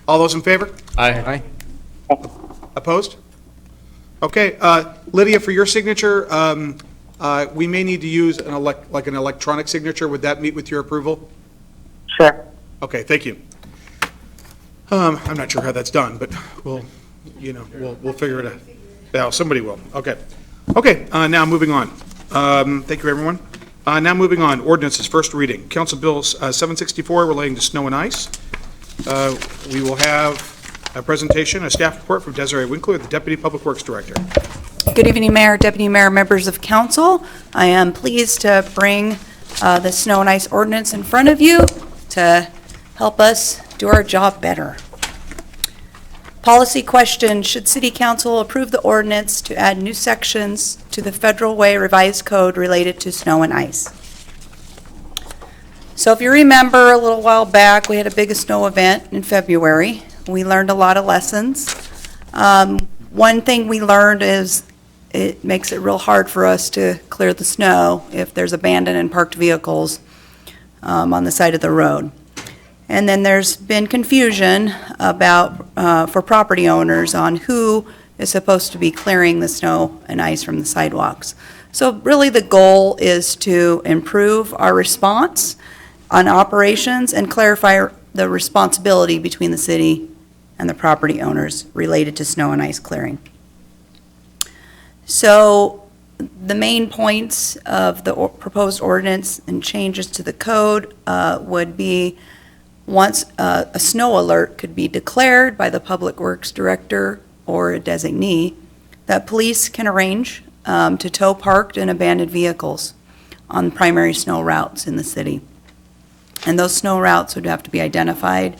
All those in favor? Aye. Opposed? Okay, Lydia, for your signature, we may need to use an an electronic signature. Would that meet with your approval? Sure. Okay, thank you. I'm not sure how that's done, but we'll figure it out. Yeah, somebody will. Okay. Okay, now moving on. Thank you, everyone. Now moving on, ordinances, first reading. Council Bill 764 relating to snow and ice. We will have a presentation, a staff report from Desiree Winkler, the Deputy Public Works Director. Good evening, Mayor, Deputy Mayor, members of council. I am pleased to bring the snow and ice ordinance in front of you to help us do our job better. Policy question, should City Council approve the ordinance to add new sections to the Federal Way Revised Code related to snow and ice? So if you remember, a little while back, we had a big snow event in February. We learned a lot of lessons. One thing we learned is it makes it real hard for us to clear the snow if there's abandoned and parked vehicles on the side of the road. And then there's been confusion about, for property owners on who is supposed to be clearing the snow and ice from the sidewalks. So really the goal is to improve our response on operations and clarify the responsibility between the city and the property owners related to snow and ice clearing. So the main points of the proposed ordinance and changes to the code would be once a snow alert could be declared by the Public Works Director or a designee, that police can arrange to tow parked and abandoned vehicles on primary snow routes in the city. And those snow routes would have to be identified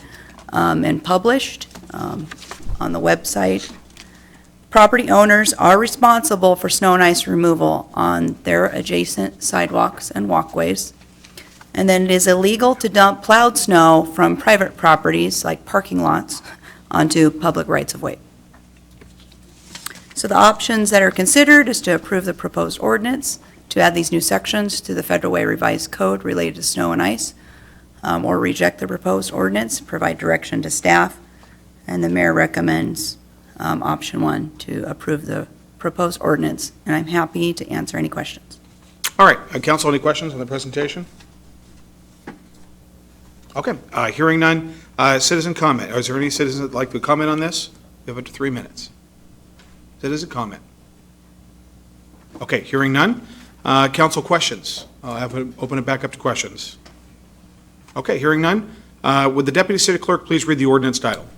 and published on the website. Property owners are responsible for snow and ice removal on their adjacent sidewalks and walkways. And then it is illegal to dump plowed snow from private properties, like parking lots, onto public rights-of-way. So the options that are considered is to approve the proposed ordinance, to add these new sections to the Federal Way Revised Code related to snow and ice, or reject the proposed ordinance, provide direction to staff, and the mayor recommends option 1 to approve the proposed ordinance. And I'm happy to answer any questions. All right, council, any questions on the presentation? Okay, hearing none. Citizen comment. Is there any citizen that'd like to comment on this? You have up to 3 minutes. Citizen comment. Okay, hearing none. Council questions. Open it back up to questions. Okay, hearing none. Would the Deputy City Clerk please read the ordinance title?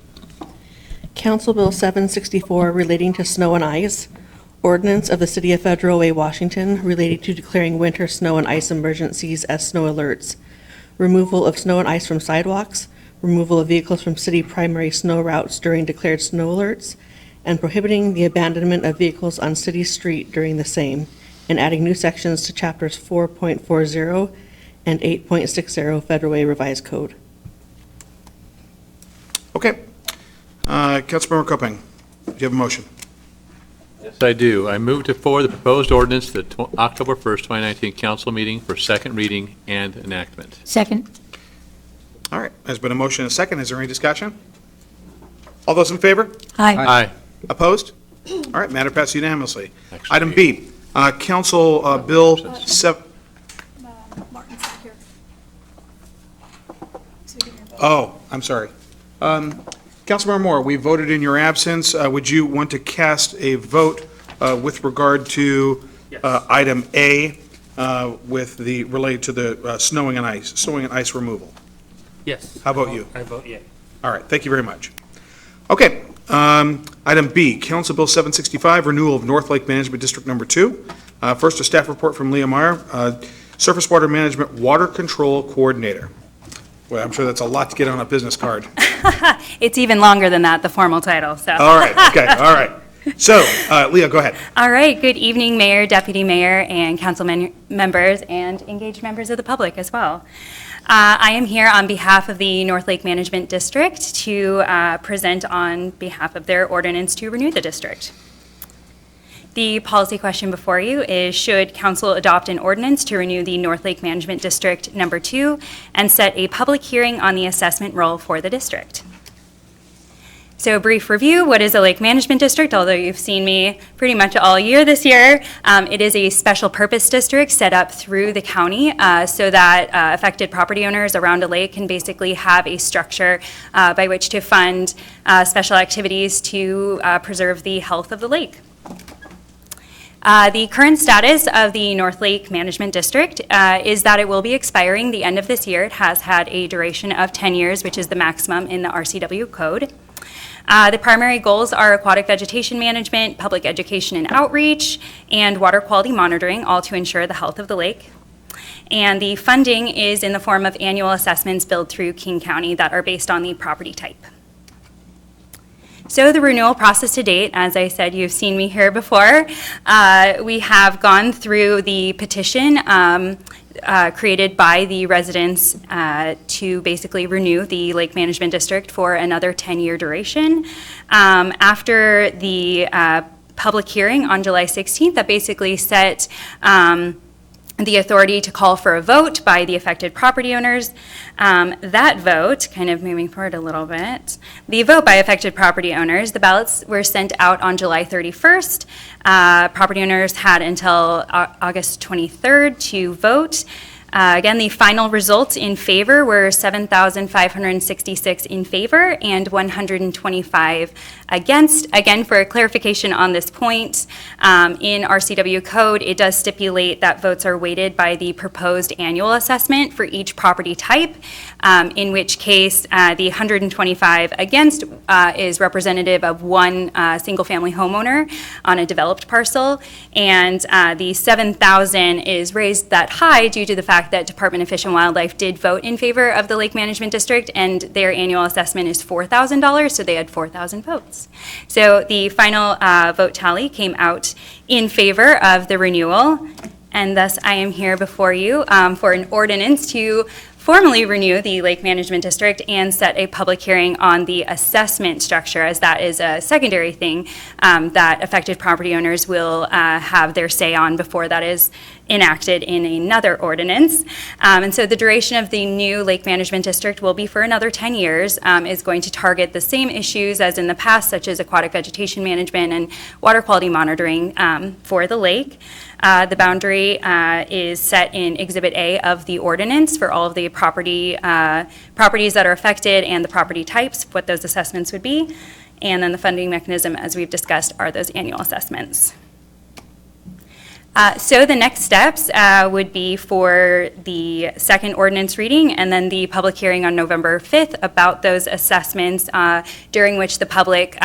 Council Bill 764 relating to snow and ice. Ordinance of the City of Federal Way, Washington relating to declaring winter snow and ice emergencies as snow alerts. Removal of snow and ice from sidewalks, removal of vehicles from city primary snow routes during declared snow alerts, and prohibiting the abandonment of vehicles on city street during the same, and adding new sections to chapters 4.40 and 8.60 Federal Way Revised Code. Okay. Councilmember Copping, do you have a motion? Yes, I do. I move to forward the proposed ordinance to the October 1st, 2019 council meeting for second reading and enactment. Second. All right, there's been a motion and a second. Is there any discussion? All those in favor? Aye. Aye. Opposed? All right, matter passed unanimously. Item B, Council Bill 7. Martin's not here. Oh, I'm sorry. Councilmember Moore, we voted in your absence. Would you want to cast a vote with regard to item A related to the snowing and ice removal? Yes. How about you? I vote yea. All right, thank you very much. Okay, item B, Council Bill 765, renewal of North Lake Management District Number 2. First, a staff report from Leah Meyer, Surface Water Management Water Control Coordinator. Well, I'm sure that's a lot to get on a business card. It's even longer than that, the formal title, so. All right, okay, all right. So, Leah, go ahead. All right, good evening, Mayor, Deputy Mayor, and council members, and engaged members of the public as well. I am here on behalf of the North Lake Management District to present on behalf of their ordinance to renew the district. The policy question before you is, should council adopt an ordinance to renew the North Lake Management District Number 2 and set a public hearing on the assessment roll for the district? So a brief review, what is a lake management district? Although you've seen me pretty much all year this year, it is a special purpose district set up through the county so that affected property owners around a lake can basically have a structure by which to fund special activities to preserve the health of the lake. The current status of the North Lake Management District is that it will be expiring the end of this year. It has had a duration of 10 years, which is the maximum in the RCW code. The primary goals are aquatic vegetation management, public education and outreach, and water quality monitoring, all to ensure the health of the lake. And the funding is in the form of annual assessments billed through King County that are based on the property type. So the renewal process to date, as I said, you've seen me here before. We have gone through the petition created by the residents to basically renew the Lake Management District for another 10-year duration. After the public hearing on July 16th, that basically set the authority to call for a vote by the affected property owners. That vote, kind of moving forward a little bit, the vote by affected property owners, the ballots were sent out on July 31st. Property owners had until August 23rd to vote. Again, the final results in favor were 7,566 in favor and 125 against. Again, for clarification on this point, in RCW code, it does stipulate that votes are weighted by the proposed annual assessment for each property type, in which case the 125 against is representative of one single-family homeowner on a developed parcel, and the 7,000 is raised that high due to the fact that Department of Fish and Wildlife did vote in favor of the Lake Management District, and their annual assessment is $4,000, so they had 4,000 votes. So the final vote tally came out in favor of the renewal, and thus I am here before you for an ordinance to formally renew the Lake Management District and set a public hearing on the assessment structure, as that is a secondary thing that affected property owners will have their say on before that is enacted in another ordinance. And so the duration of the new Lake Management District will be for another 10 years, is going to target the same issues as in the past, such as aquatic vegetation management and water quality monitoring for the lake. The boundary is set in Exhibit A of the ordinance for all of the properties that are affected and the property types, what those assessments would be. And then the funding mechanism, as we've discussed, are those annual assessments. So the next steps would be for the second ordinance reading and then the public hearing on November 5th about those assessments, during which the public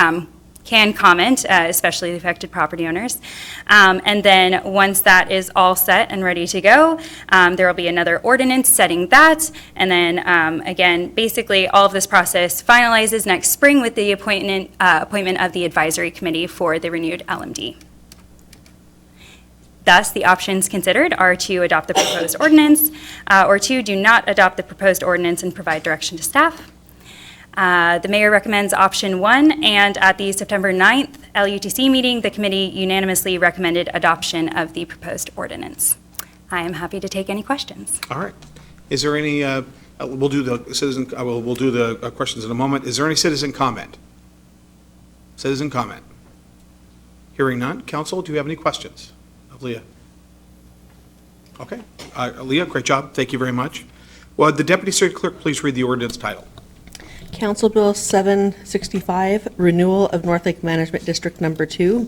can comment, especially the affected property owners. And then once that is all set and ready to go, there will be another ordinance setting that. And then again, basically all of this process finalizes next spring with the appointment of the advisory committee for the renewed LMD. Thus, the options considered are to adopt the proposed ordinance or to do not adopt the proposed ordinance and provide direction to staff. The mayor recommends option 1, and at the September 9th LUTC meeting, the committee unanimously recommended adoption of the proposed ordinance. I am happy to take any questions. All right. Is there any, we'll do the we'll do the questions in a moment. Is there any citizen comment? Citizen comment. Hearing none. Council, do you have any questions of Leah? Okay. Leah, great job. Thank you very much. Well, the Deputy City Clerk, please read the ordinance title. Council Bill 765, Renewal of North Lake Management District Number 2.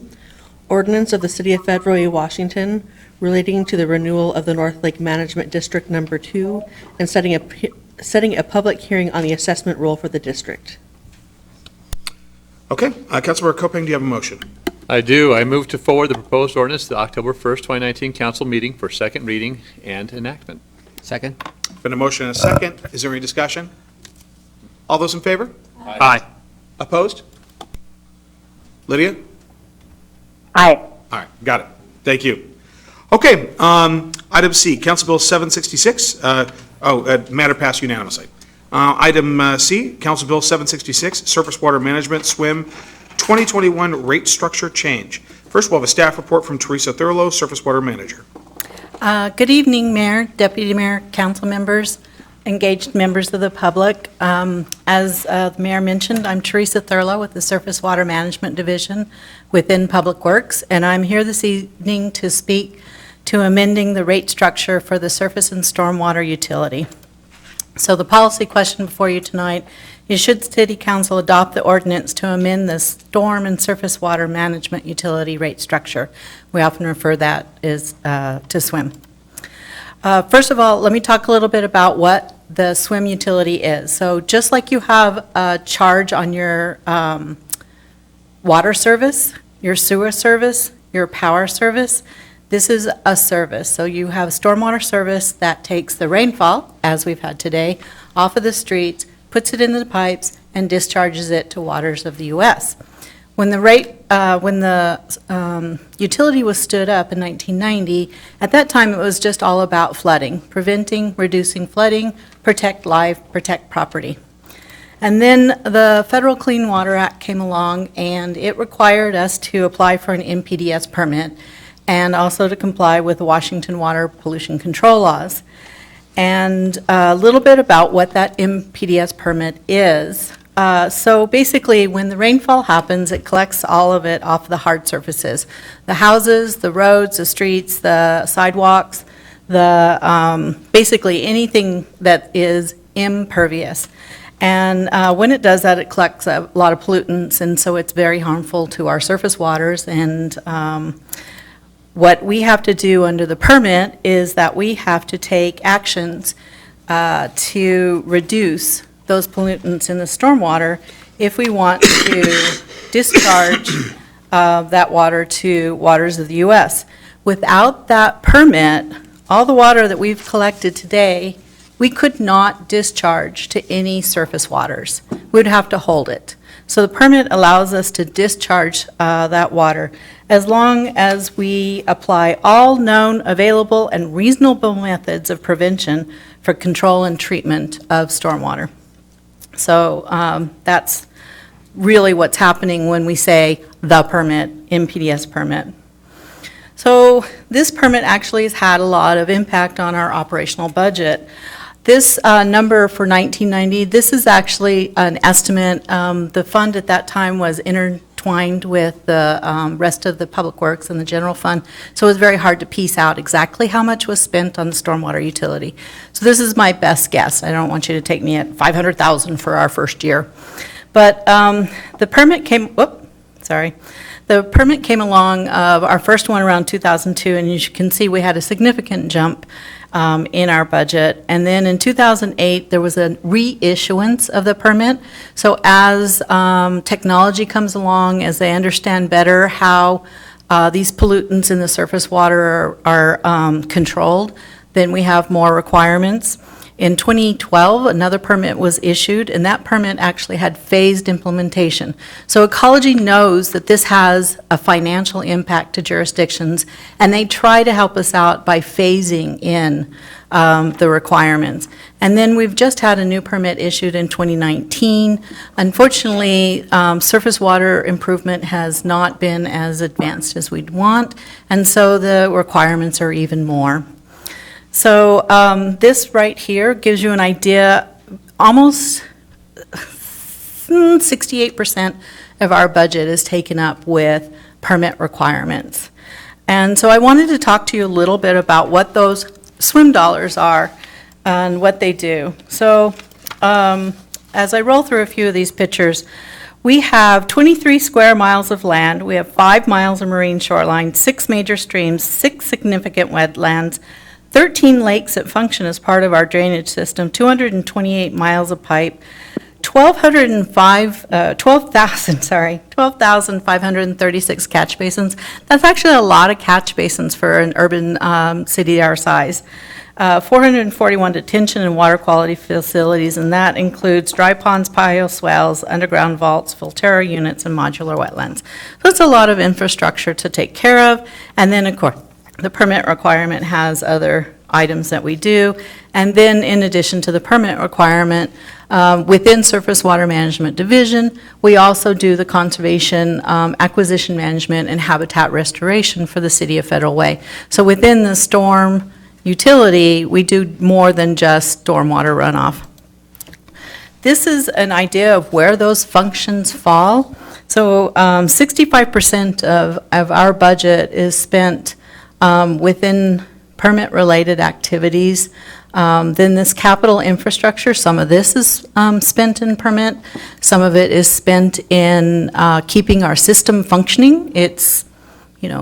Ordinance of the City of Federal, Washington relating to the renewal of the North Lake Management District Number 2 and setting a public hearing on the assessment rule for the district. Okay, Councilmember Kopeng, do you have a motion? I do. I move to forward the proposed ordinance to the October 1st, 2019 council meeting for second reading and enactment. Second? Been a motion and a second. Is there any discussion? All those in favor? Aye. Opposed? Lydia? Aye. All right, got it. Thank you. Okay, item C, Council Bill 766. Matter passed unanimously. Item C, Council Bill 766, Surface Water Management SWIM 2021 Rate Structure Change. First, we'll have a staff report from Teresa Thurlow, Surface Water Manager. Good evening, Mayor, Deputy Mayor, council members, engaged members of the public. As the Mayor mentioned, I'm Teresa Thurlow with the Surface Water Management Division within Public Works, and I'm here this evening to speak to amending the rate structure for the surface and stormwater utility. So the policy question before you tonight is, should City Council adopt the ordinance to amend the storm and surface water management utility rate structure? We often refer that as to SWIM. First of all, let me talk a little bit about what the SWIM utility is. So just like you have a charge on your water service, your sewer service, your power service, this is a service. So you have stormwater service that takes the rainfall, as we've had today, off of the streets, puts it in the pipes, and discharges it to waters of the U.S. When the utility was stood up in 1990, at that time it was just all about flooding, preventing, reducing flooding, protect life, protect property. And then the Federal Clean Water Act came along, and it required us to apply for an MPDS permit and also to comply with the Washington Water Pollution Control Laws. And a little bit about what that MPDS permit is. So basically, when the rainfall happens, it collects all of it off the hard surfaces. The houses, the roads, the streets, the sidewalks, basically anything that is impervious. And when it does that, it collects a lot of pollutants, and so it's very harmful to our surface waters. And what we have to do under the permit is that we have to take actions to reduce those pollutants in the stormwater if we want to discharge that water to waters of the U.S. Without that permit, all the water that we've collected today, we could not discharge to any surface waters. We'd have to hold it. So the permit allows us to discharge that water as long as we apply all known, available, and reasonable methods of prevention for control and treatment of stormwater. So that's really what's happening when we say the permit, MPDS permit. So this permit actually has had a lot of impact on our operational budget. This number for 1990, this is actually an estimate. The fund at that time was intertwined with the rest of the public works and the general fund, so it was very hard to piece out exactly how much was spent on the stormwater utility. So this is my best guess. I don't want you to take me at $500,000 for our first year. But the permit came, the permit came along, our first one around 2002, and you can see we had a significant jump in our budget. And then in 2008, there was a reissuance of the permit. So as technology comes along, as they understand better how these pollutants in the surface water are controlled, then we have more requirements. In 2012, another permit was issued, and that permit actually had phased implementation. So Ecology knows that this has a financial impact to jurisdictions, and they try to help us out by phasing in the requirements. And then we've just had a new permit issued in 2019. Unfortunately, surface water improvement has not been as advanced as we'd want, and so the requirements are even more. So this right here gives you an idea. Almost 68% of our budget is taken up with permit requirements. And so I wanted to talk to you a little bit about what those SWIM dollars are and what they do. So as I roll through a few of these pictures, we have 23 square miles of land, we have 5 miles of marine shoreline, 6 major streams, 6 significant wetlands, 13 lakes that function as part of our drainage system, 228 miles of pipe, 12,536 catch basins. That's actually a lot of catch basins for an urban city our size. 441 detention and water quality facilities, and that includes dry ponds, bioswales, underground vaults, Filterra units, and modular wetlands. So it's a lot of infrastructure to take care of, and then, of course, the permit requirement has other items that we do, and then in addition to the permit requirement, within Surface Water Management Division, we also do the conservation, acquisition management, and habitat restoration for the City of Federal Way. So within the storm utility, we do more than just stormwater runoff. This is an idea of where those functions fall. So 65% of our budget is spent within permit-related activities. Then this capital infrastructure, some of this is spent in permit, some of it is spent in keeping our system functioning. It's,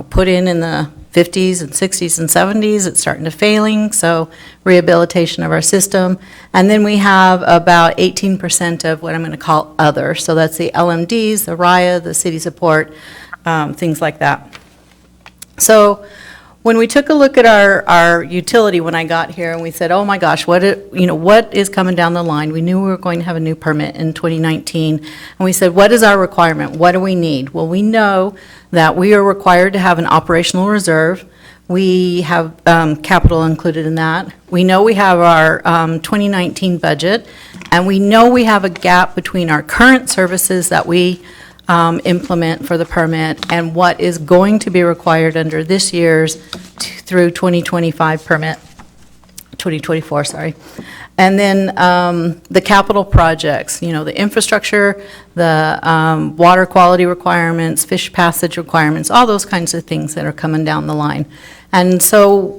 put in the 50s and 60s and 70s, it's starting to failing, so rehabilitation of our system. And then we have about 18% of what I'm going to call other, so that's the LMDs, the RIA, the city support, things like that. So when we took a look at our utility when I got here, and we said, oh my gosh, what is coming down the line? We knew we were going to have a new permit in 2019, and we said, what is our requirement? What do we need? Well, we know that we are required to have an operational reserve. We have capital included in that. We know we have our 2019 budget, and we know we have a gap between our current services that we implement for the permit and what is going to be required under this year's through 2025 permit, 2024, sorry. And then the capital projects, the infrastructure, the water quality requirements, fish passage requirements, all those kinds of things that are coming down the line. And so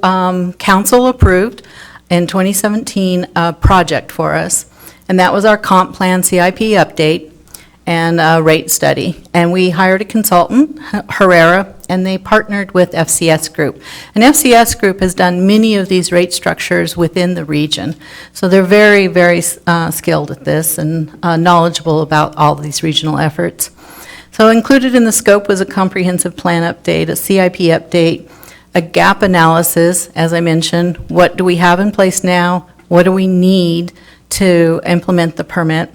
council approved in 2017 a project for us, and that was our comp plan CIP update and a rate study. And we hired a consultant, Herrera, and they partnered with FCS Group. And FCS Group has done many of these rate structures within the region. So they're very, very skilled at this and knowledgeable about all of these regional efforts. So included in the scope was a comprehensive plan update, a CIP update, a gap analysis, as I mentioned. What do we have in place now? What do we need to implement the permit?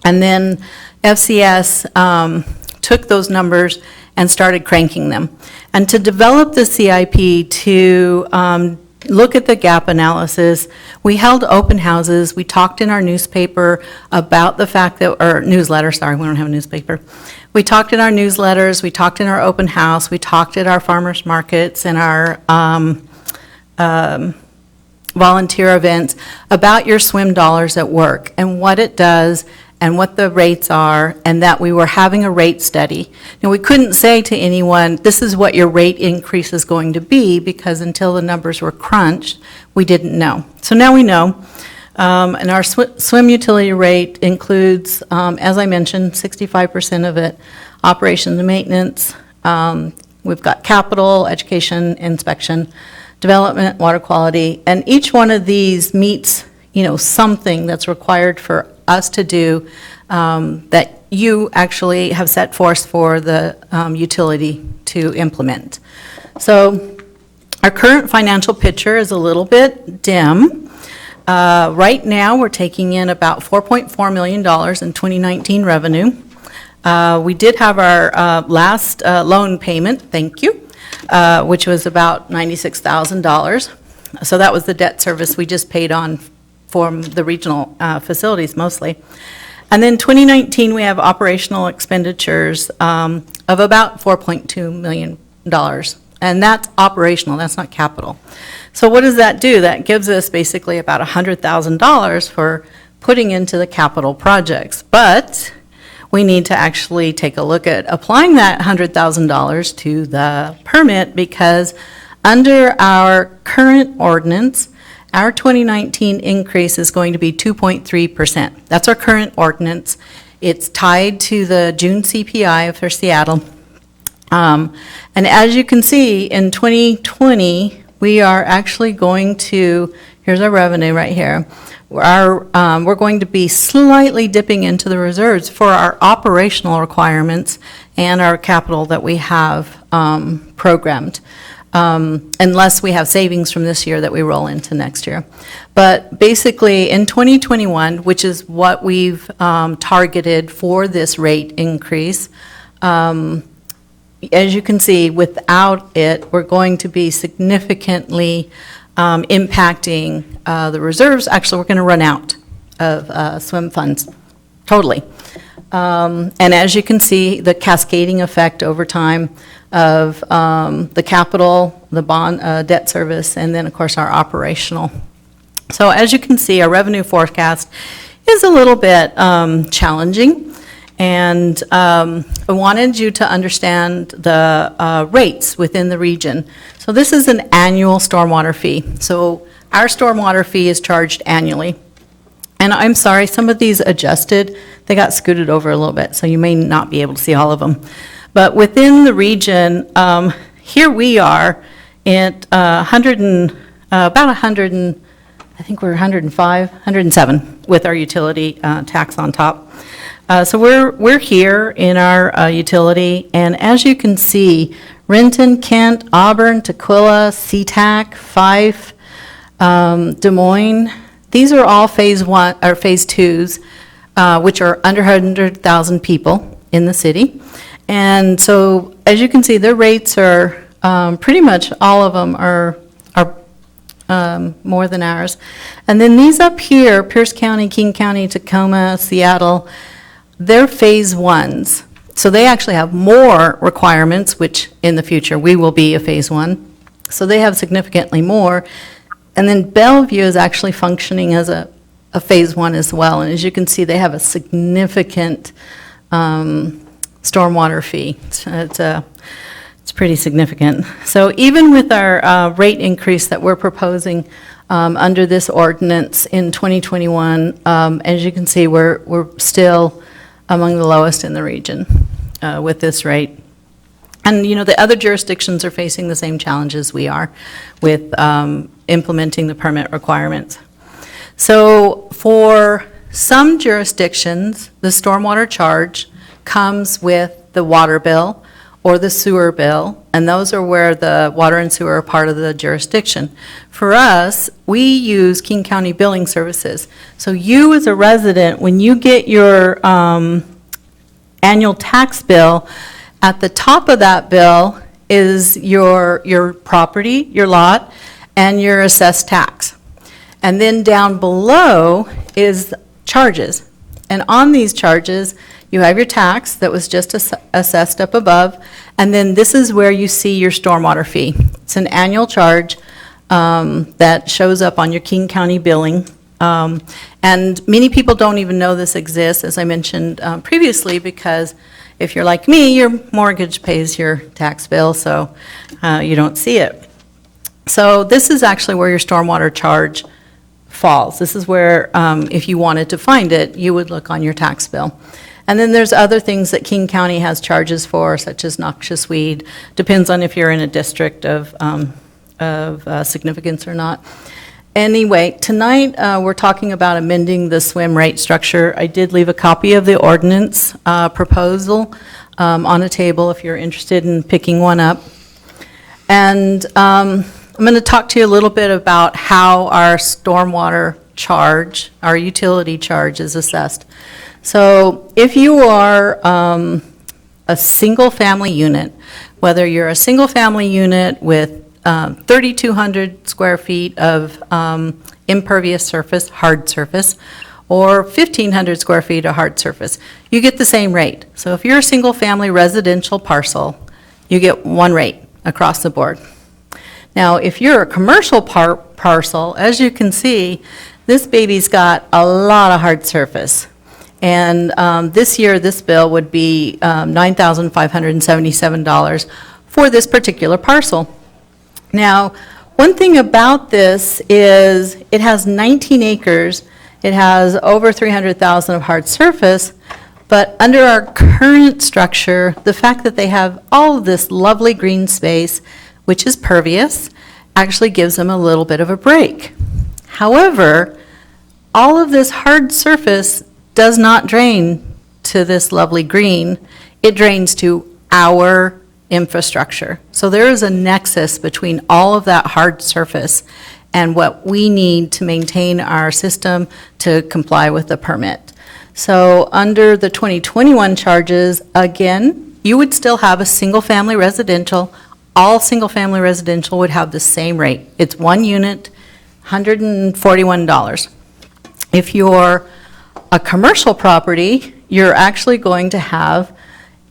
And then FCS took those numbers and started cranking them. And to develop the CIP, to look at the gap analysis, we held open houses. We talked in our newspaper about the fact that, or newsletter, sorry, we don't have a newspaper. We talked in our newsletters, we talked in our open house, we talked at our farmers markets and our volunteer events about your swim dollars at work and what it does and what the rates are, and that we were having a rate study. Now, we couldn't say to anyone, this is what your rate increase is going to be, because until the numbers were crunched, we didn't know. So now we know, and our swim utility rate includes, as I mentioned, 65% of it, operations and maintenance. We've got capital, education, inspection, development, water quality, and each one of these meets, something that's required for us to do that you actually have set forth for the utility to implement. So our current financial picture is a little bit dim. Right now, we're taking in about $4.4 million in 2019 revenue. We did have our last loan payment, thank you, which was about $96,000. So that was the debt service we just paid on for the regional facilities mostly. And then 2019, we have operational expenditures of about $4.2 million. And that's operational, that's not capital. So what does that do? That gives us basically about $100,000 for putting into the capital projects. But we need to actually take a look at applying that $100,000 to the permit, because under our current ordinance, Our 2019 increase is going to be 2.3%. That's our current ordinance. It's tied to the June CPI for Seattle. And as you can see, in 2020, we are actually going to, here's our revenue right here. We're going to be slightly dipping into the reserves for our operational requirements and our capital that we have programmed, unless we have savings from this year that we roll into next year. But basically, in 2021, which is what we've targeted for this rate increase, as you can see, without it, we're going to be significantly impacting the reserves. Actually, we're going to run out of swim funds, totally. And as you can see, the cascading effect over time of the capital, the bond debt service, and then, of course, our operational. So as you can see, our revenue forecast is a little bit challenging. And I wanted you to understand the rates within the region. So this is an annual stormwater fee. So our stormwater fee is charged annually. And I'm sorry, some of these adjusted, they got scooted over a little bit, so you may not be able to see all of them. But within the region, here we are at I think we're 105, 107 with our utility tax on top. So we're here in our utility, and as you can see, Renton, Kent, Auburn, Tukwila, SeaTac, Fife, Des Moines, these are all phase 1 or phase 2s, which are under 100,000 people in the city. And so as you can see, their rates are pretty much all of them are more than ours. And then these up here, Pierce County, King County, Tacoma, Seattle, they're phase 1s. So they actually have more requirements, which in the future we will be a phase 1. So they have significantly more. And then Bellevue is actually functioning as a phase 1 as well. And as you can see, they have a significant stormwater fee. It's pretty significant. So even with our rate increase that we're proposing under this ordinance in 2021, as you can see, we're still among the lowest in the region with this rate. And, you know, the other jurisdictions are facing the same challenges we are with implementing the permit requirements. So for some jurisdictions, the stormwater charge comes with the water bill or the sewer bill, and those are where the water and sewer are part of the jurisdiction. For us, we use King County Billing Services. So you as a resident, when you get your annual tax bill, at the top of that bill is your property, your lot, and your assessed tax. And then down below is charges. And on these charges, you have your tax that was just assessed up above, and then this is where you see your stormwater fee. It's an annual charge that shows up on your King County billing. And many people don't even know this exists, as I mentioned previously, because if you're like me, your mortgage pays your tax bill, so you don't see it. So this is actually where your stormwater charge falls. This is where, if you wanted to find it, you would look on your tax bill. And then there's other things that King County has charges for, such as noxious weed. Depends on if you're in a district of significance or not. Anyway, tonight we're talking about amending the swim rate structure. I did leave a copy of the ordinance proposal on a table if you're interested in picking one up. And I'm going to talk to you a little bit about how our stormwater charge, our utility charge, is assessed. So if you are a single-family unit, whether you're a single-family unit with 3,200 square feet of impervious surface, hard surface, or 1,500 square feet of hard surface, you get the same rate. So if you're a single-family residential parcel, you get one rate across the board. Now, if you're a commercial parcel, as you can see, this baby's got a lot of hard surface. And this year, this bill would be $9,577 for this particular parcel. Now, One thing about this is it has 19 acres, it has over 300,000 of hard surface, but under our current structure, the fact that they have all of this lovely green space, which is pervious, actually gives them a little bit of a break. However, all of this hard surface does not drain to this lovely green. It drains to our infrastructure. So there is a nexus between all of that hard surface and what we need to maintain our system to comply with the permit. So under the 2021 charges, again, you would still have a single-family residential. All single-family residential would have the same rate. It's 1 unit, $141. If you're a commercial property, you're actually going to have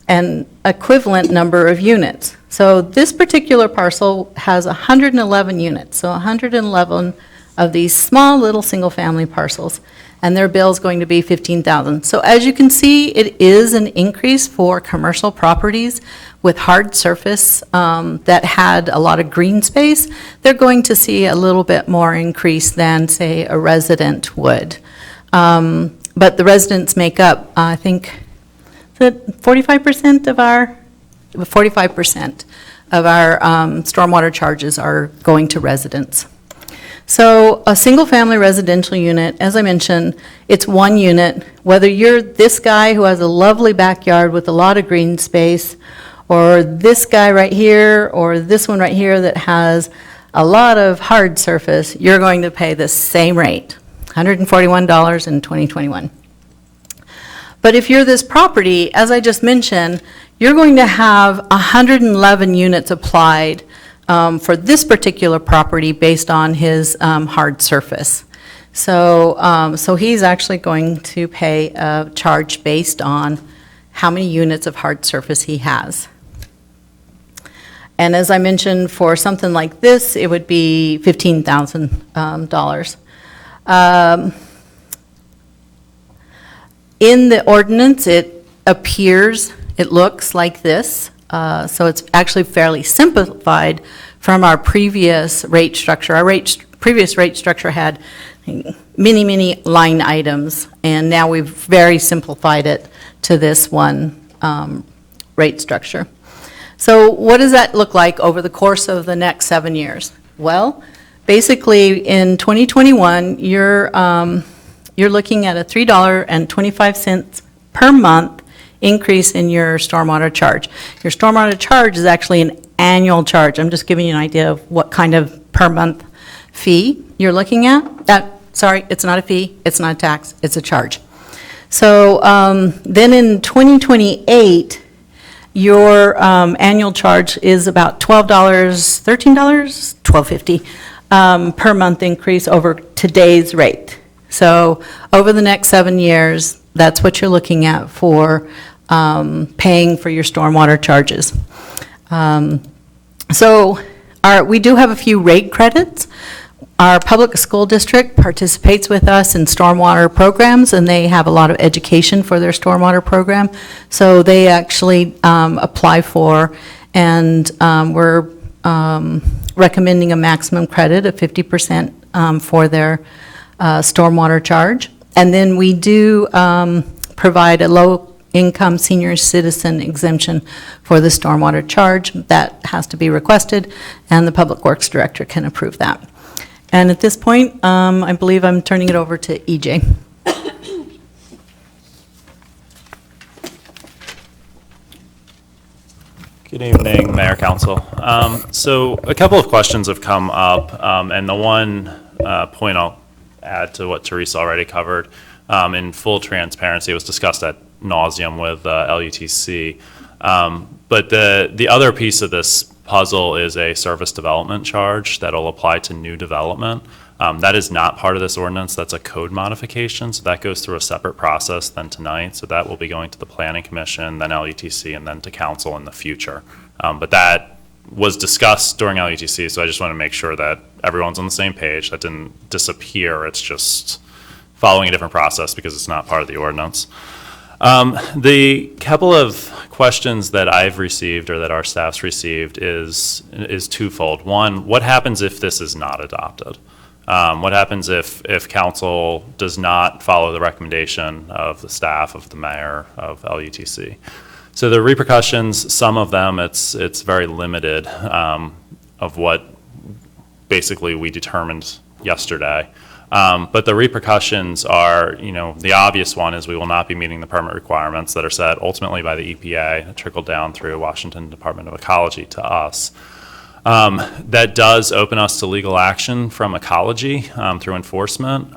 an equivalent number of units. So this particular parcel has 111 units, so 111 of these small little single-family parcels, and their bill is going to be $15,000. So as you can see, it is an increase for commercial properties with hard surface that had a lot of green space. They're going to see a little bit more increase than, say, a resident would. But the residents make up, I think, 45% of our stormwater charges are going to residents. So a single-family residential unit, as I mentioned, it's 1 unit. Whether you're this guy who has a lovely backyard with a lot of green space, or this guy right here, or this one right here that has a lot of hard surface, you're going to pay the same rate, $141 in 2021. But if you're this property, as I just mentioned, you're going to have 111 units applied for this particular property based on his hard surface. So, so he's actually going to pay a charge based on how many units of hard surface he has. And as I mentioned, for something like this, it would be $15,000. In the ordinance, it appears, it looks like this. So it's actually fairly simplified from our previous rate structure. Our previous rate structure had many, many line items, and now we've very simplified it to this one rate structure. So what does that look like over the course of the next 7 years? Well, basically in 2021, you're looking at a $3.25 per month increase in your stormwater charge. Your stormwater charge is actually an annual charge. I'm just giving you an idea of what kind of per month fee you're looking at. Sorry, it's not a fee, it's not a tax, it's a charge. So then in 2028, your annual charge is about $12, $13, $12.50 per month increase over today's rate. So over the next 7 years, that's what you're looking at for paying for your stormwater charges. We do have a few rate credits. Our public school district participates with us in stormwater programs, and they have a lot of education for their stormwater program. So they actually apply for, and we're recommending a maximum credit of 50% for their stormwater charge. And then we do provide a low-income senior citizen exemption for the stormwater charge. That has to be requested, and the Public Works Director can approve that. And at this point, I believe I'm turning it over to EJ. Good evening, Mayor, Council. So a couple of questions have come up, and the one point I'll add to what Teresa already covered, in full transparency, it was discussed at nauseum with LUTC. But the other piece of this puzzle is a service development charge that'll apply to new development. That is not part of this ordinance. That's a code modification, so that goes through a separate process than tonight. So that will be going to the Planning Commission, then LUTC, and then to Council in the future. But that was discussed during LUTC, so I just want to make sure that everyone's on the same page. That didn't disappear. It's just following a different process because it's not part of the ordinance. The couple of questions that I've received or that our staff's received is twofold. One, what happens if this is not adopted? What happens if council does not follow the recommendation of the staff, of the mayor, of LUTC? So the repercussions, some of them, it's very limited of what basically we determined yesterday. But the repercussions are, the obvious one is we will not be meeting the permit requirements that are set ultimately by the EPA, that trickle down through Washington Department of Ecology to us. That does open us to legal action from ecology through enforcement.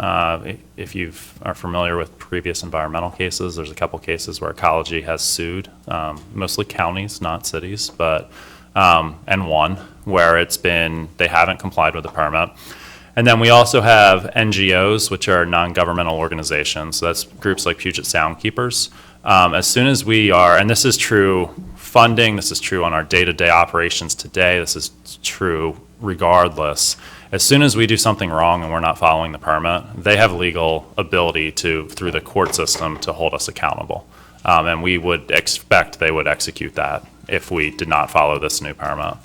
If you are familiar with previous environmental cases, there's a couple cases where ecology has sued, mostly counties, not cities, but and one where they haven't complied with the permit. And then we also have NGOs, which are non-governmental organizations. So that's groups like Puget Sound Keepers. As soon as we are, and this is true funding, this is true on our day-to-day operations today, this is true regardless. As soon as we do something wrong and we're not following the permit, they have legal ability through the court system, to hold us accountable. And we would expect they would execute that if we did not follow this new permit.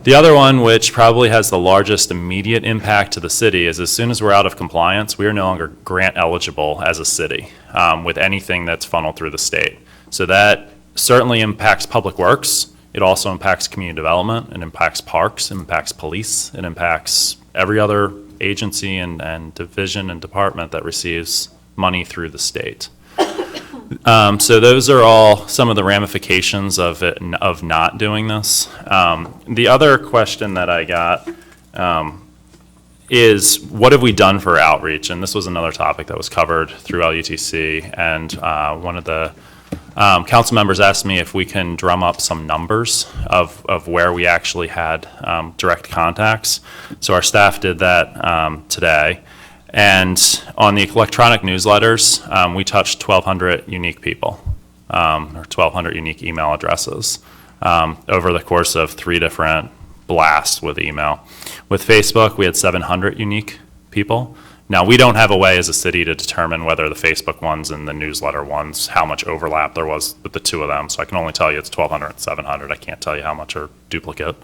The other one, which probably has the largest immediate impact to the city, is as soon as we're out of compliance, we are no longer grant eligible as a city with anything that's funneled through the state. So that certainly impacts public works. It also impacts community development. It impacts parks. It impacts police. It impacts every other agency and division and department that receives money through the state. So those are all some of the ramifications of not doing this. The other question that I got is, what have we done for outreach? And this was another topic that was covered through LUTC. And one of the council members asked me if we can drum up some numbers of where we actually had direct contacts. So our staff did that today. And on the electronic newsletters, we touched 1,200 unique people, or 1,200 unique email addresses over the course of 3 different blasts with email. With Facebook, we had 700 unique people. Now, we don't have a way as a city to determine whether the Facebook ones and the newsletter ones, how much overlap there was with the two of them. So I can only tell you it's 1,200 and 700. I can't tell you how much are duplicate,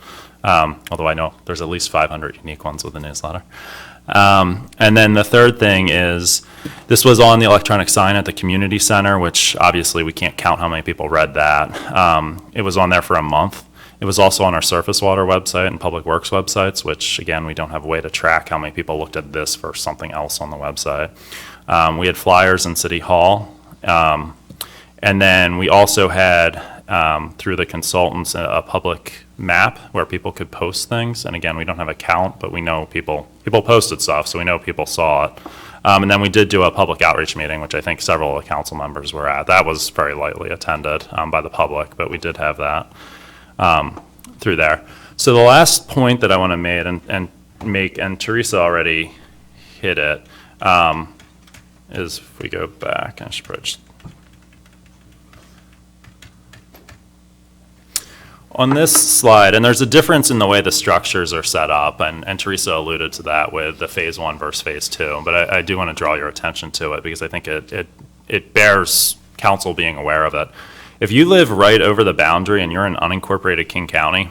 although I know there's at least 500 unique ones with the newsletter. And then the third thing is, this was on the electronic sign at the community center, which obviously we can't count how many people read that. It was on there for a month. It was also on our surface water website and public works websites, which again, we don't have a way to track how many people looked at this for something else on the website. We had flyers in City Hall. And then we also had, through the consultants, a public map where people could post things. And again, we don't have a count, but we know people posted stuff, so we know people saw it. And then we did do a public outreach meeting, which I think several of the council members were at. That was very lightly attended by the public, but we did have that through there. So the last point that I want to make, and Teresa already hit it, is if we go back, I should probably on this slide, and there's a difference in the way the structures are set up, and Teresa alluded to that with the phase 1 versus phase 2, but I do want to draw your attention to it because I think it bears council being aware of it. If you live right over the boundary and you're in unincorporated King County,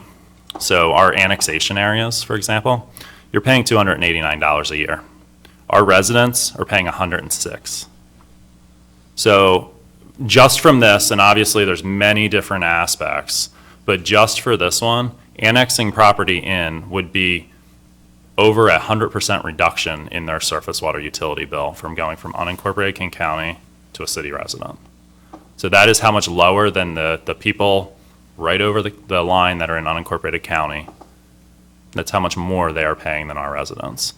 so our annexation areas, for example, you're paying $289 a year. Our residents are paying $106. So just from this, and obviously there's many different aspects, but just for this one, annexing property in would be over 100% reduction in their surface water utility bill from going from unincorporated King County to a city resident. So that is how much lower than the people right over the line that are in unincorporated county. That's how much more they are paying than our residents.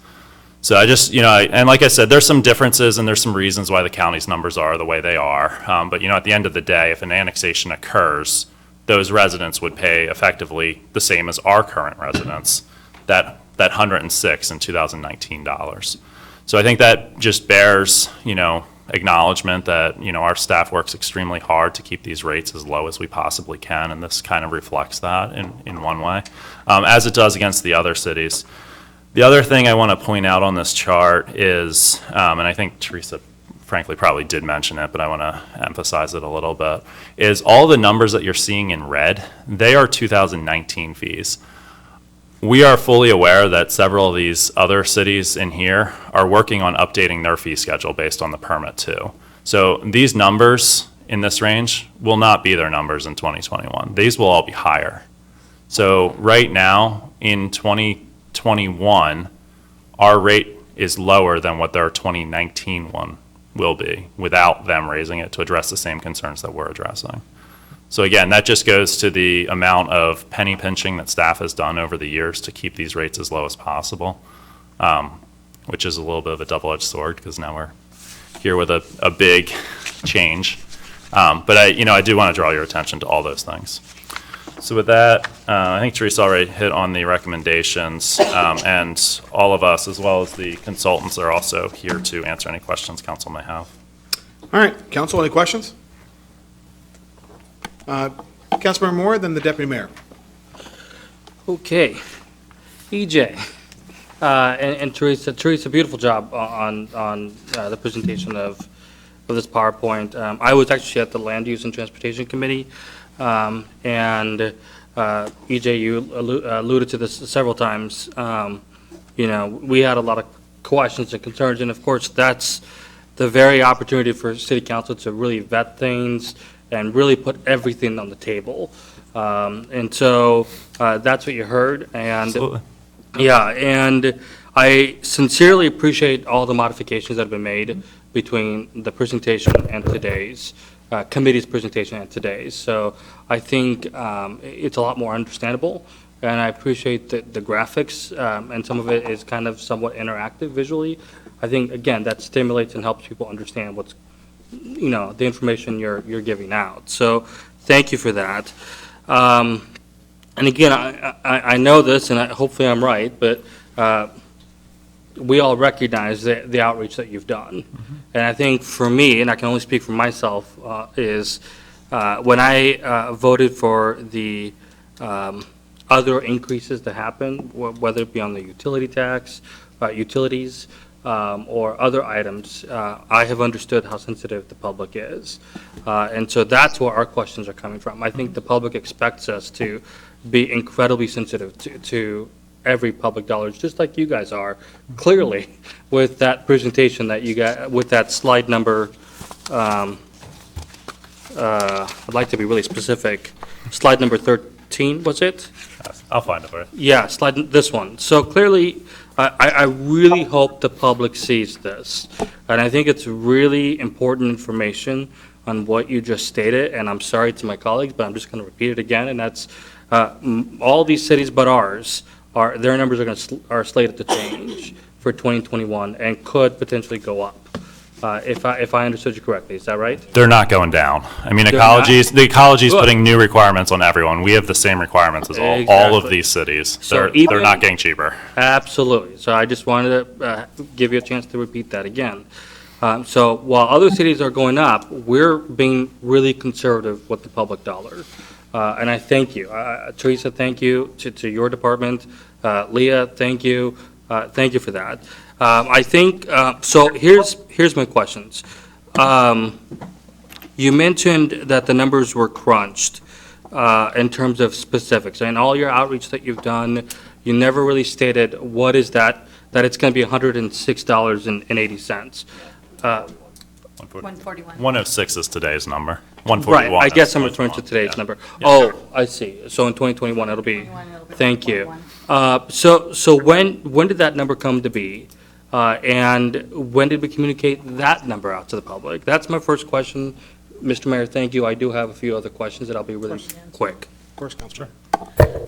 So I just, and like I said, there's some differences and there's some reasons why the county's numbers are the way they are. But at the end of the day, if an annexation occurs, those residents would pay effectively the same as our current residents, that 106 in 2019 dollars. So I think that just bears, acknowledgement that, our staff works extremely hard to keep these rates as low as we possibly can, and this kind of reflects that in one way, as it does against the other cities. The other thing I want to point out on this chart is, and I think Teresa frankly probably did mention it, but I want to emphasize it a little bit, is all the numbers that you're seeing in red, they are 2019 fees. We are fully aware that several of these other cities in here are working on updating their fee schedule based on the permit too. So these numbers in this range will not be their numbers in 2021. These will all be higher. So right now in 2021, our rate is lower than what their 2019 one will be without them raising it to address the same concerns that we're addressing. So again, that just goes to the amount of penny pinching that staff has done over the years to keep these rates as low as possible, which is a little bit of a double-edged sword because now we're here with a big change. But I do want to draw your attention to all those things. So with that, I think Teresa already hit on the recommendations, and all of us, as well as the consultants, are also here to answer any questions council may have. All right, council, any questions? Councilmember Moore, then the Deputy Mayor. Okay. EJ, and Teresa, beautiful job on the presentation of this PowerPoint. I was actually at the Land Use and Transportation Committee, and EJ, you alluded to this several times. We had a lot of questions and concerns, and of course, that's the very opportunity for City Council to really vet things and really put everything on the table. And so that's what you heard. And Absolutely. yeah, and I sincerely appreciate all the modifications that have been made between the presentation and today's committee's presentation and today's. So I think it's a lot more understandable, and I appreciate the graphics, and some of it is kind of somewhat interactive visually. I think, again, that stimulates and helps people understand what's, the information you're giving out. So thank you for that. And again, I know this, and hopefully I'm right, but we all recognize the outreach that you've done. Mm-hmm. And I think for me, and I can only speak for myself, is when I voted for the other increases to happen, whether it be on the utility tax, utilities, or other items, I have understood how sensitive the public is. And so that's where our questions are coming from. I think the public expects us to be incredibly sensitive to every public dollar, just like you guys are, clearly, with that presentation that you got, with that slide number, I'd like to be really specific, slide number 13, was it? I'll find it for you. Yeah, this one. So clearly, I really hope the public sees this. And I think it's really important information on what you just stated. And I'm sorry to my colleagues, but I'm just going to repeat it again. And that's all these cities but ours, their numbers are slated to change for 2021 and could potentially go up. If I understood you correctly, is that right? They're not going down. I mean, the ecology's putting new requirements on everyone. We have the same requirements as all of these cities. So they're not getting cheaper. Absolutely. So I just wanted to give you a chance to repeat that again. So while other cities are going up, we're being really conservative with the public dollar. And I thank you. Teresa, thank you to your department. Leah, thank you. Thank you for that. I think, so here's my questions. You mentioned that the numbers were crunched in terms of specifics. And all your outreach that you've done, you never really stated what is that it's going to be $106.80. 141. 106 is today's number. 141. Right, I guess I'm referring to today's number. Yeah. Oh, I see. So in 2021, it'll be, thank you. So when did that number come to be? And when did we communicate that number out to the public? That's my first question. Mr. Mayor, thank you. I do have a few other questions that I'll be really quick. Of course, Councilor.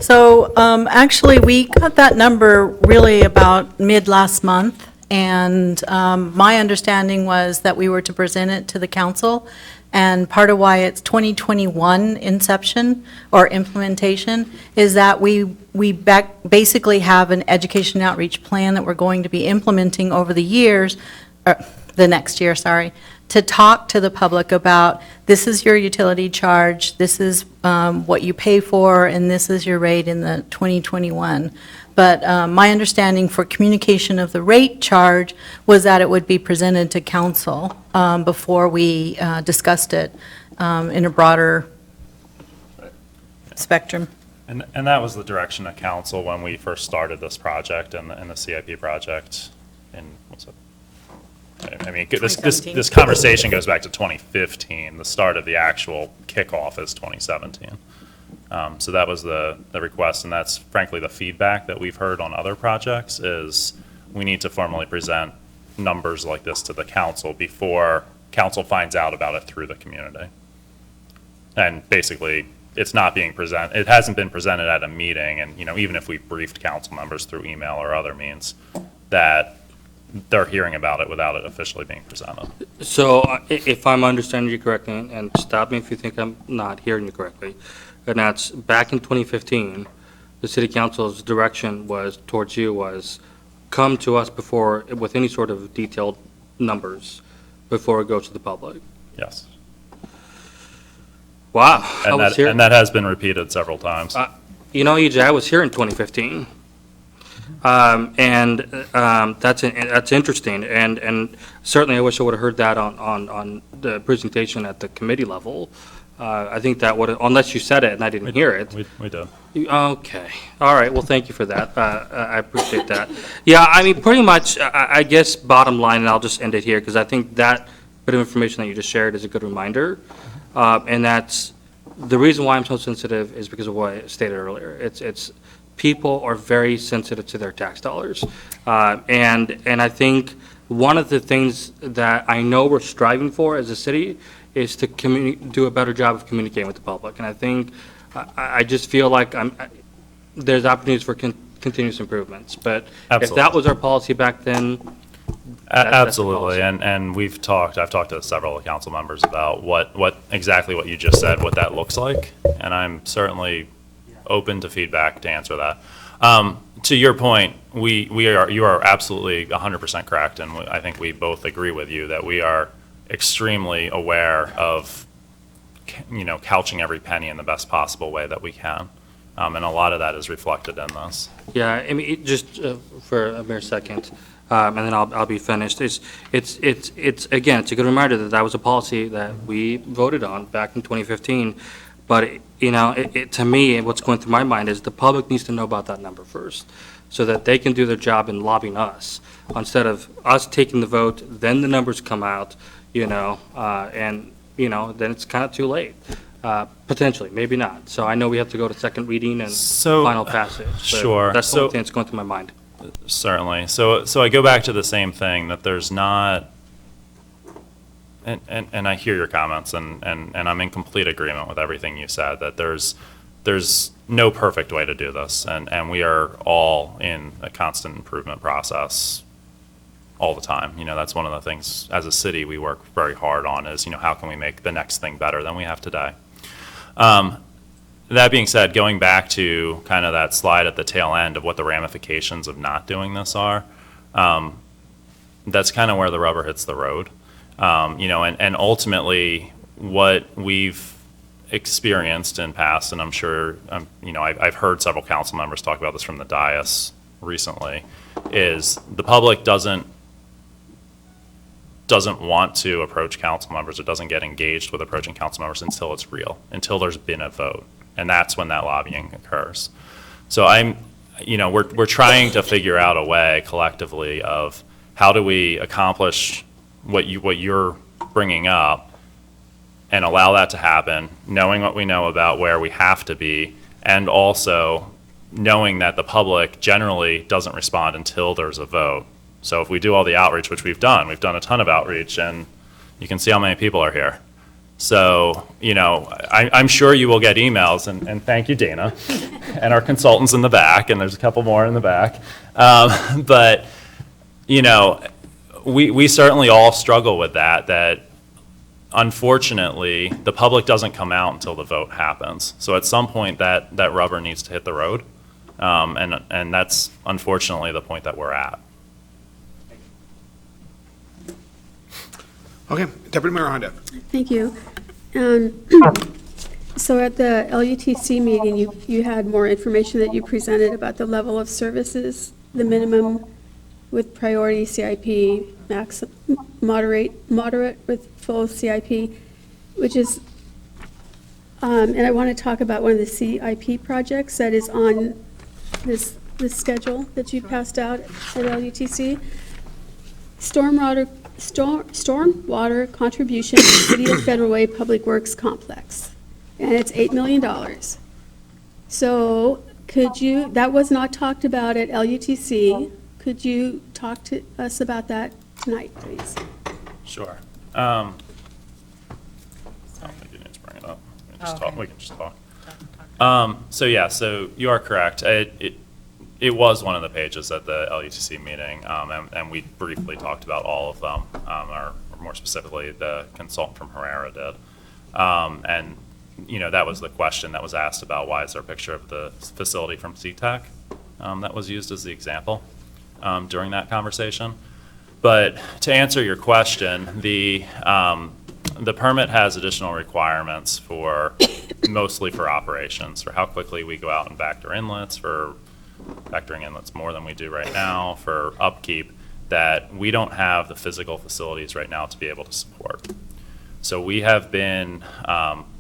So actually, we got that number really about mid last month. And my understanding was that we were to present it to the council. And part of why it's 2021 inception or implementation is that we basically have an education outreach plan that we're going to be implementing over the years, the next year, sorry, to talk to the public about, this is your utility charge, this is what you pay for, and this is your rate in the 2021. But my understanding for communication of the rate charge was that it would be presented to council before we discussed it in a broader spectrum. And that was the direction of council when we first started this project and the CIP project in, what's it? I mean, this conversation goes back to 2015. The start of the actual kickoff is 2017. So that was the request, and that's frankly the feedback that we've heard on other projects is we need to formally present numbers like this to the council before council finds out about it through the community. And basically, it's not being presented, it hasn't been presented at a meeting, and even if we briefed council members through email or other means, that they're hearing about it without it officially being presented. So if I'm understanding you correctly, and stop me if you think I'm not hearing you correctly, and that's back in 2015, the city council's direction was towards you was come to us before with any sort of detailed numbers before it goes to the public. Yes. Wow. And that has been repeated several times. EJ, I was here in 2015. That's interesting, and certainly I wish I would have heard that on the presentation at the committee level. I think that would, unless you said it and I didn't hear it. We did. Okay, all right, well, thank you for that. I appreciate that. Yeah, I mean, pretty much, I guess bottom line, and I'll just end it here, because I think that bit of information that you just shared is a good reminder, and that's, the reason why I'm so sensitive is because of what I stated earlier. It's people are very sensitive to their tax dollars. And I think one of the things that I know we're striving for as a city is to do a better job of communicating with the public. And I think, I just feel like there's opportunities for continuous improvements. But if that was our policy back then, absolutely, and I've talked to several council members about exactly what you just said, what that looks like, and I'm certainly open to feedback to answer that. To your point, you are absolutely 100% correct, and I think we both agree with you that we are extremely aware of, couching every penny in the best possible way that we can, and a lot of that is reflected in this. Yeah, I mean, just for a mere second, and then I'll be finished. It's again, it's a good reminder that was a policy that we voted on back in 2015. But to me, what's going through my mind is the public needs to know about that number first, so that they can do their job in lobbying us instead of us taking the vote. Then the numbers come out, and then it's kind of too late. Potentially, maybe not. So I know we have to go to second reading and final passage. Sure. That's the only thing that's going through my mind. Certainly. So I go back to the same thing, that there's not, and I hear your comments, and I'm in complete agreement with everything you said, that there's no perfect way to do this, and we are all in a constant improvement process all the time. That's one of the things as a city we work very hard on is, how can we make the next thing better than we have today? That being said, going back to kind of that slide at the tail end of what the ramifications of not doing this are, that's kind of where the rubber hits the road. And ultimately what we've experienced in past, and I'm sure, I've heard several council members talk about this from the dais recently, is the public doesn't want to approach council members, or doesn't get engaged with approaching council members until it's real, until there's been a vote. And that's when that lobbying occurs. So we're trying to figure out a way collectively of how do we accomplish what you're bringing up and allow that to happen, knowing what we know about where we have to be, and also knowing that the public generally doesn't respond until there's a vote. So if we do all the outreach, which we've done a ton of outreach, and you can see how many people are here. So, I'm sure you will get emails, and thank you, Dana, and our consultants in the back, and there's a couple more in the back. But, we certainly all struggle with that unfortunately the public doesn't come out until the vote happens. So at some point that rubber needs to hit the road, and that's unfortunately the point that we're at. Okay, Deputy Mayor Honda. Thank you. So at the LUTC meeting, you had more information that you presented about the level of services, the minimum with priority CIP, max, moderate with full CIP, which is, and I want to talk about one of the CIP projects that is on this schedule that you passed out at LUTC. Stormwater contribution to City of Federal Way Public Works Complex, and it's $8 million. So could you, that was not talked about at LUTC. Could you talk to us about that tonight, please? Sure. I don't think you need to bring it up. We can just talk. We can just talk. So yeah, so you are correct. It was one of the pages at the LUTC meeting, and we briefly talked about all of them, or more specifically, the consultant from Herrera did. And, you know, that was the question that was asked about why is there a picture of the facility from CTAC that was used as the example during that conversation. But to answer your question, the permit has additional requirements for, mostly for operations, for how quickly we go out and factor inlets, for factoring inlets more than we do right now, for upkeep, that we don't have the physical facilities right now to be able to support. So we have been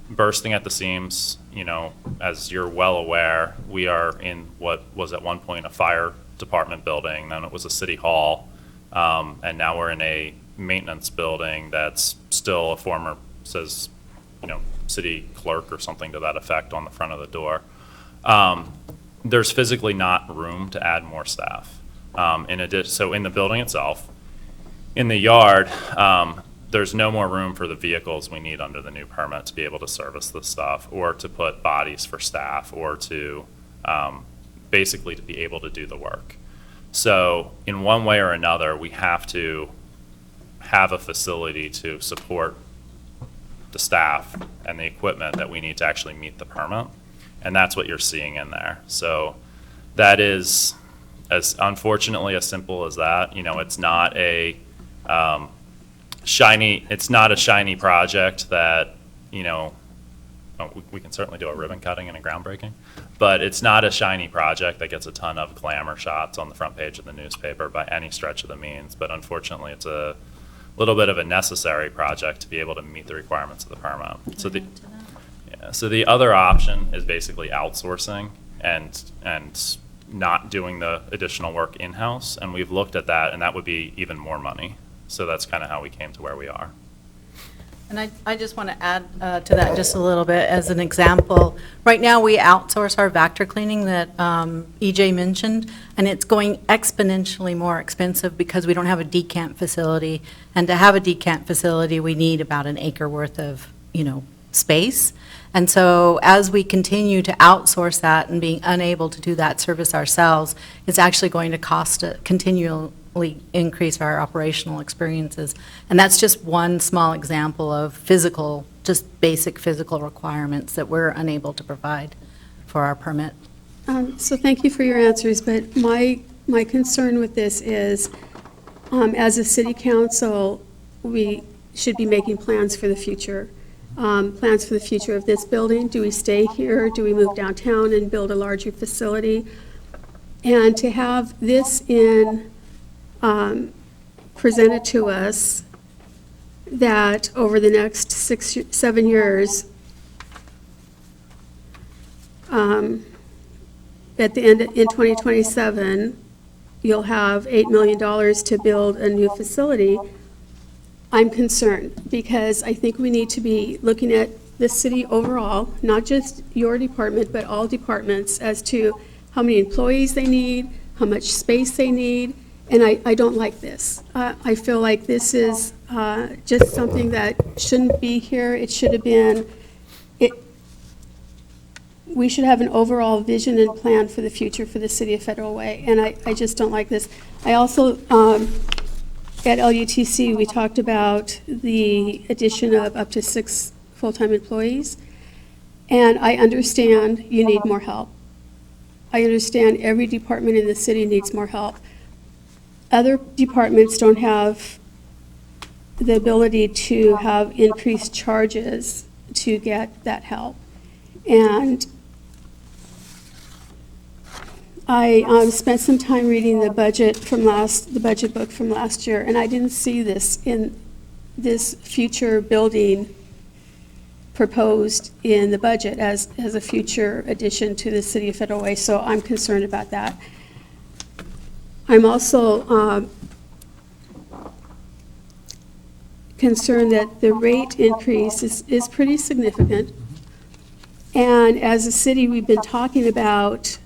bursting at the seams. You know, as you're well aware, we are in what was at one point a fire department building, then it was a city hall, and now we're in a maintenance building that's still a former, says, you know, city clerk or something to that effect on the front of the door. There's physically not room to add more staff. In addition, so in the building itself, in the yard, there's no more room for the vehicles we need under the new permit to be able to service this stuff, or to put bodies for staff, or to basically to be able to do the work. So in one way or another, we have to have a facility to support the staff and the equipment that we need to actually meet the permit. And that's what you're seeing in there. So that is, as unfortunately as simple as that. You know, it's not a shiny project that, you know, we can certainly do a ribbon cutting and a groundbreaking, but it's not a shiny project that gets a ton of glamour shots on the front page of the newspaper by any stretch of the means. But unfortunately, it's a little bit of a necessary project to be able to meet the requirements of the permit. So the other option is basically outsourcing and not doing the additional work in-house, and we've looked at that, and that would be even more money. So that's kind of how we came to where we are. And I just want to add to that just a little bit as an example. Right now, we outsource our Vector cleaning that EJ mentioned, and it's going exponentially more expensive because we don't have a decant facility. And to have a decant facility, we need about an acre worth of, you know, space. And so as we continue to outsource that and being unable to do that service ourselves, it's actually going to cost continually increase our operational experiences. And that's just one small example of physical, just basic physical requirements that we're unable to provide for our permit. So thank you for your answers, but my concern with this is, as a city council, we should be making plans for the future. Plans for the future of this building. Do we stay here? Do we move downtown and build a larger facility? And to have this presented to us that over the next 6-7 years, at the end, in 2027, you'll have $8 million to build a new facility. I'm concerned because I think we need to be looking at the city overall, not just your department, but all departments, as to how many employees they need, how much space they need, and I don't like this. I feel like this is just something that shouldn't be here. It should have been, we should have an overall vision and plan for the future for the city of Federal Way, and I just don't like this. I also, at LUTC, we talked about the addition of up to 6 full-time employees, and I understand you need more help. I understand every department in the city needs more help. Other departments don't have the ability to have increased charges to get that help. And I spent some time reading the budget book from last year, and I didn't see this in this future building proposed in the budget as a future addition to the City of Federal Way, so I'm concerned about that. I'm also concerned that the rate increase is pretty significant. And as a city, we've been talking about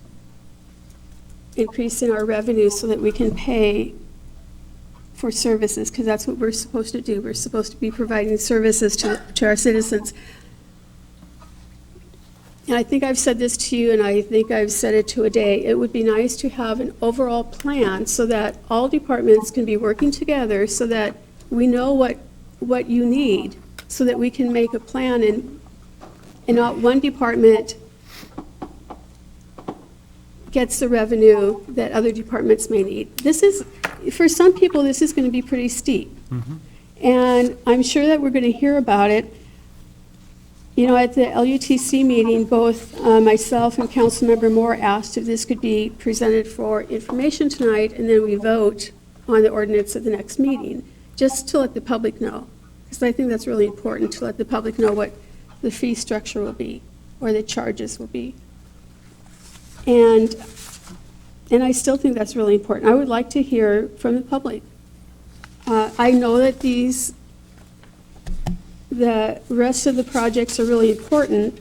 increasing our revenue so that we can pay for services, because that's what we're supposed to do. We're supposed to be providing services to our citizens. And I think I've said this to you, and I think I've said it to Ade. It would be nice to have an overall plan so that all departments can be working together so that we know what you need, so that we can make a plan and not one department gets the revenue that other departments may need. This is, for some people, this is going to be pretty steep. And I'm sure that we're going to hear about it. You know, at the LUTC meeting, both myself and Councilmember Moore asked if this could be presented for information tonight, and then we vote on the ordinance at the next meeting, just to let the public know. Because I think that's really important, to let the public know what the fee structure will be, or the charges will be. And I still think that's really important. I would like to hear from the public. I know that the rest of the projects are really important,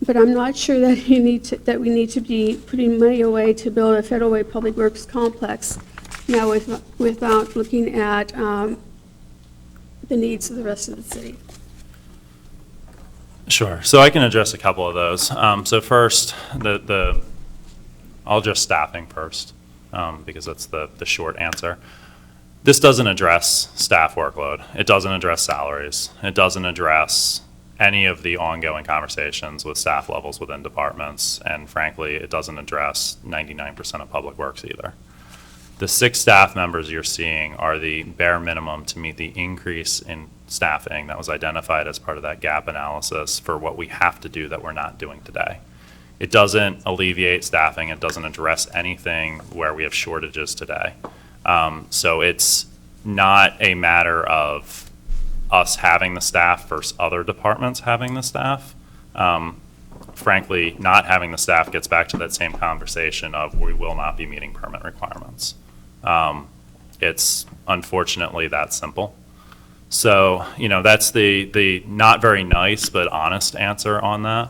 but I'm not sure that we need to be putting money away to build a Federal Way Public Works complex now without looking at the needs of the rest of the city. Sure. So I can address a couple of those. So first, I'll address staffing first, because that's the short answer. This doesn't address staff workload. It doesn't address salaries. It doesn't address any of the ongoing conversations with staff levels within departments. And frankly, it doesn't address 99% of public works either. The 6 staff members you're seeing are the bare minimum to meet the increase in staffing that was identified as part of that gap analysis for what we have to do that we're not doing today. It doesn't alleviate staffing. It doesn't address anything where we have shortages today. So it's not a matter of us having the staff versus other departments having the staff. Frankly, not having the staff gets back to that same conversation of we will not be meeting permit requirements. It's unfortunately that simple. So, you know, that's the not very nice but honest answer on that.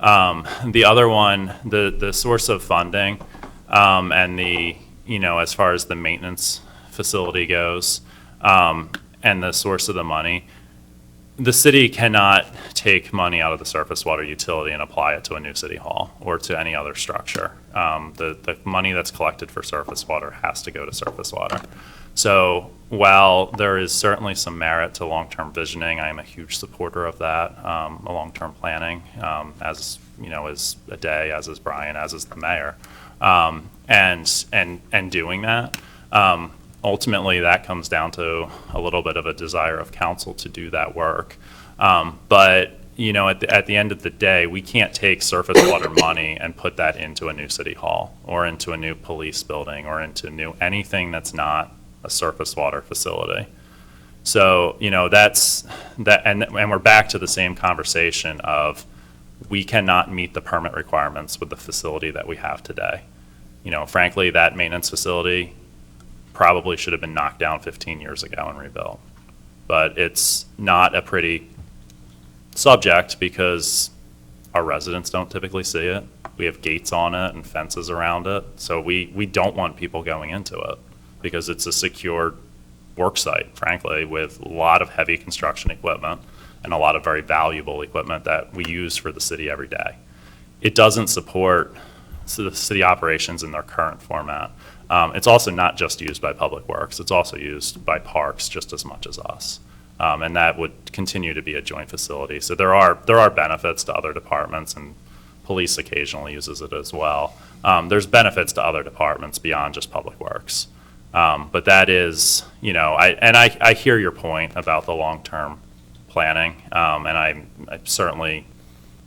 The other one, the source of funding, and you know, as far as the maintenance facility goes, and the source of the money, the city cannot take money out of the surface water utility and apply it to a new city hall or to any other structure. The money that's collected for surface water has to go to surface water. So while there is certainly some merit to long-term visioning, I am a huge supporter of that, long-term planning, as you know, as Ade, as is Brian, as is the mayor, and doing that. Ultimately, that comes down to a little bit of a desire of council to do that work. But you know, at the end of the day, we can't take surface water money and put that into a new city hall or into a new police building or into anything that's not a surface water facility. So, you know, that's that, and we're back to the same conversation of we cannot meet the permit requirements with the facility that we have today. You know, frankly, that maintenance facility probably should have been knocked down 15 years ago and rebuilt. But it's not a pretty subject because our residents don't typically see it. We have gates on it and fences around it. So we don't want people going into it because it's a secure work site, frankly, with a lot of heavy construction equipment and a lot of very valuable equipment that we use for the city every day. It doesn't support the city operations in their current format. It's also not just used by Public Works. It's also used by Parks just as much as us. And that would continue to be a joint facility. So there are benefits to other departments, and police occasionally uses it as well. There's benefits to other departments beyond just Public Works. But that is, I hear your point about the long-term planning, and I'm certainly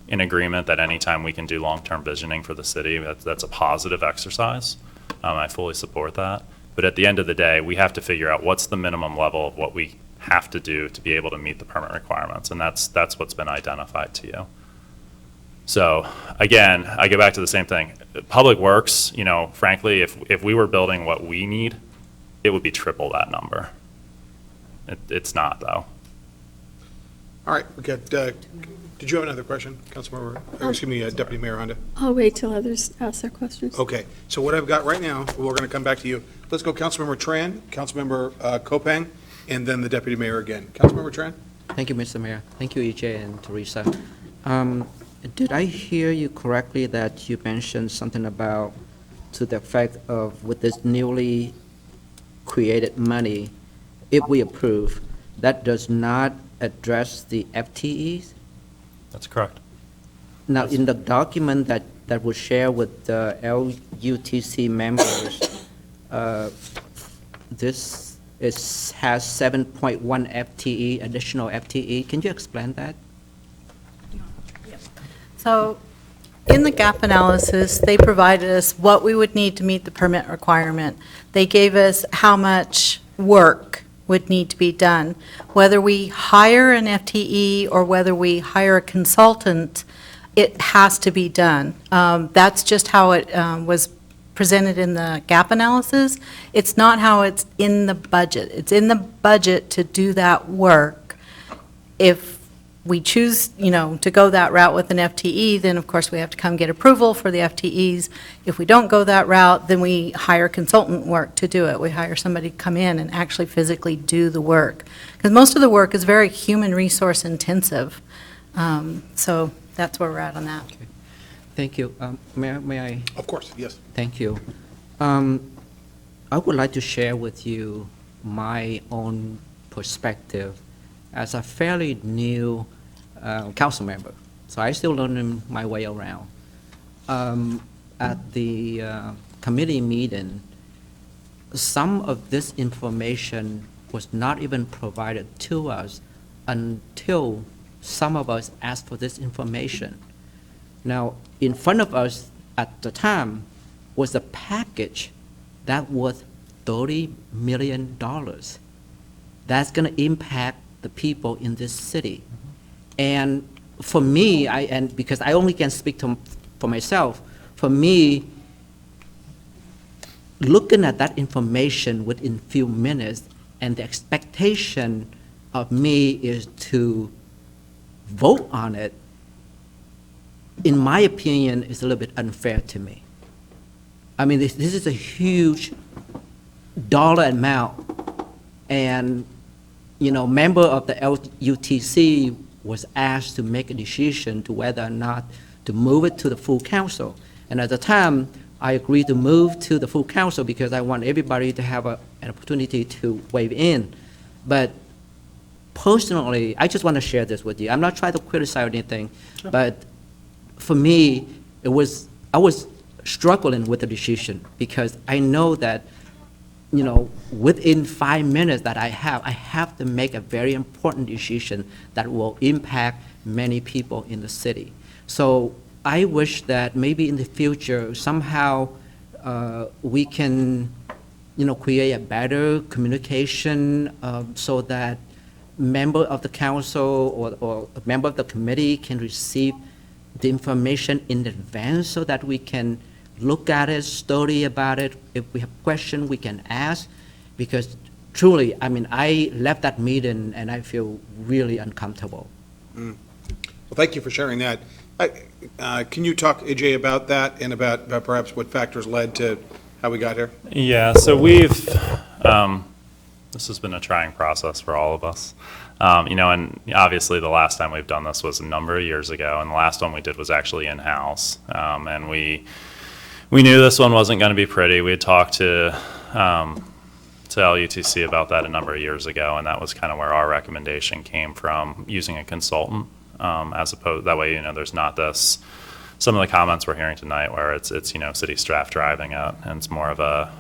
in agreement that anytime we can do long-term visioning for the city, that's a positive exercise. I fully support that. But at the end of the day, we have to figure out what's the minimum level of what we have to do to be able to meet the permit requirements, and that's what's been identified to you. So again, I go back to the same thing. Public Works, frankly, if we were building what we need, it would be triple that number. It's not, though. All right, we got, did you have another question, Councilmember, or excuse me, Deputy Mayor Honda? I'll wait till others ask their questions. Okay, so what I've got right now, we're going to come back to you. Let's go Councilmember Tran, Councilmember Kopang, and then the Deputy Mayor again. Councilmember Tran? Thank you, Mr. Mayor. Thank you, EJ and Teresa. Did I hear you correctly that you mentioned something about to the effect of with this newly created money, if we approve, that does not address the FTEs? That's correct. Now, in the document that was shared with the LUTC members, this has 7.1 FTE, additional FTE. Can you explain that? So in the gap analysis, they provided us what we would need to meet the permit requirement. They gave us how much work would need to be done. Whether we hire an FTE or whether we hire a consultant, it has to be done. That's just how it was presented in the gap analysis. It's not how it's in the budget. It's in the budget to do that work. If we choose, to go that route with an FTE, then of course we have to come get approval for the FTEs. If we don't go that route, then we hire consultant work to do it. We hire somebody to come in and actually physically do the work. Because most of the work is very human resource intensive. So that's where we're at on that. Okay. Thank you. May I? Of course, yes. Thank you. I would like to share with you my own perspective as a fairly new council member. So I still learning my way around. At the committee meeting, some of this information was not even provided to us until some of us asked for this information. Now, in front of us at the time was a package that was $30 million. That's going to impact the people in this city. And for me, because I only can speak for myself, for me, looking at that information within a few minutes, and the expectation of me is to vote on it, in my opinion, is a little bit unfair to me. I mean, this is a huge dollar amount, and member of the LUTC was asked to make a decision to whether or not to move it to the full council. And at the time, I agreed to move to the full council because I want everybody to have an opportunity to weigh in. But personally, I just want to share this with you. I'm not trying to criticize or anything, sure. But for me, I was struggling with the decision because I know that within 5 minutes that I have to make a very important decision that will impact many people in the city. So I wish that maybe in the future, somehow we can, create a better communication so that member of the council or a member of the committee can receive the information in advance so that we can look at it, study about it. If we have questions, we can ask. Because truly, I left that meeting and I feel really uncomfortable. Well, thank you for sharing that. Can you talk, AJ, about that and about perhaps what factors led to how we got here? Yeah, so we've, this has been a trying process for all of us. And obviously the last time we've done this was a number of years ago, and the last one we did was actually in-house. And we knew this one wasn't going to be pretty. We had talked to LUTC about that a number of years ago, and that was kind of where our recommendation came from, using a consultant as opposed, that way, there's not this, some of the comments we're hearing tonight where it's city staff driving it, and it's more of a,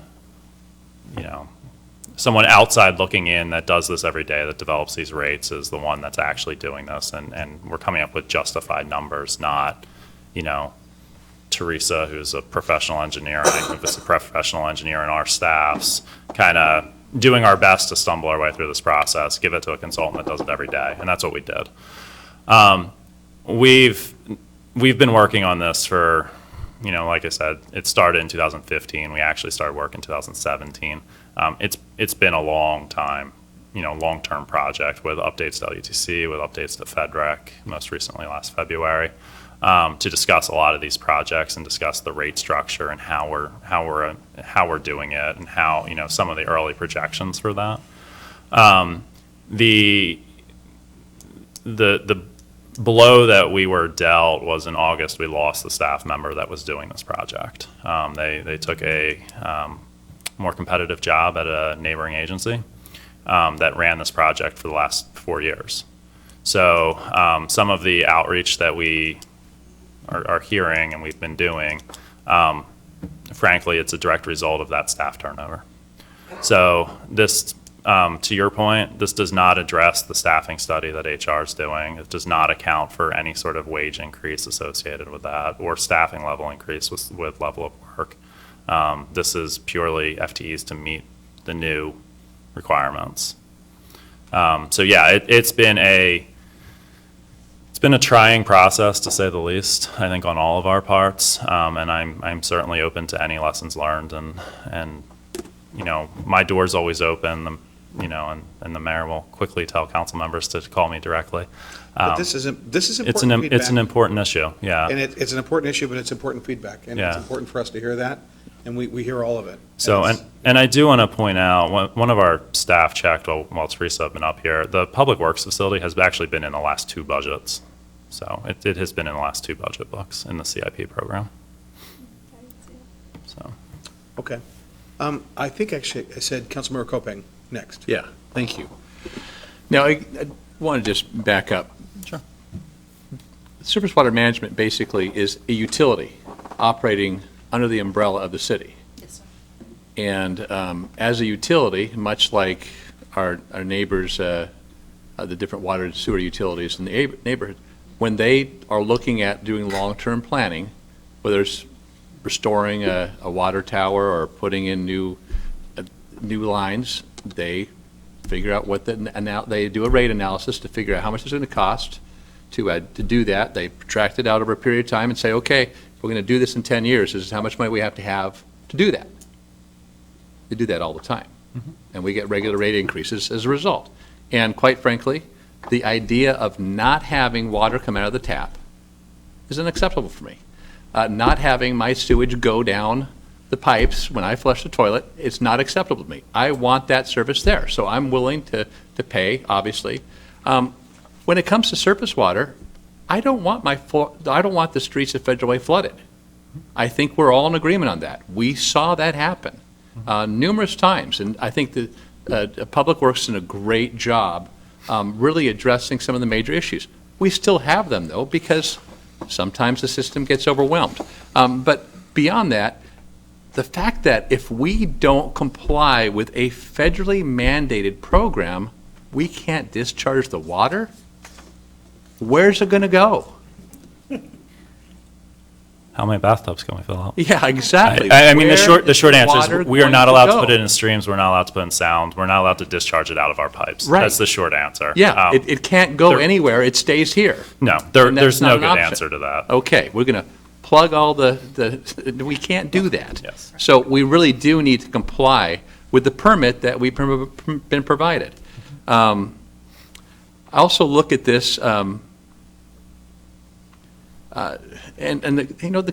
someone outside looking in that does this every day, that develops these rates, is the one that's actually doing this, and we're coming up with justified numbers, not, Teresa, who's a professional engineer, I think is a professional engineer in our staffs, kind of doing our best to stumble our way through this process, give it to a consultant that does it every day, and that's what we did. We've been working on this for, like I said, it started in 2015. We actually started work in 2017. It's been a long time, long-term project with updates to LUTC, with updates to FEDRAC, most recently last February, to discuss a lot of these projects and discuss the rate structure and how we're doing it and how, some of the early projections for that. The blow that we were dealt was in August. We lost the staff member that was doing this project. They took a more competitive job at a neighboring agency that ran this project for the last 4 years. So some of the outreach that we are hearing and we've been doing, frankly, it's a direct result of that staff turnover. So this, to your point, this does not address the staffing study that HR is doing. It does not account for any sort of wage increase associated with that or staffing level increase with level of work. This is purely FTEs to meet the new requirements. So yeah, it's been a trying process, to say the least, I think, on all of our parts, and I'm certainly open to any lessons learned, and my door's always open, and the mayor will quickly tell council members to call me directly. But this is important It's feedback. an important issue, yeah. And it's an important issue, but it's important feedback, and it's important for us to hear that, and we hear all of it. So, and I do want to point out, one of our staff checked while Teresa have been up here, the Public Works facility has actually been in the last 2 budgets. So it has been in the last 2 budget books in the CIP program. So. Okay. I think actually I said Councilmember Kopeng next. Yeah, thank you. Now, I want to just back up. Sure. Surface water management basically is a utility operating under the umbrella of the city. Yes, sir. And as a utility, much like our neighbors, the different water and sewer utilities in the neighborhood, when they are looking at doing long-term planning, whether it's restoring a water tower or putting in new lines, they figure out they do a rate analysis to figure out how much it's going to cost to do that. They protract it out over a period of time and say, okay, if we're going to do this in 10 years, this is how much money we have to do that. They do that all the time. Mm-hmm. And we get regular rate increases as a result. And quite frankly, the idea of not having water come out of the tap is unacceptable for me. Not having my sewage go down the pipes when I flush the toilet, it's not acceptable to me. I want that service there, so I'm willing to pay, obviously. When it comes to surface water, I don't want the streets of Federal Way flooded. I think we're all in agreement on that. We saw that happen numerous times, and I think the Public Works is doing a great job really addressing some of the major issues. We still have them, though, because sometimes the system gets overwhelmed. But beyond that, the fact that if we don't comply with a federally mandated program, we can't discharge the water, where's it going to go? How many bathtubs can we fill up? Yeah, exactly. I mean, the short answer water is we are going not to allowed go? to put it in streams. We're not allowed to put it in sound. We're not allowed to discharge it out of our pipes. Right. That's the short answer. Yeah, it can't go anywhere. It stays here. No, And there's that's not no an good option. answer to that. Okay, we're going to plug all we can't do that. Yes. So we really do need to comply with the permit that we've been provided. I also look at this, the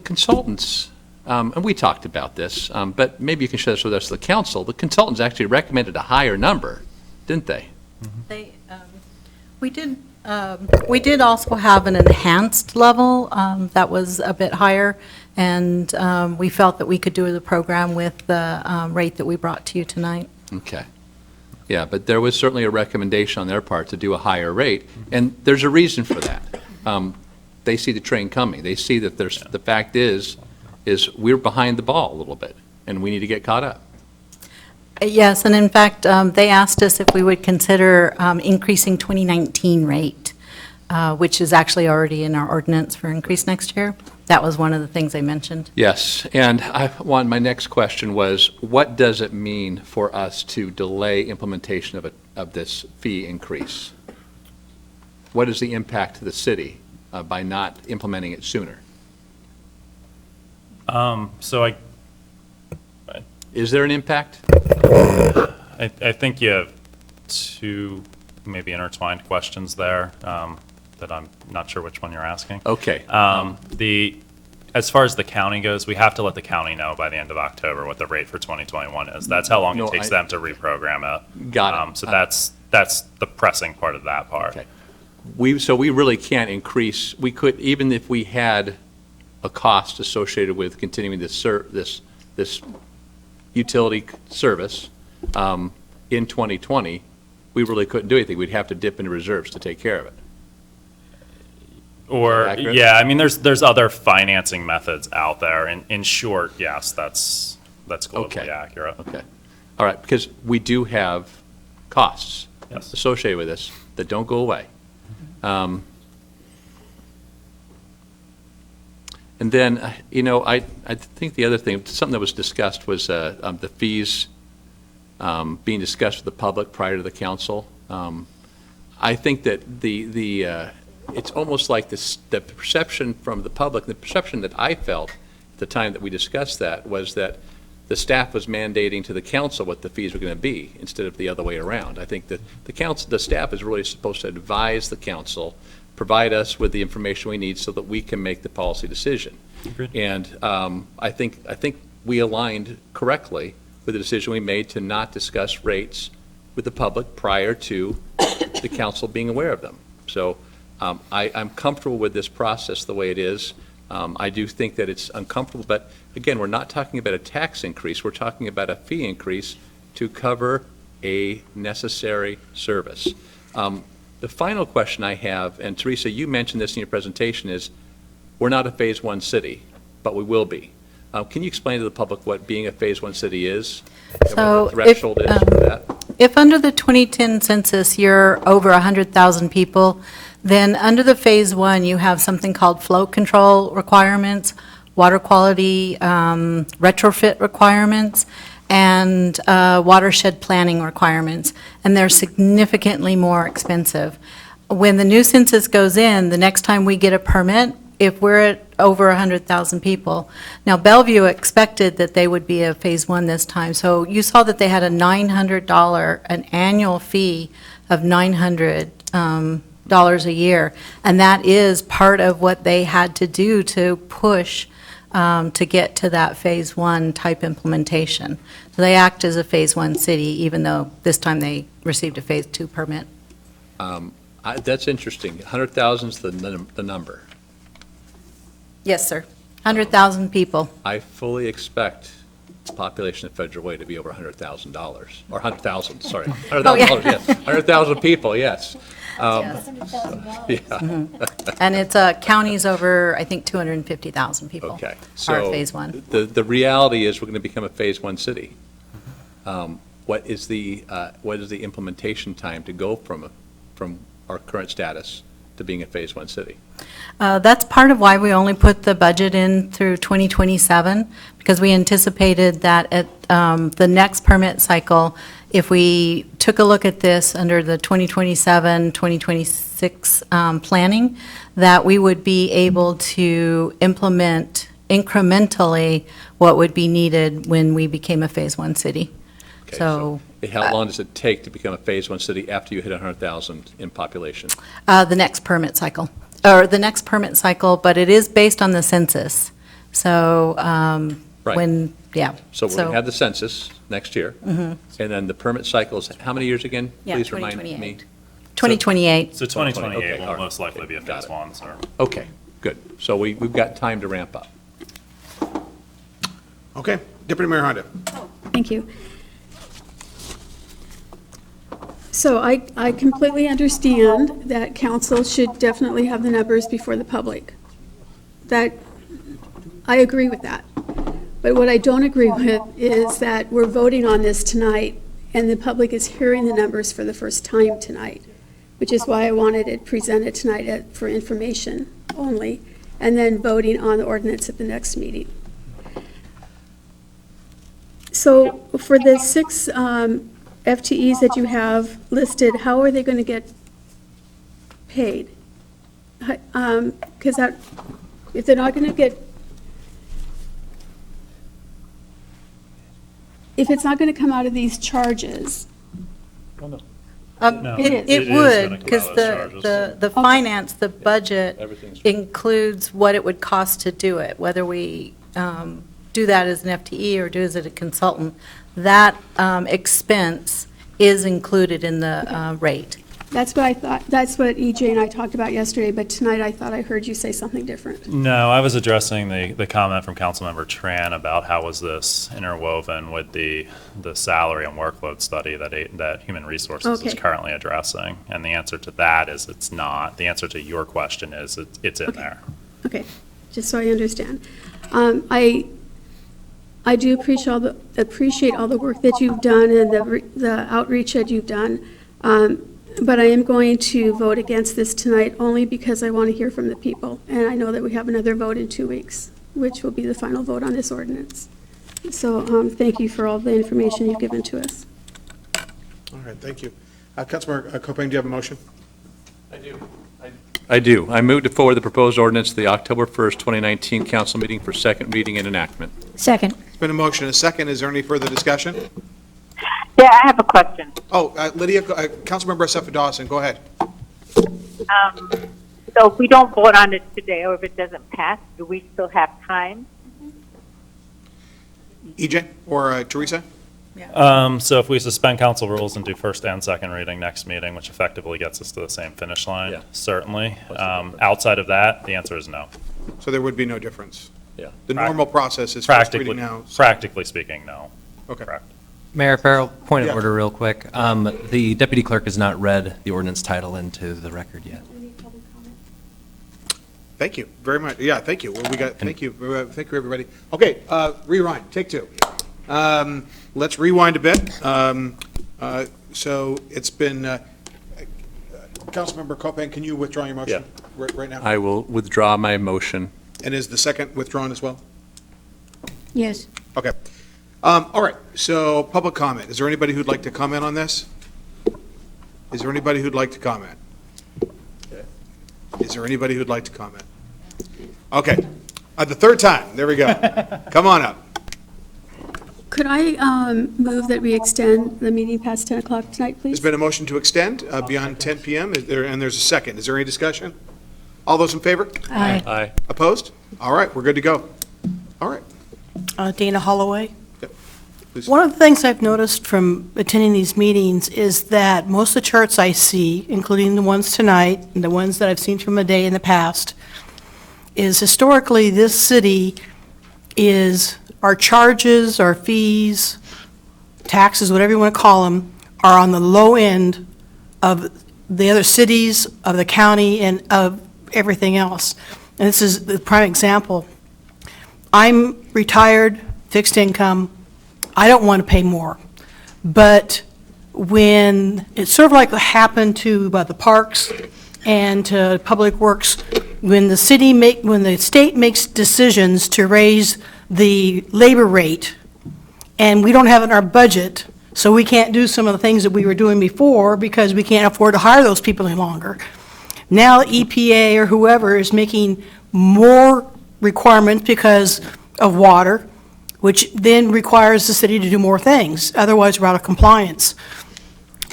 consultants, and we talked about this, but maybe you can share this with us, the council. The consultants actually recommended a higher number, didn't they? We did also have an enhanced level that was a bit higher, and we felt that we could do the program with the rate that we brought to you tonight. Okay. Yeah, but there was certainly a recommendation on their part to do a higher rate, and there's a reason for that. They see the train coming. They see that the fact is we're behind the ball a little bit, and we need to get caught up. Yes, and in fact, they asked us if we would consider increasing 2019 rate, which is actually already in our ordinance for increase next year. That was one of the things they mentioned. Yes, and my next question was, what does it mean for us to delay implementation of this fee increase? What is the impact to the city by not implementing it sooner? Is there an impact? I think you have two maybe intertwined questions there that I'm not sure which one you're asking. Okay. As far as the county goes, we have to let the county know by the end of October what the rate for 2021 is. That's how long it takes them to reprogram it. Got it. So that's the pressing part of that part. Okay. So we really can't increase, we could, even if we had a cost associated with continuing this utility service in 2020, we really couldn't do anything. We'd have to dip into reserves to take care of it. Or, yeah, I mean, there's other financing methods out there. In short, yes, that's globally accurate. Okay. All right, because we do have costs associated with this that don't go away. And then, I think the other thing, something that was discussed was the fees being discussed with the public prior to the council. I think that it's almost like the perception from the public, the perception that I felt at the time that we discussed that was that the staff was mandating to the council what the fees were going to be instead of the other way around. I think that the staff is really supposed to advise the council, provide us with the information we need so that we can make the policy decision. Agreed. And I think we aligned correctly with the decision we made to not discuss rates with the public prior to the council being aware of them. So I'm comfortable with this process the way it is. I do think that it's uncomfortable, but again, we're not talking about a tax increase. We're talking about a fee increase to cover a necessary service. The final question I have, and Teresa, you mentioned this in your presentation, is we're not a Phase 1 city, but we will be. Can you explain to the public what being a Phase 1 city is? And what the threshold is for that? If under the 2010 census you're over 100,000 people, then under the Phase 1 you have something called flow control requirements, water quality retrofit requirements, and watershed planning requirements, and they're significantly more expensive. When the new census goes in, the next time we get a permit, if we're at over 100,000 people. Now, Bellevue expected that they would be a Phase 1 this time, so you saw that they had a $900, an annual fee of $900 a year, and that is part of what they had to do to push to get to that Phase 1 type implementation. So they act as a Phase 1 city, even though this time they received a Phase 2 permit. That's interesting. 100,000 is the number. Yes, sir. 100,000 people. I fully expect the population of Federal Way to be over $100,000, or 100,000, sorry. $100,000, yes. 100,000 people, yes. And it's counties over, I think, 250,000 people. Okay. Are Phase 1. The reality is we're going to become a Phase 1 city. What is the implementation time to go from our current status to being a Phase 1 city? That's part of why we only put the budget in through 2027, because we anticipated that at the next permit cycle, if we took a look at this under the 2027, 2026 planning, that we would be able to implement incrementally what would be needed when we became a Phase 1 city. Okay, so how long does it take to become a Phase 1 city after you hit 100,000 in population? The next permit cycle, but it is based on the census. So Right. So we're going to have the census next year, and then the permit cycle is how many years again? Yeah, Please remind me. 2028. So 2028 Okay, will most likely be a Phase 1, sir. Okay, good. So we've got time to ramp up. Okay, Deputy Mayor Honda. Thank you. So I completely understand that council should definitely have the numbers before the public. That, I agree with that. But what I don't agree with is that we're voting on this tonight, and the public is hearing the numbers for the first time tonight, which is why I wanted it presented tonight for information only, and then voting on the ordinance at the next meeting. So for the 6 FTEs that you have listed, how are they going to get paid? Because if they're not going to get, if it's not going to come out of these charges. No. It It is would, gonna come because out of charges. the finance, the budget Everything's- includes what it would cost to do it, whether we do that as an FTE or do it as a consultant. That expense is included in the rate. That's what I thought, that's what EJ and I talked about yesterday, but tonight I thought I heard you say something different. No, I was addressing the comment from Councilmember Tran about how was this interwoven with the salary and workload study that Human Resources is Okay. currently addressing. And the answer to that is it's not. The answer to your question is it's in there. Okay, just so I understand. I do appreciate all the work that you've done and the outreach that you've done. But I am going to vote against this tonight only because I want to hear from the people. And I know that we have another vote in 2 weeks, which will be the final vote on this ordinance. So thank you for all the information you've given to us. All right, thank you. Councilmember Copain, do you have a motion? I do. I move to forward the proposed ordinance to the October 1st, 2019 council meeting for second reading and enactment. Second. It's been a motion, a second. Is there any further discussion? Yeah, I have a question. Oh, Lydia, Councilmember Sept Dawson, go ahead. So if we don't vote on it today, or if it doesn't pass, do we still have time? EJ or Teresa? So if we suspend council rules and do first and second reading next meeting, which effectively gets us to the same finish line, certainly. Outside of that, the answer is no. So there would be no difference? Yeah. The normal process is first reading now. Practically speaking, no. Okay. Correct. Mayor Farrell, point Yeah. of order real quick. The deputy clerk has not read the ordinance title into the record yet. Thank you very much. Yeah, thank you. Well, thank you, everybody. Okay, rewind, take 2. Let's rewind a bit. So it's been, Councilmember Copain, can you withdraw your motion right now? I will withdraw my motion. And is the second withdrawn as well? Yes. Okay. All right, so public comment. Is there anybody who'd like to comment on this? Is there anybody who'd like to comment? Is there anybody who'd like to comment? Okay, the third time, there we go. Come on up. Could I move that we extend the meeting past 10 o'clock tonight, please? There's been a motion to extend beyond 10 PM, and there's a second. Is there any discussion? All those in favor? Aye. Aye. Opposed? All right, we're good to go. All right. Dana Holloway. Please. One of the things I've noticed from attending these meetings is that most of the charts I see, including the ones tonight and the ones that I've seen from a day in the past, is historically this city is, our charges, our fees, taxes, whatever you want to call them, are on the low end of the other cities, of the county, and of everything else. And this is the prime example. I'm retired, fixed income. I don't want to pay more. But when, it's sort of like what happened to the parks and to Public Works, when the state makes decisions to raise the labor rate, and we don't have it in our budget, so we can't do some of the things that we were doing before because we can't afford to hire those people any longer. Now EPA or whoever is making more requirements because of water, which then requires the city to do more things. Otherwise, we're out of compliance.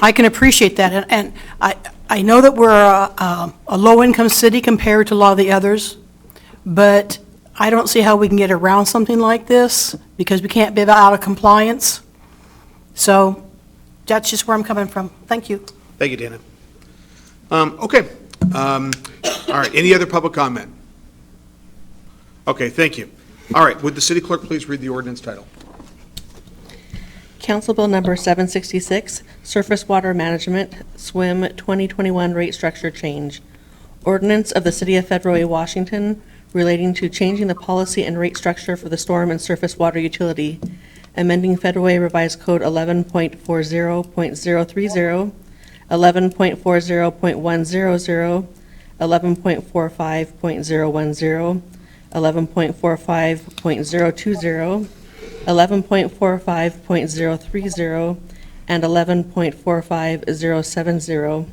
I can appreciate that, and I know that we're a low-income city compared to a lot of the others, but I don't see how we can get around something like this because we can't be out of compliance. So that's just where I'm coming from. Thank you. Thank you, Dana. Okay. All right, any other public comment? Okay, thank you. All right, would the city clerk please read the ordinance title? Council Bill Number 766, Surface Water Management, SWIM 2021 Rate Structure Change. Ordinance of the City of Federal Way, Washington, relating to changing the policy and rate structure for the storm and surface water utility, amending Federal Way Revised Code 11.40.030, 11.40.100, 11.45.010, 11.45.020, 11.45.030, and 11.45070,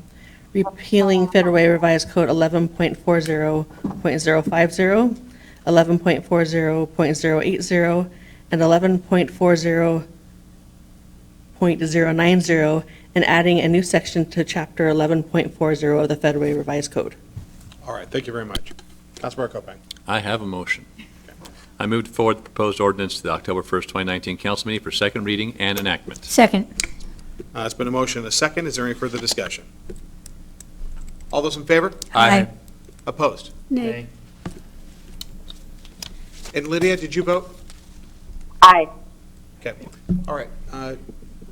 repealing Federal Way Revised Code 11.40.050, 11.40.080, and 11.40.090, and adding a new section to Chapter 11.40 of the Federal Way Revised Code. All right, thank you very much. Councilmember Kopang. I have a motion. I move to forward the proposed ordinance to the October 1st, 2019 council meeting for second reading and enactment. Second. It's been a motion and a second. Is there any further discussion? All those in favor? Aye. Opposed? Nay. And Lydia, did you vote? Aye. Okay. All right.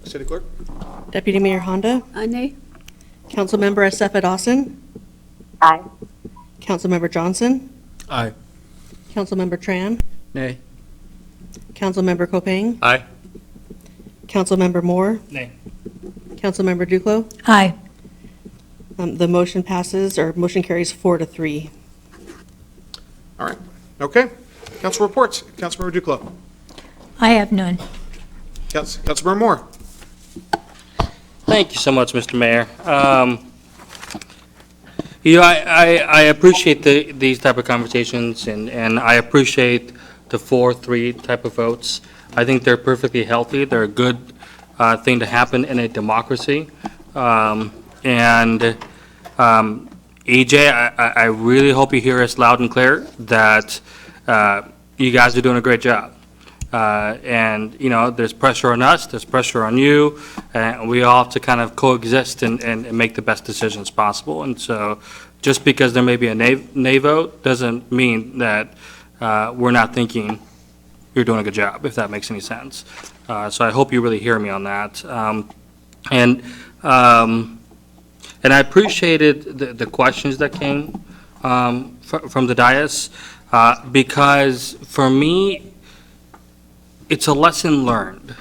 City Clerk? Deputy Mayor Honda, Nay. Councilmember Sept Dawson, Aye. Councilmember Johnson, Aye. Councilmember Tran, Nay. Councilmember Kopang, Aye. Councilmember Moore, Nay. Councilmember Duclos. Aye. The motion passes, or motion carries 4-3. All right. Okay. Council reports. Councilmember Duclos. I have none. Councilmember Moore. Thank you so much, Mr. Mayor. I appreciate these type of conversations, and I appreciate the 4-3 type of votes. I think they're perfectly healthy. They're a good thing to happen in a democracy. EJ, I really hope you hear us loud and clear that you guys are doing a great job. There's pressure on us, there's pressure on you, and we all have to kind of coexist and make the best decisions possible. And so just because there may be a nay vote doesn't mean that we're not thinking you're doing a good job, if that makes any sense. So I hope you really hear me on that. And I appreciated the questions that came from the dais, because for me, it's a lesson learned.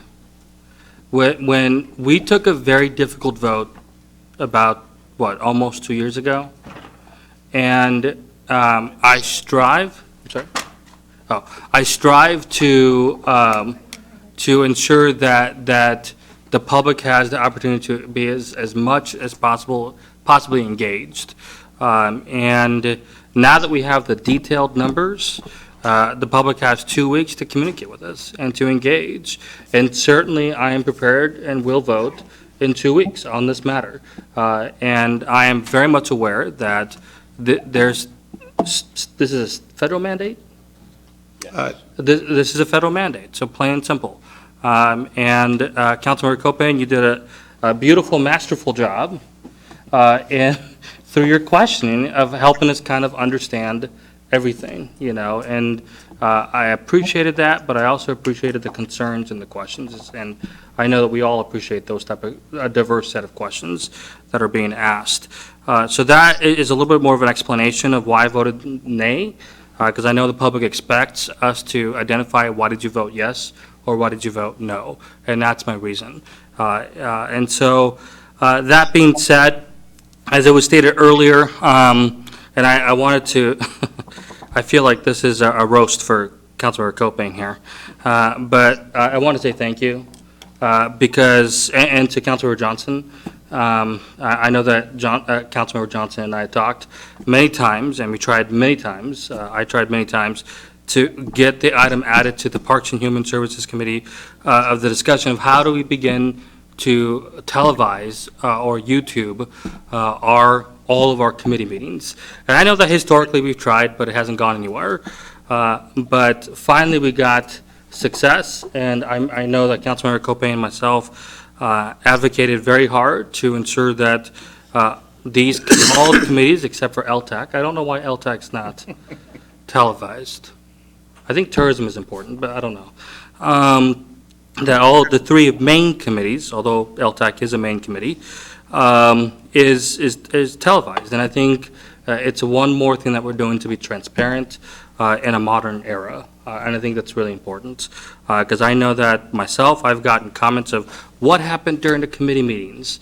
When we took a very difficult vote about, almost 2 years ago, and I strive to ensure that the public has the opportunity to be as much as possibly engaged. And now that we have the detailed numbers, the public has 2 weeks to communicate with us and to engage. And certainly, I am prepared and will vote in 2 weeks on this matter. And I am very much aware that this is a federal mandate? This is a federal mandate, so plain and simple. Councilmember Kopang, you did a beautiful, masterful job through your questioning of helping us kind of understand everything, and I appreciated that, but I also appreciated the concerns and the questions, and I know that we all appreciate those type of a diverse set of questions that are being asked. So that is a little bit more of an explanation of why I voted nay, because I know the public expects us to identify why did you vote yes or why did you vote no, and that's my reason. And so that being said, as it was stated earlier, and I wanted to, I feel like this is a roast for Councilmember Kopang here, but I want to say thank you, because, and to Councilmember Johnson, I know that Councilmember Johnson and I talked many times, and we tried many times, I tried many times, to get the item added to the Parks and Human Services Committee of the discussion of how do we begin to televise or YouTube all of our committee meetings. And I know that historically we've tried, but it hasn't gone anywhere. But finally we got success, and I know that Councilmember Kopang and myself advocated very hard to ensure that all the committees except for LTAC, I don't know why LTAC's not televised. I think tourism is important, but I don't know. That all the three main committees, although LTAC is a main committee, is televised. And I think it's one more thing that we're doing to be transparent in a modern era. And I think that's really important, because I know that myself, I've gotten comments of what happened during the committee meetings.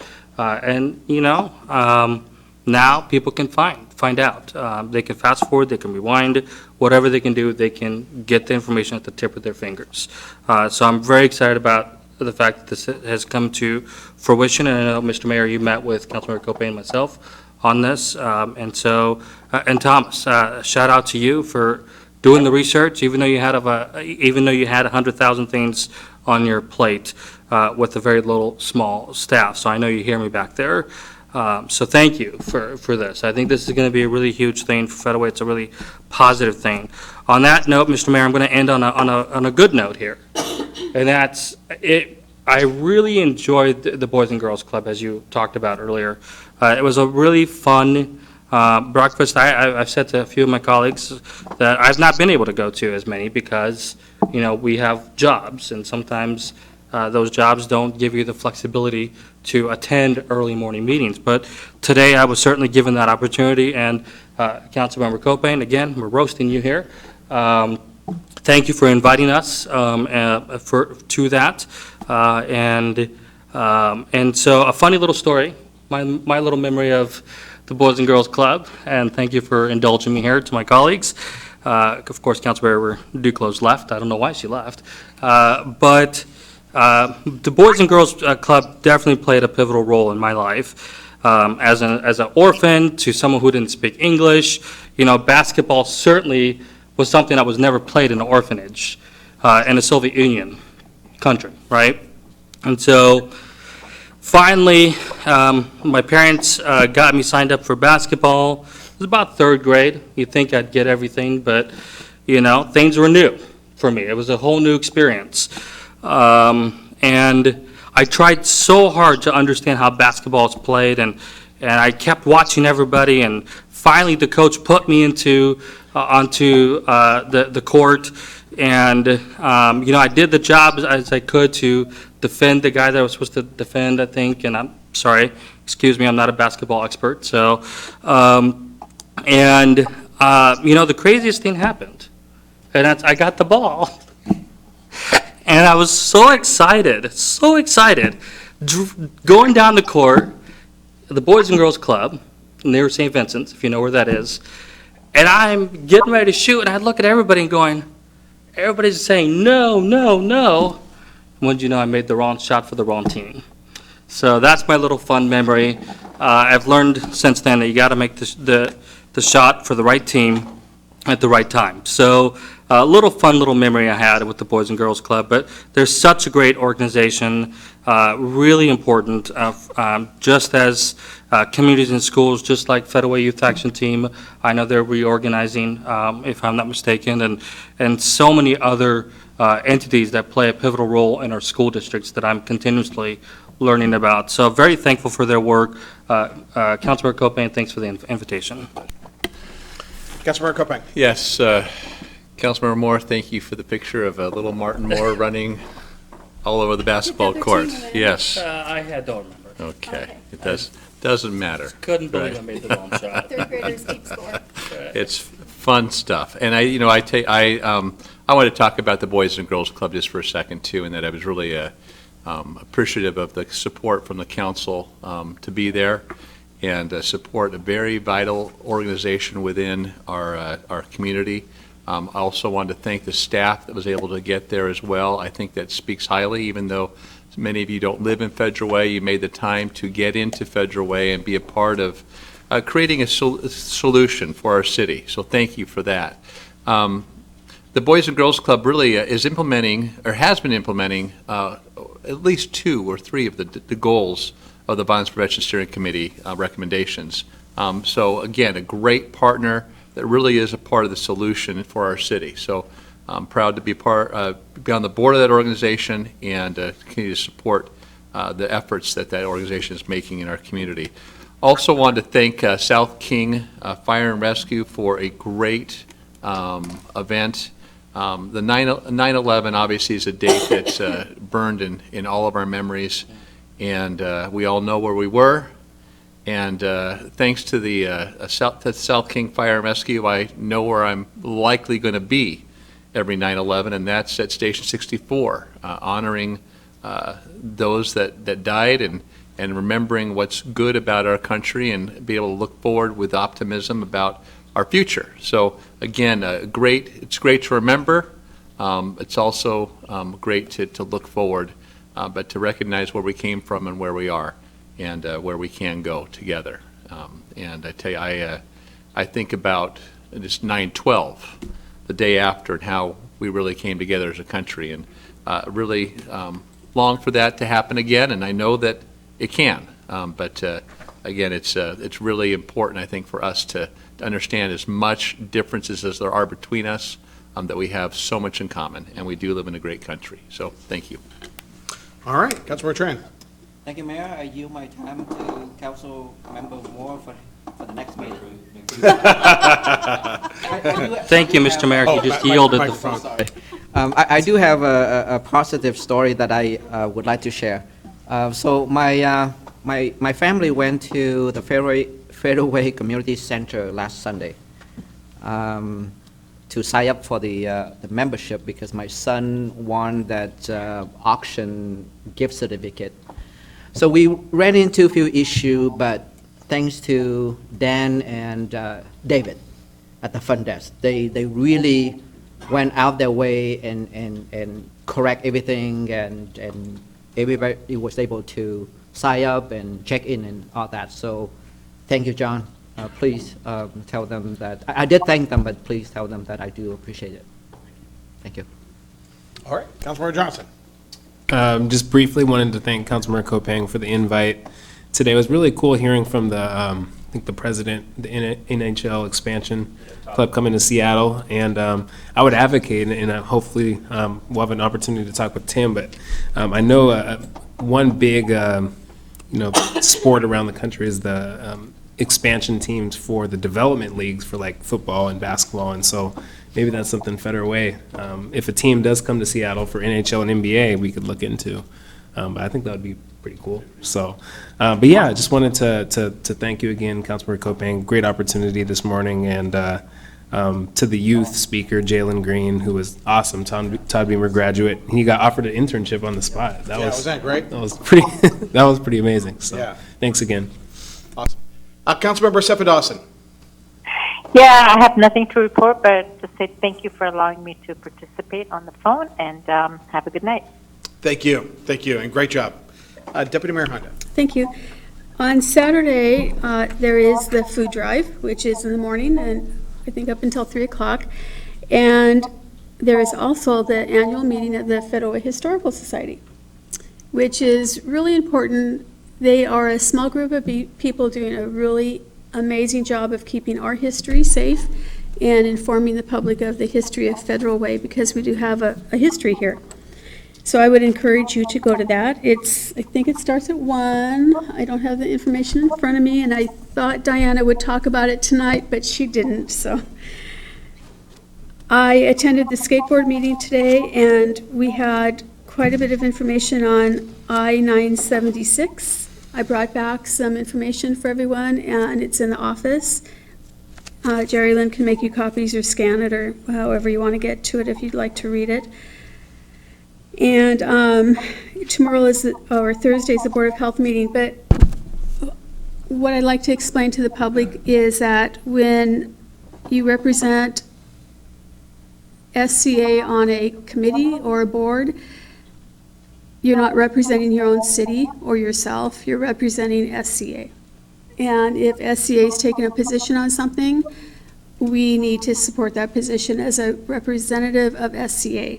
Now people can find out. They can fast forward, they can rewind, whatever they can do, they can get the information at the tip of their fingers. So I'm very excited about the fact that this has come to fruition, and I know, Mr. Mayor, you met with Councilmember Copain and myself on this, and Thomas, shout out to you for doing the research, even though you had 100,000 things on your plate with a very little small staff. So I know you hear me back there. So thank you for this. I think this is going to be a really huge thing for Federal Way. It's a really positive thing. On that note, Mr. Mayor, I'm going to end on a good note here, and that's it. I really enjoyed the Boys and Girls Club, as you talked about earlier. It was a really fun breakfast. I've said to a few of my colleagues that I've not been able to go to as many because, we have jobs, and sometimes those jobs don't give you the flexibility to attend early morning meetings. But today I was certainly given that opportunity, and Councilmember Copain, again, we're roasting you here. Thank you for inviting us to that. And so a funny little story, my little memory of the Boys and Girls Club, and thank you for indulging me here to my colleagues. Of course, Councilmember Duclos left. I don't know why she left. But the Boys and Girls Club definitely played a pivotal role in my life. As an orphan to someone who didn't speak English, basketball certainly was something that was never played in an orphanage in the Soviet Union country, right? And so finally, my parents got me signed up for basketball. It was about third grade. You'd think I'd get everything, but, things were new for me. It was a whole new experience. And I tried so hard to understand how basketball is played, and I kept watching everybody, and finally the coach put me onto the court, and I did the job as I could to defend the guy that I was supposed to defend, I think, and I'm sorry, excuse me, I'm not a basketball expert. So, the craziest thing happened, and that's I got the ball. And I was so excited, going down the court, the Boys and Girls Club, near St. Vincent's, if you know where that is, and I'm getting ready to shoot, and I look at everybody and going, everybody's saying, no, no, no. When you know I made the wrong shot for the wrong team. So that's my little fun memory. I've learned since then that you got to make the shot for the right team at the right time. So a little memory I had with the Boys and Girls Club, but they're such a great organization, really important, just as communities and schools, just like Federal Way Youth Action Team. I know they're reorganizing, if I'm not mistaken, and so many other entities that play a pivotal role in our school districts that I'm continuously learning about. So very thankful for their work. Councilmember Copain, thanks for the invitation. Councilmember Copain. Yes, Councilmember Moore, thank you for the picture of little Martin Moore running all over the basketball court. Yes. I don't remember. Okay. It doesn't matter. Couldn't believe I made the wrong shot. Third graders keep score. It's fun stuff. And I want to talk about the Boys and Girls Club just for a second too, and that I was really appreciative of the support from the council to be there and support a very vital organization within our community. I also wanted to thank the staff that was able to get there as well. I think that speaks highly, even though many of you don't live in Federal Way, you made the time to get into Federal Way and be a part of creating a solution for our city. So thank you for that. The Boys and Girls Club really is implementing, or has been implementing, at least 2 or 3 of the goals of the Violence Prevention Steering Committee recommendations. So again, a great partner that really is a part of the solution for our city. So I'm proud to be be on the board of that organization and continue to support the efforts that organization is making in our community. Also wanted to thank South King Fire and Rescue for a great event. The 9/11 obviously is a date that's burned in all of our memories, and we all know where we were, And thanks to the South King Fire and Rescue, I know where I'm likely going to be every 9/11, and that's at Station 64, honoring those that died and remembering what's good about our country and be able to look forward with optimism about our future. So again, it's great to remember. It's also great to look forward, but to recognize where we came from and where we are and where we can go together. And I tell you, I think about this 9/12, the day after, and how we really came together as a country, and really long for that to happen again, and I know that it can. But again, it's really important, I think, for us to understand as much differences as there are between us, that we have so much in common, and we do live in a great country. So thank you. All right, Councilmember Tran. Thank you, Mayor. I yield my time to Council Member Moore for the next meeting. Thank you, Mr. Mayor. You just yielded the phone. I do have a positive story that I would like to share. So my family went to the Federal Way Community Center last Sunday to sign up for the membership because my son won that auction gift certificate. So we ran into a few issues, but thanks to Dan and David at the front desk, they really went out their way and correct everything, and everybody was able to sign up and check in and all that. So thank you, John. Please tell them that, I did thank them, but please tell them that I do appreciate it. Think you. All right, Councilmember Johnson. Just briefly wanted to thank Councilmember Kopang for the invite today. It was really cool hearing from the, I think the president, the NHL expansion club coming to Seattle, and I would advocate, and hopefully we'll have an opportunity to talk with Tim, but I know one big sport around the country is the expansion teams for the development leagues for like football and basketball, and so maybe that's something Federal Way, if a team does come to Seattle for NHL and NBA, we could look into. But I think that would be pretty cool. So, but yeah, I just wanted to thank you again, Councilmember Kopang. Great opportunity this morning, and to the youth speaker, Jalen Green, who was awesome, Todd Beamer graduate. He got offered an internship on the spot. Was that great? That was pretty. That was pretty amazing. So, yeah. Thanks again. Awesome. Councilmember Sept Dawson. Yeah, I have nothing to report, but to say thank you for allowing me to participate on the phone, and have a good night. Thank you, and great job. Deputy Mayor Honda. Thank you. On Saturday, there is the food drive, which is in the morning, and I think up until 3 o'clock. And there is also the annual meeting of the Federal Way Historical Society, which is really important. They are a small group of people doing a really amazing job of keeping our history safe and informing the public of the history of Federal Way, because we do have a history here. So I would encourage you to go to that. I think it starts at 1. I don't have the information in front of me, and I thought Diana would talk about it tonight, but she didn't. So I attended the skateboard meeting today, and we had quite a bit of information on I-976. I brought back some information for everyone, and it's in the office. Jerry Lynn can make you copies or scan it, or however you want to get to it if you'd like to read it. And tomorrow or Thursday is the Board of Health meeting, but what I'd like to explain to the public is that when you represent SCA on a committee or a board, you're not representing your own city or yourself, you're representing SCA. And if SCA is taking a position on something, we need to support that position as a representative of SCA.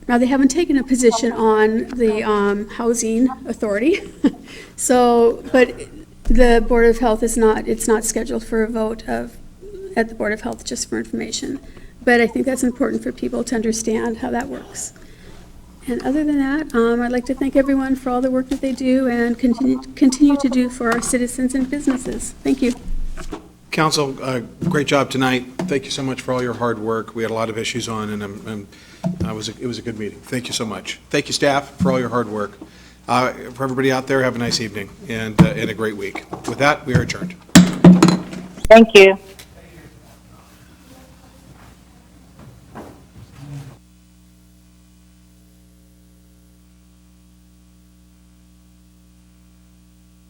Now, they haven't taken a position on the Housing Authority, but the Board of Health it's not scheduled for a vote at the Board of Health, just for information. But I think that's important for people to understand how that works. And other than that, I'd like to thank everyone for all the work that they do and continue to do for our citizens and businesses. Thank you. Council, great job tonight. Thank you so much for all your hard work. We had a lot of issues on, and it was a good meeting. Thank you so much. Thank you, staff, for all your hard work. For everybody out there, have a nice evening and a great week. With that, we are adjourned. Thank you.